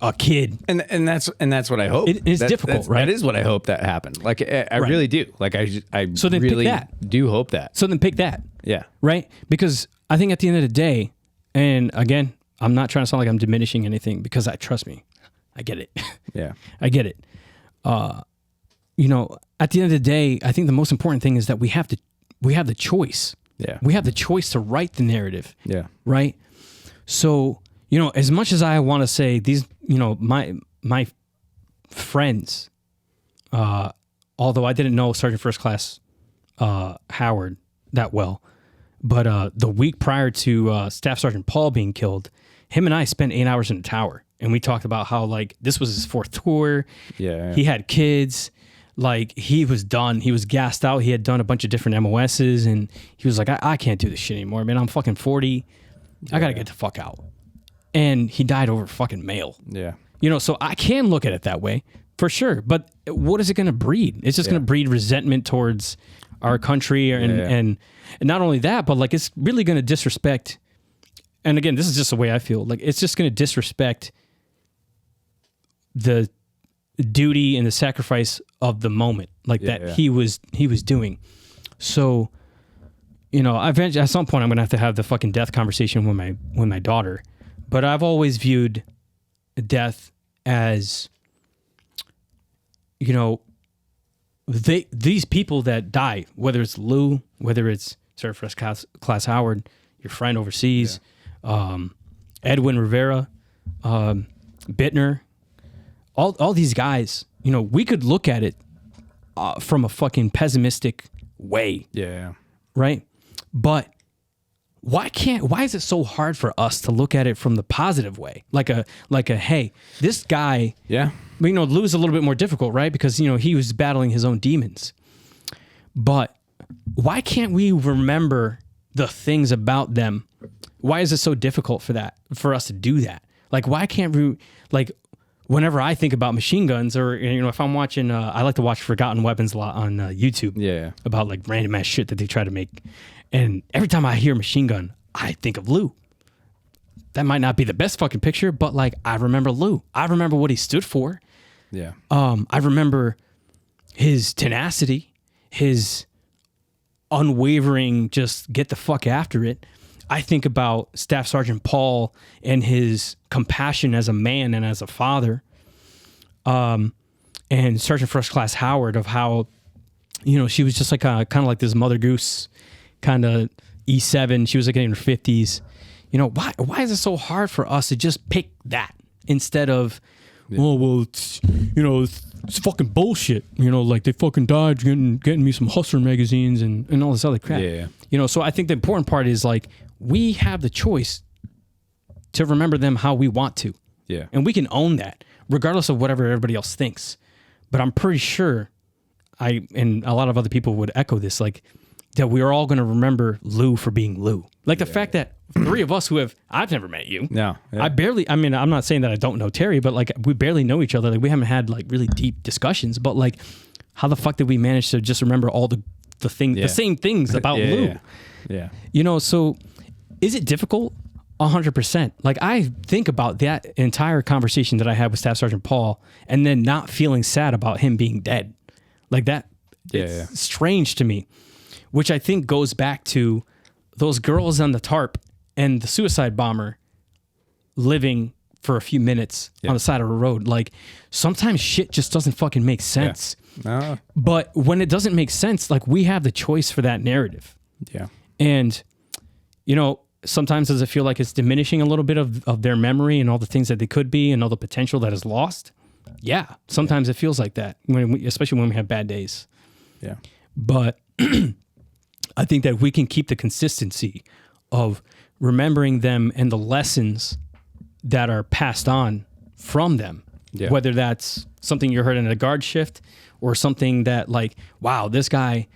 a kid. And that's what I hope. It's difficult, right? That is what I hope that happened. Like I really do. Like I So then pick really that. do hope that. So then pick that. Yeah. Right? Because I think at the end of the day, and again, I'm not trying to sound like I'm diminishing anything because trust me, I get it. Yeah. I get it. At the end of the day, I think the most important thing is that we have the choice. Yeah. We have the choice to write the narrative. Yeah. Right? So, as much as I want to say these, my friends, although I didn't know Sergeant First Class Howard that well, but the week prior to Staff Sergeant Paul being killed, him and I spent 8 hours in the tower, and we talked about how like this was his 4th tour. Yeah. He had kids. Like he was done. He was gassed out. He had done a bunch of different MOSs, and he was like, I can't do this shit anymore, man. I'm fucking 40. I gotta get the fuck out. And he died over fucking mail. Yeah. So I can look at it that way for sure. But what is it going to breed? It's just going to breed resentment towards our country, and not only that, but like it's really going to disrespect. And again, this is just the way I feel. Like it's just going to disrespect the duty and the sacrifice of the moment, like he was doing. So, eventually at some point I'm gonna have to have the fucking death conversation with my daughter. But I've always viewed death as, these people that die, whether it's Lou, whether it's Sergeant First Class Howard, your friend overseas, Edwin Rivera, Bittner, all these guys, we could look at it from a fucking pessimistic way. Yeah. Right? But why is it so hard for us to look at it from the positive way? Like a hey, this guy, Lou's a little bit more difficult, right? Because, he was battling his own demons. But why can't we remember the things about them? Why is it so difficult for us to do that? Like, why can't we, like, whenever I think about machine guns, or if I'm watching, I like to watch Forgotten Weapons a lot on YouTube. Yeah. About like random ass shit that they try to make, and every time I hear machine gun, I think of Lou. That might not be the best fucking picture, but like I remember Lou. I remember what he stood for. Yeah. I remember his tenacity, his unwavering, just get the fuck after it. I think about Staff Sergeant Paul and his compassion as a man and as a father. And Sergeant First Class Howard, of how, she was just like kind of like this Mother Goose kind of E7. She was like in her 50s. Why is it so hard for us to just pick that instead of, it's fucking bullshit. Like they fucking died getting me some Hustler magazines and all this other crap. Yeah. So I think the important part is like, we have the choice to remember them how we want to. Yeah. And we can own that regardless of whatever everybody else thinks. But I'm pretty sure and a lot of other people would echo this, like that we are all going to remember Lou for being Lou. Like the fact that 3 of us I've never met you. No. Yeah. I'm not saying that I don't know Terry, but like we barely know each other. Like we haven't had like really deep discussions, but like how the fuck did we manage to just remember all the things, the same things about Lou? Yeah. So is it difficult? 100%. Like I think about that entire conversation that I had with Staff Sergeant Paul and then not feeling sad about him being dead. Like that, it's strange to me, which I think goes back to those girls on the tarp and the suicide bomber living for a few minutes on the side of the road. Like sometimes shit just doesn't fucking make sense. No. But when it doesn't make sense, like we have the choice for that narrative. Yeah. And, sometimes does it feel like it's diminishing a little bit of their memory and all the things that they could be and all the potential that is lost? Yeah. Sometimes it feels like that, especially when we have bad days. Yeah. But I think that we can keep the consistency of remembering them and the lessons that are passed on from them. Yeah. Whether that's something you heard in a guard shift or something that like, wow, this guy,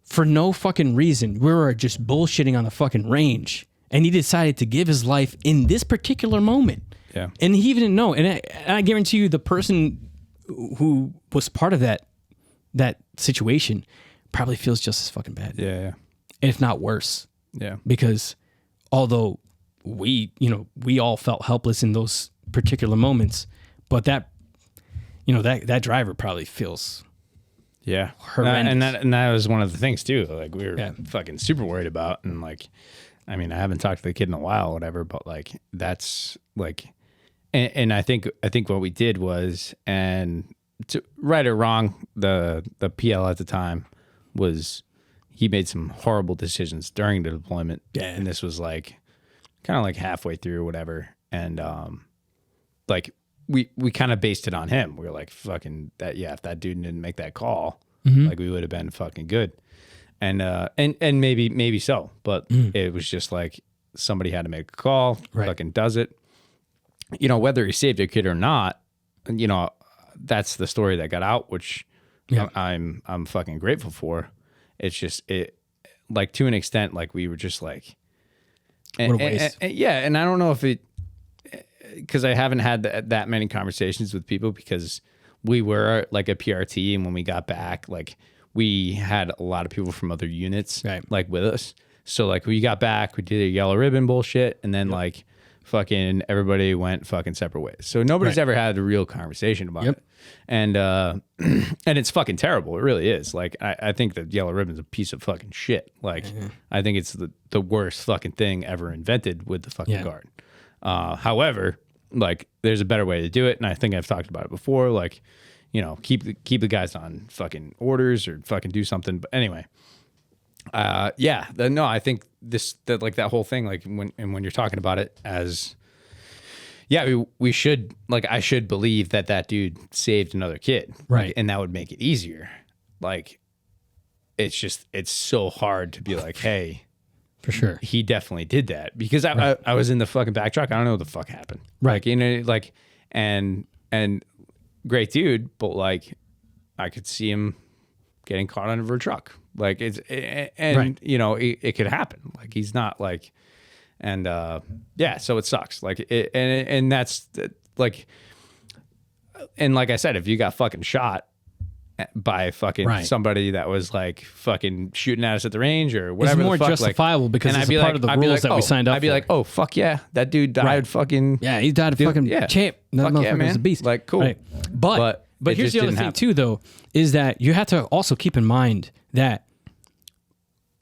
for no fucking reason, we were just bullshitting on the fucking range. and he decided to give his life in this particular moment. Yeah. And he even didn't know. And I guarantee you the person who was part of that situation probably feels just as fucking bad. Yeah. If not worse. Yeah. Because although we all felt helpless in those particular moments, but that driver probably feels horrendous. And that was one of the things too. Like we were fucking super worried about, and like, I mean, I haven't talked to the kid in a while, or whatever, but like that's like, and I think what we did was, and to, right or wrong, the PL at the time was he made some horrible decisions during the deployment, and this was like kind of like halfway through or whatever, and like we kind of based it on him. We were like, fucking that, if that dude didn't make that call, like we would have been fucking good. And maybe so, but it was just like somebody had to make a call, fucking does it. You know, whether he saved a kid or not, you know, that's the story that got out, which I'm fucking grateful for. It's just like to an extent, like we were just like, what a waste. And I don't know if it, because I haven't had that many conversations with people, because we were like a PRT, and when we got back, like we had a lot of people from other units like with us. So like we got back, we did a yellow ribbon bullshit, and then like fucking everybody went fucking separate ways. So nobody's ever had a real conversation about it. And and it's fucking terrible. It really is. Like I think that yellow ribbon's a piece of fucking shit. Like I think it's the worst fucking thing ever invented with the fucking guard. However, like there's a better way to do it, and I think I've talked about it before. Like, you know, keep the guys on fucking orders or fucking do something. But anyway, no, I think that whole thing, like when you're talking about it as, we should, like, I should believe that dude saved another kid, right? And that would make it easier. Like, it's so hard to be like, hey. For sure. He definitely did that, because I was in the fucking back truck. I don't know what the fuck happened. Right. Like, you know, like, and great dude, but like I could see him getting caught under a truck. Like you know, it could happen. Like he's not like, and so it sucks. Like and that's like, and like I said, if you got fucking shot by fucking somebody that was like fucking shooting at us at the range or whatever, it's more the fuck, justifiable, like, because it's part of the rules that we signed up for. I'd be like, oh fuck yeah, that dude died fucking he died of fucking champ. That motherfucker was a beast. Like cool. Right. But here's the other thing too, though, is that you have to also keep in mind that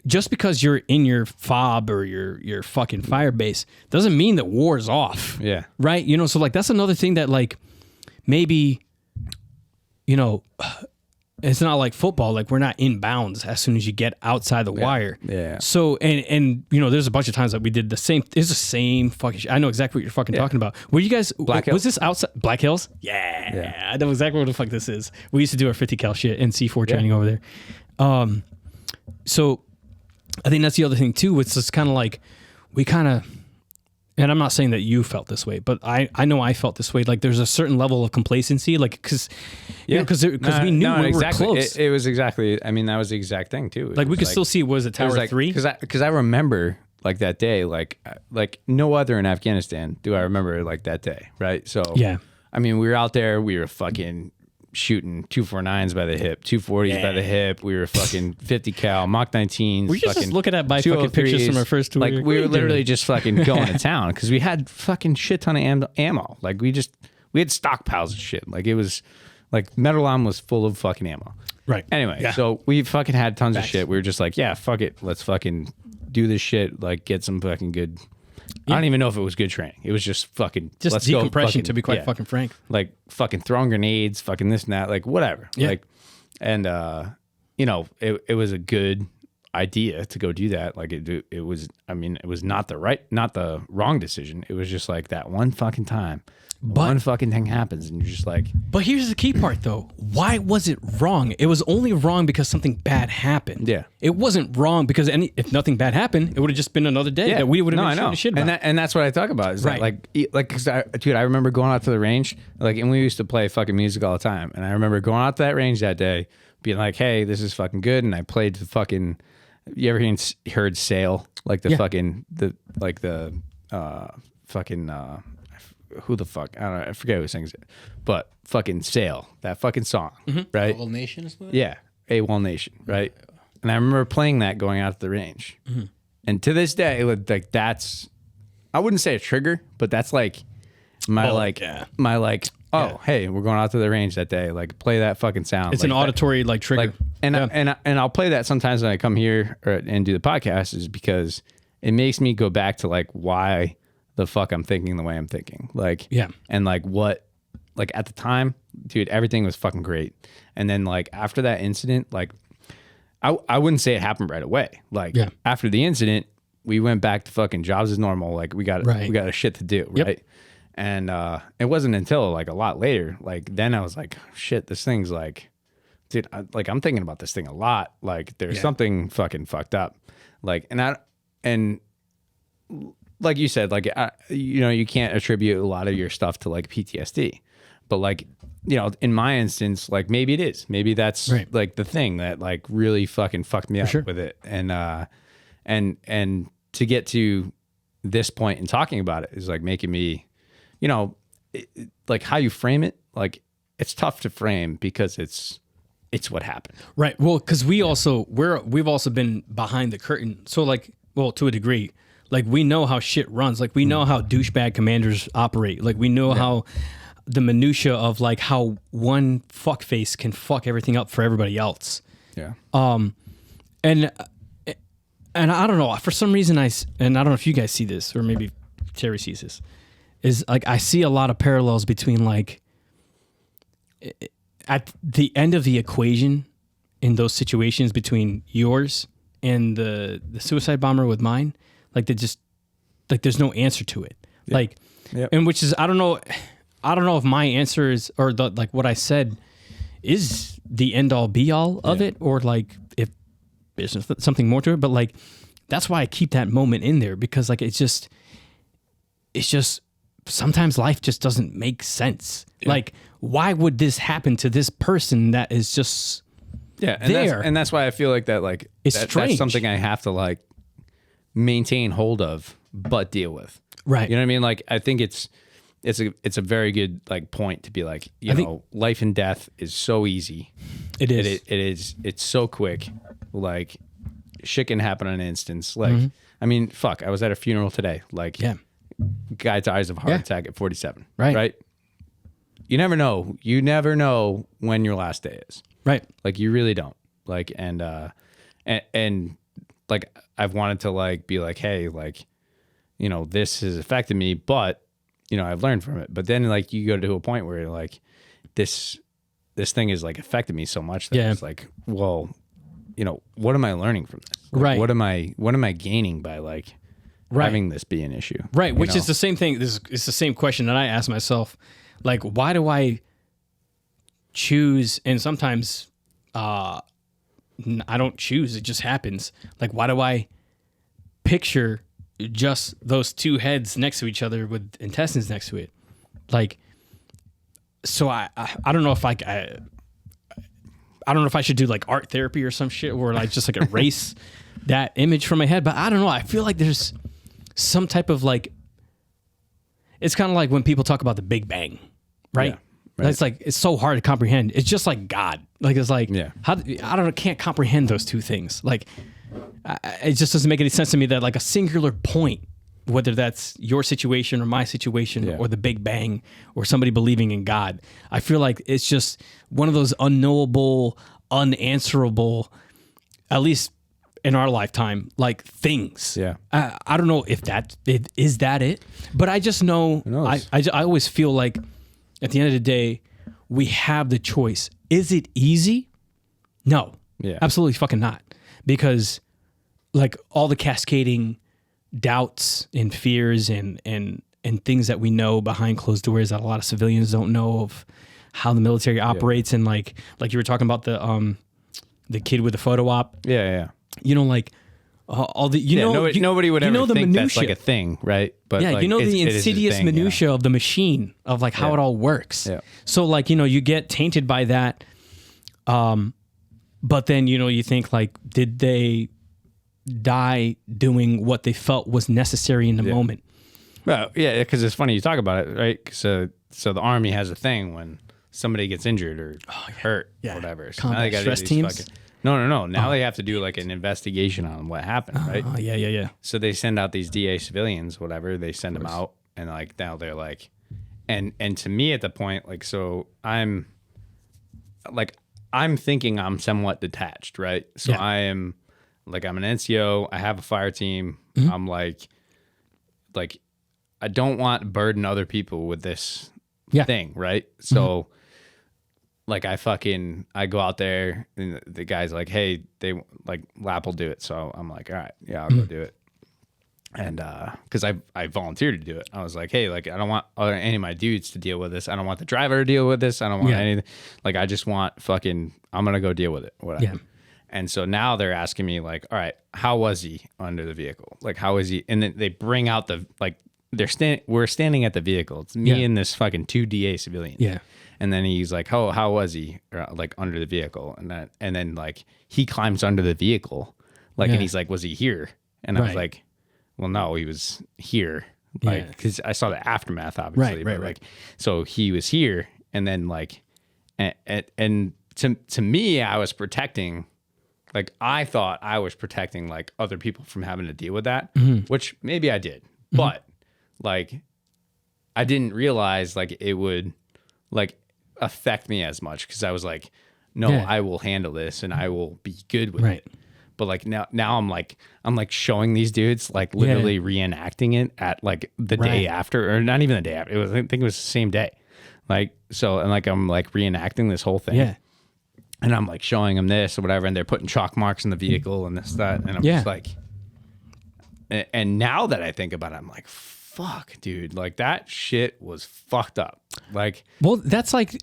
just because you're in your fob or your fucking fire base doesn't mean that war's off. Yeah. Right. You know, so like that's another thing that like maybe, you know, it's not like football. Like we're not in bounds as soon as you get outside the wire. Yeah. So and you know, there's a bunch of times that we did the same. It's the same fucking shit. I know exactly what you're fucking talking about. Were you guys? Black Hills. Was this outside Black Hills? Yeah. I know exactly what the fuck this is. We used to do our 50 cal shit and C4 training over there. So I think that's the other thing too. It's just kind of like we kind of. And I'm not saying that you felt this way, but I know I felt this way. Like there's a certain level of complacency, like because we knew we were close. It was exactly. I mean, that was the exact thing too. Like we could still see. Was it Tower 3? Because I remember like that day, like no other in Afghanistan do I remember like that day, right? So I mean, we were out there. We were fucking shooting 249s by the hip, 240s by the hip. We were fucking 50 cal, Mach 19s. Were you just looking at my fucking pictures from our first tour? Like we were literally just fucking going to town because we had fucking shit ton of ammo. Like we had stockpiles of shit. Like it was like Metal Arm was full of fucking ammo. Right. Anyway, so we fucking had tons of shit. We were just like, yeah, fuck it. Let's fucking do this shit. Like get some fucking good. I don't even know if it was good training. It was just fucking let's decompression, go, to be quite fucking frank. Like fucking throwing grenades, fucking this and that, like whatever. Yeah. Like, and you know, it was a good idea to go do that. Like it was. I mean, it was not the wrong decision. It was just like that one fucking time. One fucking thing happens, and you're just like. But here's the key part, though. Why was it wrong? It was only wrong because something bad happened. Yeah. It wasn't wrong because if nothing bad happened, it would have just been another day that we would have been shooting shit about. And that's what I talk about. Is that like, cause dude, I remember going out to the range, like, and we used to play fucking music all the time. And I remember going out to that range that day, being like, hey, this is fucking good. And I played the fucking. You ever heard Sail? like the Yeah. fucking fucking who the fuck, I don't know, I forget who sings it, but fucking Sail, that fucking song, right? All nations. Yeah, AWOL Nation, right? And I remember playing that going out to the range, and to this day, like that's, I wouldn't say a trigger, but that's like my hey, we're going out to the range that day, like play that fucking sound. It's like an auditory like trigger. And I'll play that sometimes when I come here and do the podcast, is because it makes me go back to like why the fuck I'm thinking the way I'm thinking. Like, Yeah. And like what, like at the time, dude, everything was fucking great. And then like after that incident, like I wouldn't say it happened right away. Like after the incident, we went back to fucking jobs as normal. Like we got a shit to do. Right. And it wasn't until like a lot later, like then I was like, shit, this thing's like, dude, I'm thinking about this thing a lot. Like there's something fucking fucked up. Like, and like you said, like, you can't attribute a lot of your stuff to like PTSD, but like, in my instance, like maybe it is, maybe that's like the thing that like really fucking fucked me up with it. And to get to this point in talking about it is like making me, like how you frame it, like it's tough to frame because it's what happened. Right. Well, because we've also been behind the curtain. So like, well, to a degree, like we know how shit runs. Like we know how douchebag commanders operate. Like we know how the minutia of like how one fuckface can fuck everything up for everybody else. Yeah. And I don't know, for some reason and I don't know if you guys see this or maybe Terry sees this, is like I see a lot of parallels between like at the end of the equation in those situations between yours and the suicide bomber with mine, like they just like there's no answer to it. Like and which is I don't know if my answer is or the like what I said is the end all be all of it, or like if there's something more to it, but like that's why I keep that moment in there, because like it's just sometimes life just doesn't make sense. Like why would this happen to this person that is just and that's why I feel like that like it's that's something I have to like maintain hold of but deal with. Right. You know what I mean? Like I think it's a very good like point to be like, life and death is so easy. It is. It's so quick. Like shit can happen in an instance. Like, I mean, fuck, I was at a funeral today. Like guy dies of a heart attack at 47. Right. You never know. You never know when your last day is. Right. Like you really don't. Like, and like I've wanted to like be like, hey, like, this has affected me, but I've learned from it. But then like you go to a point where you're like, this thing is like affected me so much that it's like, well, what am I learning from this? Like, what am I gaining by like having this be an issue? Right. Which is the same thing. It's the same question that I ask myself. Like, why do I choose? And sometimes I don't choose. It just happens. Like, why do I picture just those two heads next to each other with intestines next to it? Like, so I don't know if I don't know if I should do like art therapy or some shit or like just like erase that image from my head. But I don't know. I feel like there's some type of like, it's kind of like when people talk about the Big Bang, right? Yeah, right. It's like, it's so hard to comprehend. It's just like God. Like, it's like, can't comprehend those two things. Like, it just doesn't make any sense to me that like a singular point, whether that's your situation or my situation or the Big Bang or somebody believing in God, I feel like it's just one of those unknowable, unanswerable, at least in our lifetime, like things. Yeah. I don't know if is that it, but I just know, I always feel like at the end of the day, we have the choice. Is it easy? No. Yeah. Absolutely fucking not. Because like all the cascading doubts and fears and things that we know behind closed doors that a lot of civilians don't know of how the military operates. And like you were talking about the kid with the photo op. Yeah. Like all the, nobody would ever think that's like a thing. Right. But yeah, like, the insidious minutia of the machine of like how it all works. Yeah. So like, you get tainted by that. But then, you think like, did they die doing what they felt was necessary in the moment. Well, yeah, because it's funny you talk about it, right? So the Army has a thing when somebody gets injured or hurt or whatever. So now they got stress teams? No. Now they have to do like an investigation on what happened, right? Oh, yeah. So they send out these DA civilians, whatever. They send them out, and like now they're like, and to me at the point, like, so I'm thinking I'm somewhat detached, right? So I'm an NCO. I have a fire team. I'm like I don't want to burden other people with this thing, right? So like I go out there and the guy's like, hey, they like Lap will do it. So I'm like, all right, yeah, I'll go do it. And because I volunteered to do it. I was like, hey, like I don't want any of my dudes to deal with this. I don't want the driver to deal with this. I don't want anything. Like I just want I'm gonna go deal with it. Whatever. Yeah. And so now they're asking me like, all right, how was he under the vehicle? Like how is he? And then they bring out the like we're standing at the vehicle. It's me and this fucking 2 DA civilians. Yeah. And then he's like, how was he like under the vehicle? And then like he climbs under the vehicle, like, and he's like, was he here? And I was like, well, no, he was here. Like, because I saw the aftermath, obviously. Right. Like, so he was here, and then like, and to me, I was protecting. Like, I thought I was protecting like other people from having to deal with that, which maybe I did, but like, I didn't realize like it would like affect me as much because I was like, no, I will handle this and I will be good with it. But like now I'm like showing these dudes like literally reenacting it at like the day after, or not even the day after. I think it was the same day. Like, so, and like I'm like reenacting this whole thing. Yeah. And I'm like showing them this or whatever, and they're putting chalk marks in the vehicle and this, that, and I'm just like, and now that I think about it, I'm like, fuck, dude, like that shit was fucked up. Like, well, that's like,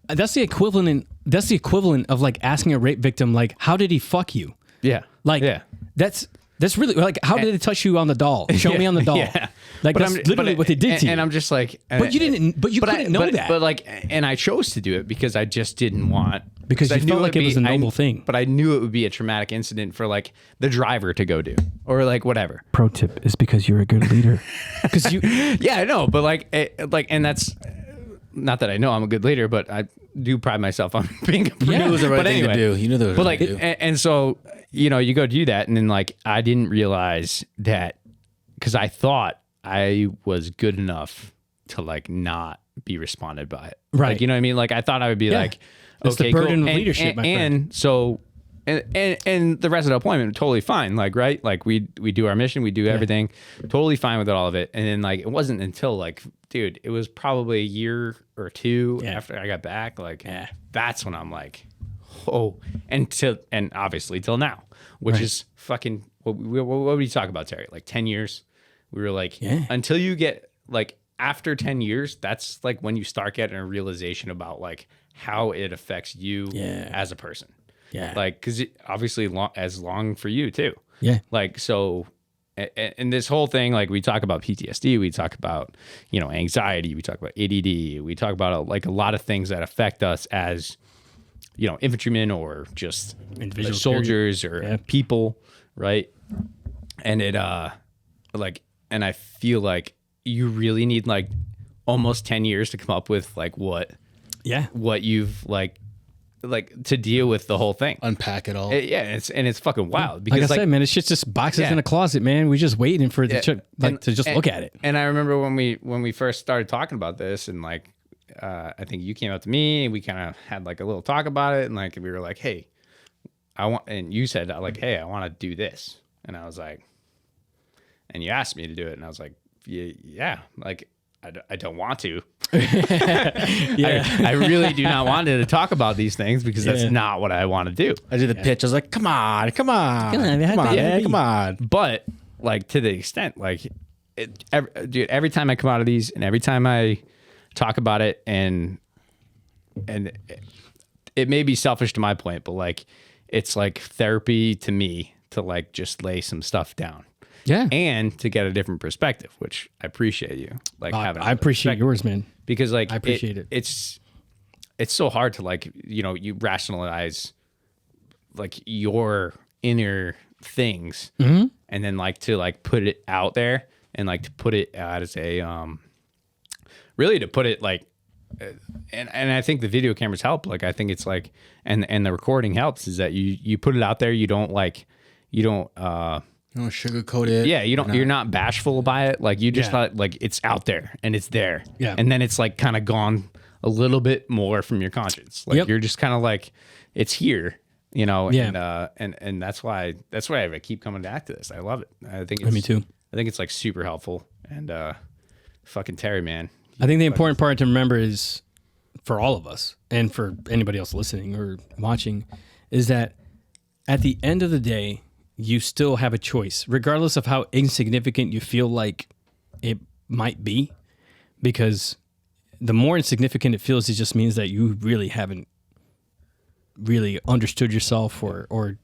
that's the equivalent. That's the equivalent of like asking a rape victim, like, how did he fuck you? Yeah. Like, that's really like, how did it touch you on the doll? Show me on the doll. Yeah. Like, but that's literally what they did to you. And I'm just like, but you couldn't know that. But like, and I chose to do it because I just didn't want. Because you felt like it was a noble thing. But I knew it would be a traumatic incident for like the driver to go do or like whatever. Pro tip is because you're a good leader. Because you. Yeah, I know. But like, and that's not that I know I'm a good leader, but I do pride myself on being a You knew it was the right thing to do. You knew that was right thing to do. And so, you know, you go do that. And then like, I didn't realize that because I thought I was good enough to like not be responded by it. Right. Like, you know what I mean? Like I thought I would be like, that's okay, the burden cool. of leadership, my friend. And so, and the rest of the deployment, totally fine. Like, right. Like we do our mission, we do everything totally fine with all of it. And then like, it wasn't until like, dude, it was probably a year or two after I got back. Like that's when I'm like, oh, and obviously till now, which is fucking, what would you talk about, Terry? Like 10 years. We were like, until you get like after 10 years, that's like when you start getting a realization about like how it affects you as a person. Yeah. Like, cause it obviously long for you too. Yeah. Like, so, and this whole thing, like we talk about PTSD, we talk about, you know, anxiety, we talk about ADD, we talk about like a lot of things that affect us as, you know, infantrymen or just like soldiers or people. Right. And it, like, and I feel like you really need like almost 10 years to come up with like what you've like to deal with the whole thing, unpack it all. It's fucking wild because like I said, man, it's just boxes in a closet, man. We're just waiting for the to just look at it. And I remember when we first started talking about this, and like I think you came up to me and we kind of had like a little talk about it, and like we were like, hey, and you said like, hey, I want to do this, and I was like, and you asked me to do it, and I was like, yeah, like I don't want to. I really do not want to talk about these things because that's not what I want to do. I did the pitch. I was like, come on. But like to the extent, like dude, every time I come out of these and every time I talk about it, and it may be selfish to my point, but like it's like therapy to me to like just lay some stuff down. Yeah. And to get a different perspective, which I appreciate you. Like having I appreciate yours, man. Because like I appreciate it. It's so hard to like, you know, you rationalize like your inner things, and then like to like put it out there and like to put it out as a really to put it like. And I think the video cameras help. Like I think it's like, and the recording helps. Is that you put it out there. You don't sugarcoat it. Yeah, you're not bashful by it. Like you just thought like it's out there and it's there. Yeah. And then it's like kind of gone a little bit more from your conscience. Like you're just kind of like it's here, Yeah. And that's why I keep coming back to this. I love it. I think it's, Me too. I think it's like super helpful. And fucking Terry, man. I think the important part to remember is for all of us and for anybody else listening or watching is that at the end of the day, you still have a choice, regardless of how insignificant you feel like it might be, because the more insignificant it feels, it just means that you really haven't really understood yourself or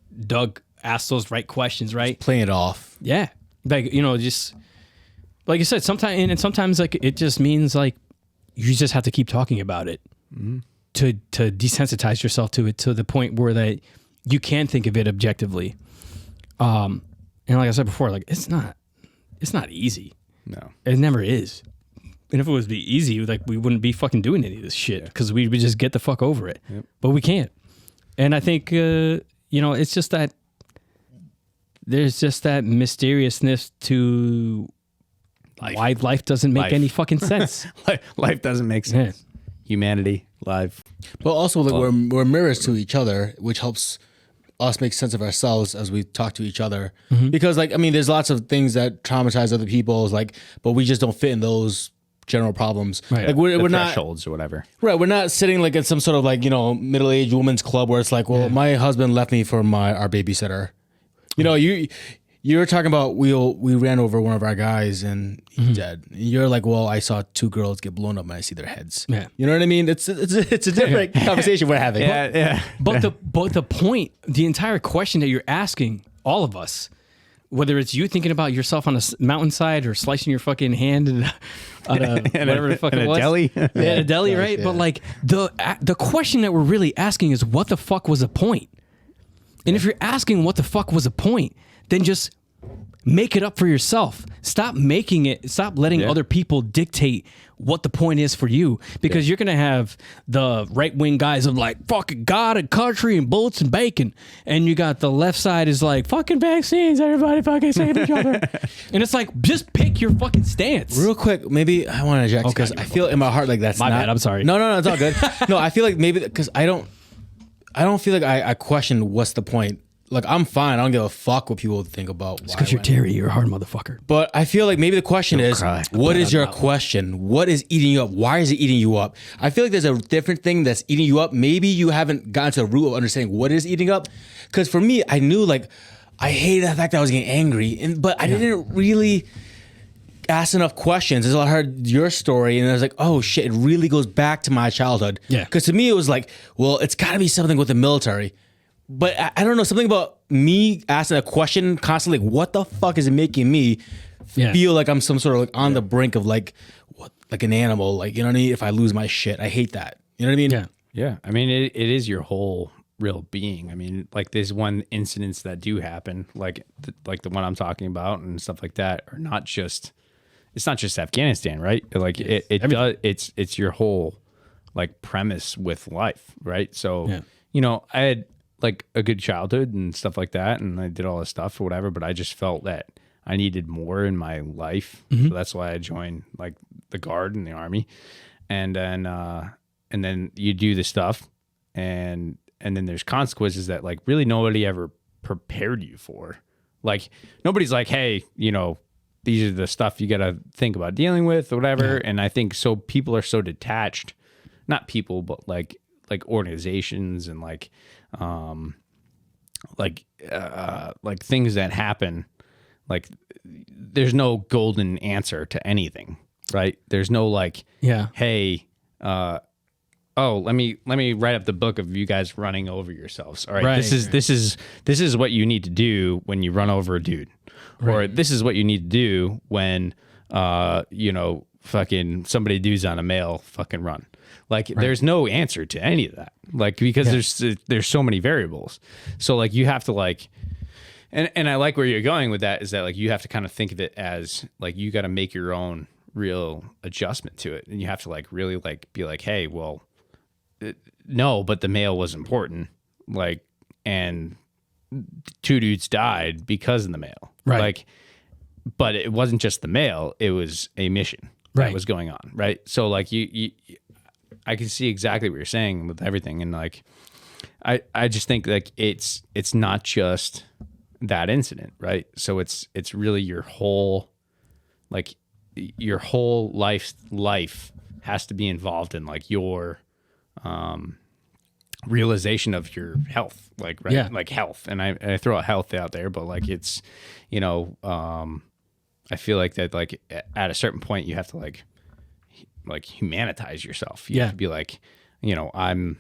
asked those right questions, right? Playing it off. Yeah. Like, just like you said, sometimes like it just means like you just have to keep talking about it to desensitize yourself to it to the point where that you can think of it objectively. And like I said before, like it's not easy. No, it never is. And if it was be easy, like we wouldn't be fucking doing any of this shit because we would just get the fuck over it. Yep. But we can't. And I think it's just that there's just that mysteriousness to why life doesn't make any fucking sense. Life doesn't make sense. Yeah. Humanity, life. But also, like we're mirrors to each other, which helps us make sense of ourselves as we talk to each other. Mm-hmm. Because, like, I mean, there's lots of things that traumatize other people, like, but we just don't fit in those general problems. Right. Like we're not thresholds or whatever. Right. We're not sitting like in some sort of like middle-aged women's club where it's like, well, my husband left me for our babysitter. You were talking about we ran over one of our guys and he's dead. You're like, well, I saw two girls get blown up and I see their heads. Yeah. You know what I mean? It's a different conversation we're having. But the point, the entire question that you're asking all of us, whether it's you thinking about yourself on a mountainside or slicing your fucking hand on a whatever the fuck it was. Deli. Yeah, a deli, right? Yeah. But like the question that we're really asking is what the fuck was the point? And if you're asking what the fuck was the point, then just make it up for yourself. Stop letting other people dictate what the point is for you, because you're going to have the right-wing guys of like fucking God and country and bullets and bacon. And you got the left side is like fucking vaccines, everybody fucking save each other. And it's like, just pick your fucking stance. Real quick, maybe I want to inject because I feel in my heart like that's my bad. I'm sorry. No, it's all good. No, I feel like maybe because I don't feel like I question what's the point. Like, I'm fine. I don't give a fuck what people think about. It's because you're Terry. You're a hard motherfucker. But I feel like maybe the question is, what is your question? What is eating you up? Why is it eating you up? I feel like there's a different thing that's eating you up. Maybe you haven't gotten to the root of understanding what is eating up. Because for me, I knew, like, I hated the fact that I was getting angry. But I didn't really ask enough questions until I heard your story. And I was like, oh, shit, it really goes back to my childhood. Yeah. Because to me, it was like, well, it's got to be something with the military. But I don't know, something about me asking a question constantly, like, what the fuck is it making me feel like I'm some sort of like on the brink of like an animal, like, you know what I mean? If I lose my shit, I hate that. You know what I mean? Yeah. Yeah. I mean, it is your whole real being. I mean, like there's one incidents that do happen, like the one I'm talking about and stuff like that, are not just, it's not just Afghanistan, right? Like it's your whole like premise with life, right? So, I had like a good childhood and stuff like that, and I did all this stuff or whatever, but I just felt that I needed more in my life. Mm-hmm. So that's why I joined like the Guard and the Army. And then you do the stuff and then there's consequences that like really nobody ever prepared you for. Like nobody's like, hey, these are the stuff you got to think about dealing with or whatever. Yeah. And I think so people are so detached, not people, but like organizations and like things that happen, like there's no golden answer to anything, right? There's no like, hey, let me write up the book of you guys running over yourselves. All right. This is what you need to do when you run over a dude, or this is what you need to do when, fucking somebody dudes on a male fucking run. Like there's no answer to any of that. Like, because there's so many variables. So like you have to like, And I like where you're going with that, is that like you have to kind of think of it as like you got to make your own real adjustment to it, and you have to like really like be like, hey, well, no, but the mail was important, like, and 2 dudes died because of the mail, Right. Like, but it wasn't just the mail; it was a mission that was going on, right? So like I can see exactly what you're saying with everything, and like I just think like it's not just that incident, right? So it's really your whole life has to be involved in like your realization of your health, like, right? Yeah. Like health, and I throw a health out there, but like it's, you know, I feel like that like at a certain point you have to like humanitize yourself. You have to be like, you know, I'm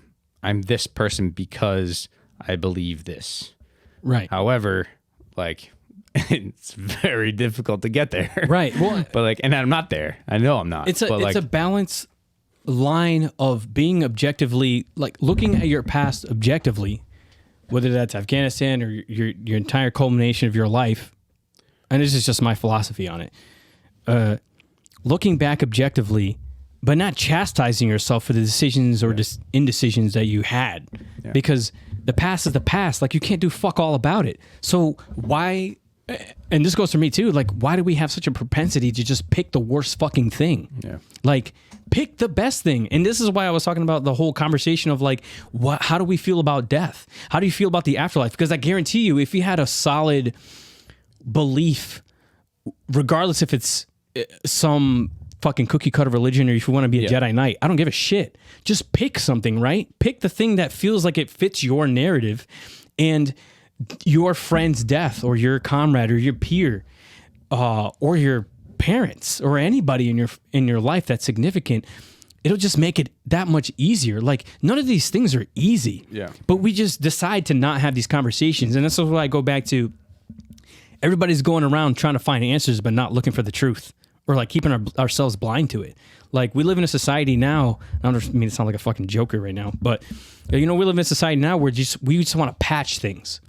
this person because I believe this. Right. However, like it's very difficult to get there. Right. Well, but like, and I'm not there. I know I'm not. It's but a balance line of being objectively, like looking at your past objectively, whether that's Afghanistan or your entire culmination of your life. And this is just my philosophy on it. Looking back objectively, but not chastising yourself for the decisions or just indecisions that you had, because the past is the past. Like you can't do fuck all about it. So why? And this goes for me too. Like, why do we have such a propensity to just pick the worst fucking thing? Yeah. Like, pick the best thing. And this is why I was talking about the whole conversation of like, how do we feel about death? How do you feel about the afterlife? Because I guarantee you, if you had a solid belief, regardless if it's some fucking cookie cutter religion or if you want to be a Jedi Knight, I don't give a shit. Just pick something, right? Pick the thing that feels like it fits your narrative, and your friend's death or your comrade or your peer or your parents or anybody in your life that's significant, it'll just make it that much easier. Like, none of these things are easy. Yeah. But we just decide to not have these conversations. And that's why I go back to everybody's going around trying to find answers but not looking for the truth, or like keeping ourselves blind to it. Like, we live in a society now, I don't mean to sound like a fucking joker right now, but you know, we live in a society now where we just want to patch things.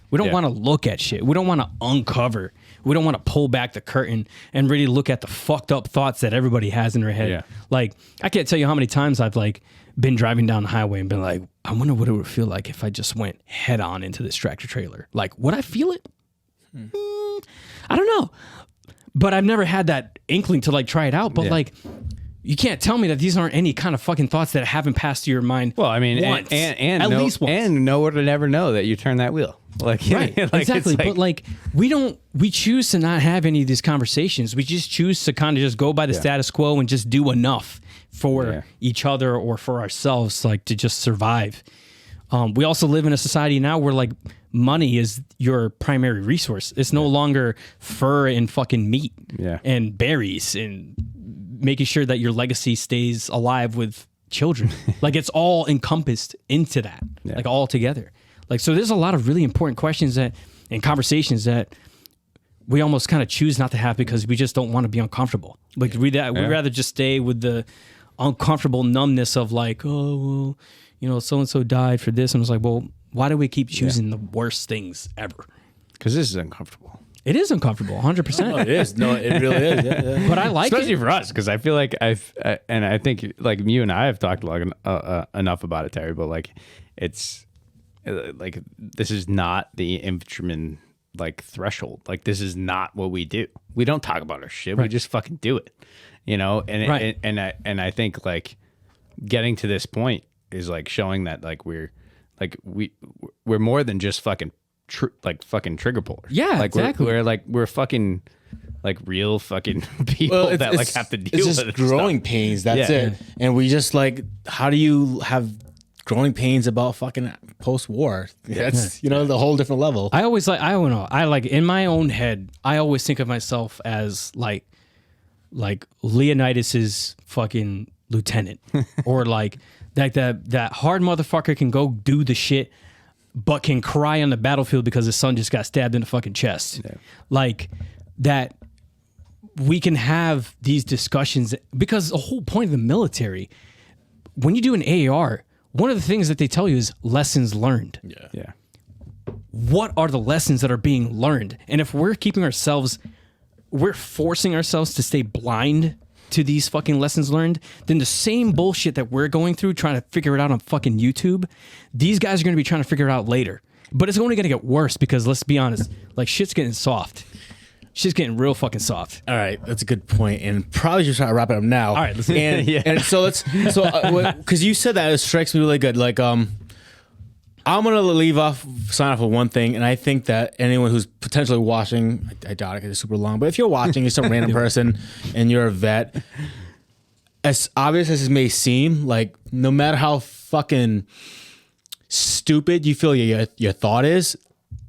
We don't want to look at shit. We don't want to uncover. We don't want to pull back the curtain and really look at the fucked up thoughts that everybody has in their head. Yeah. Like, I can't tell you how many times I've like been driving down the highway and been like, I wonder what it would feel like if I just went head on into this tractor trailer. Like, would I feel it? I don't know. But I've never had that inkling to like try it out. But like, you can't tell me that these aren't any kind of fucking thoughts that haven't passed through your mind. Well, I mean, once, and at no, least once. and no one would ever know that you turn that wheel. Like, Right, like, exactly. it's like, But like, we choose to not have any of these conversations. We just choose to kind of just go by the status quo and just do enough for each other or for ourselves, like to just survive. We also live in a society now where like money is your primary resource. It's no longer fur and fucking meat and berries and making sure that your legacy stays alive with children. Like, it's all encompassed into that, like all together. Like, so there's a lot of really important questions and conversations that we almost kind of choose not to have because we just don't want to be uncomfortable. Like, we'd rather just stay with the uncomfortable numbness of like, oh, well, you know, so-and-so died for this. And it's like, well, why do we keep choosing the worst things ever? because this is uncomfortable. It is uncomfortable, 100%. No, it is. No, it really is. Yeah. But I like Especially it. for us, because I feel like and I think like you and I have talked like enough about it, Terry. But like, it's like this is not the infantryman like threshold. Like, this is not what we do. We don't talk about our shit. Right. We just fucking do it. You know, and Right. and I think like getting to this point is like showing that like we're more than just fucking fucking trigger pullers. Yeah, like exactly. we're fucking like real fucking people that like have to deal it's with just it. growing pains. That's Yeah. it. And we just like, how do you have growing pains about fucking post-war? That's you know, the whole different level. I always like, I don't know. I like in my own head, I always think of myself as like Leonidas's fucking lieutenant, or like that hard motherfucker can go do the shit, but can cry on the battlefield because his son just got stabbed in the fucking chest. Yeah. Like that, we can have these discussions because the whole point of the military, when you do an AAR, one of the things that they tell you is lessons learned. Yeah. what are the lessons that are being learned? And if we're we're forcing ourselves to stay blind to these fucking lessons learned, then the same bullshit that we're going through trying to figure it out on fucking YouTube, these guys are going to be trying to figure it out later. But it's only going to get worse because, let's be honest, like, shit's getting soft. Shit's getting real fucking soft. All right, that's a good point, and probably just try to wrap it up now. All right, let's and so because you said that, it strikes me really good. Like, I'm gonna sign off with one thing, and I think that anyone who's potentially watching, I doubt it because it's super long, but if you're watching, you're some random person, and you're a vet, as obvious as it may seem, like, no matter how fucking stupid you feel your thought is,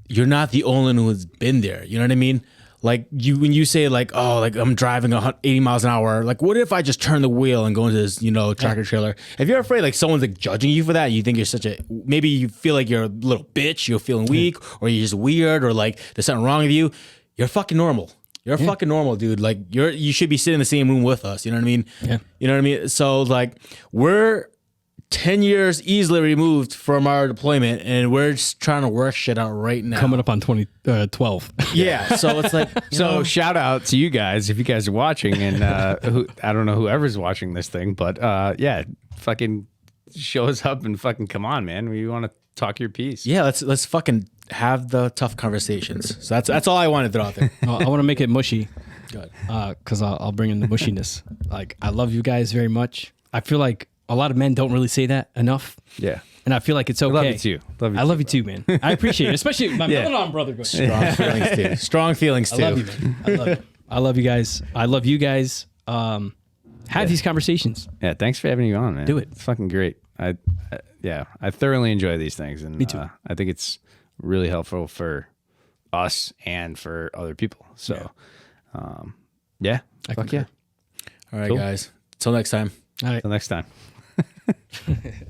you're not the only one who's been there. You know what I mean? Like, when you say, like, oh, like, I'm driving 80 miles an hour, like, what if I just turn the wheel and go into this, tractor trailer? If you're afraid, like, someone's, like, judging you for that, you think you're maybe you feel like you're a little bitch, you're feeling weak, or you're just weird, or, like, there's something wrong with you, you're fucking normal. You're fucking normal, dude. Like, you should be sitting in the same room with us. You know what I mean? Yeah. You know what I mean? So, like, we're 10 years easily removed from our deployment, and we're just trying to work shit out right now. Coming up on 2012. Yeah, so it's like, So shout out to you guys if you guys are watching, and I don't know whoever's watching this thing, but yeah, fucking show us up and fucking come on, man. We want to talk your piece. yeah, let's fucking have the tough conversations. So that's all I wanted to throw out there. I want to make it mushy Good. because I'll bring in the mushiness. Like, I love you guys very much. I feel like a lot of men don't really say that enough. Yeah. And I feel like it's okay. Love you too. I love you too, man. I appreciate it. Especially my Melanon brother. Goes, Strong feelings too. Strong feelings too. I love you, man. I love you. I love you guys. I love you guys. Have these conversations. Yeah. Thanks for having you on, man. Do it. It's fucking great. I thoroughly enjoy these things, and Me too. I think it's really helpful for us and for other people. So, yeah. Fuck yeah. All right, Cool. guys. Till next time. All right. Till next time.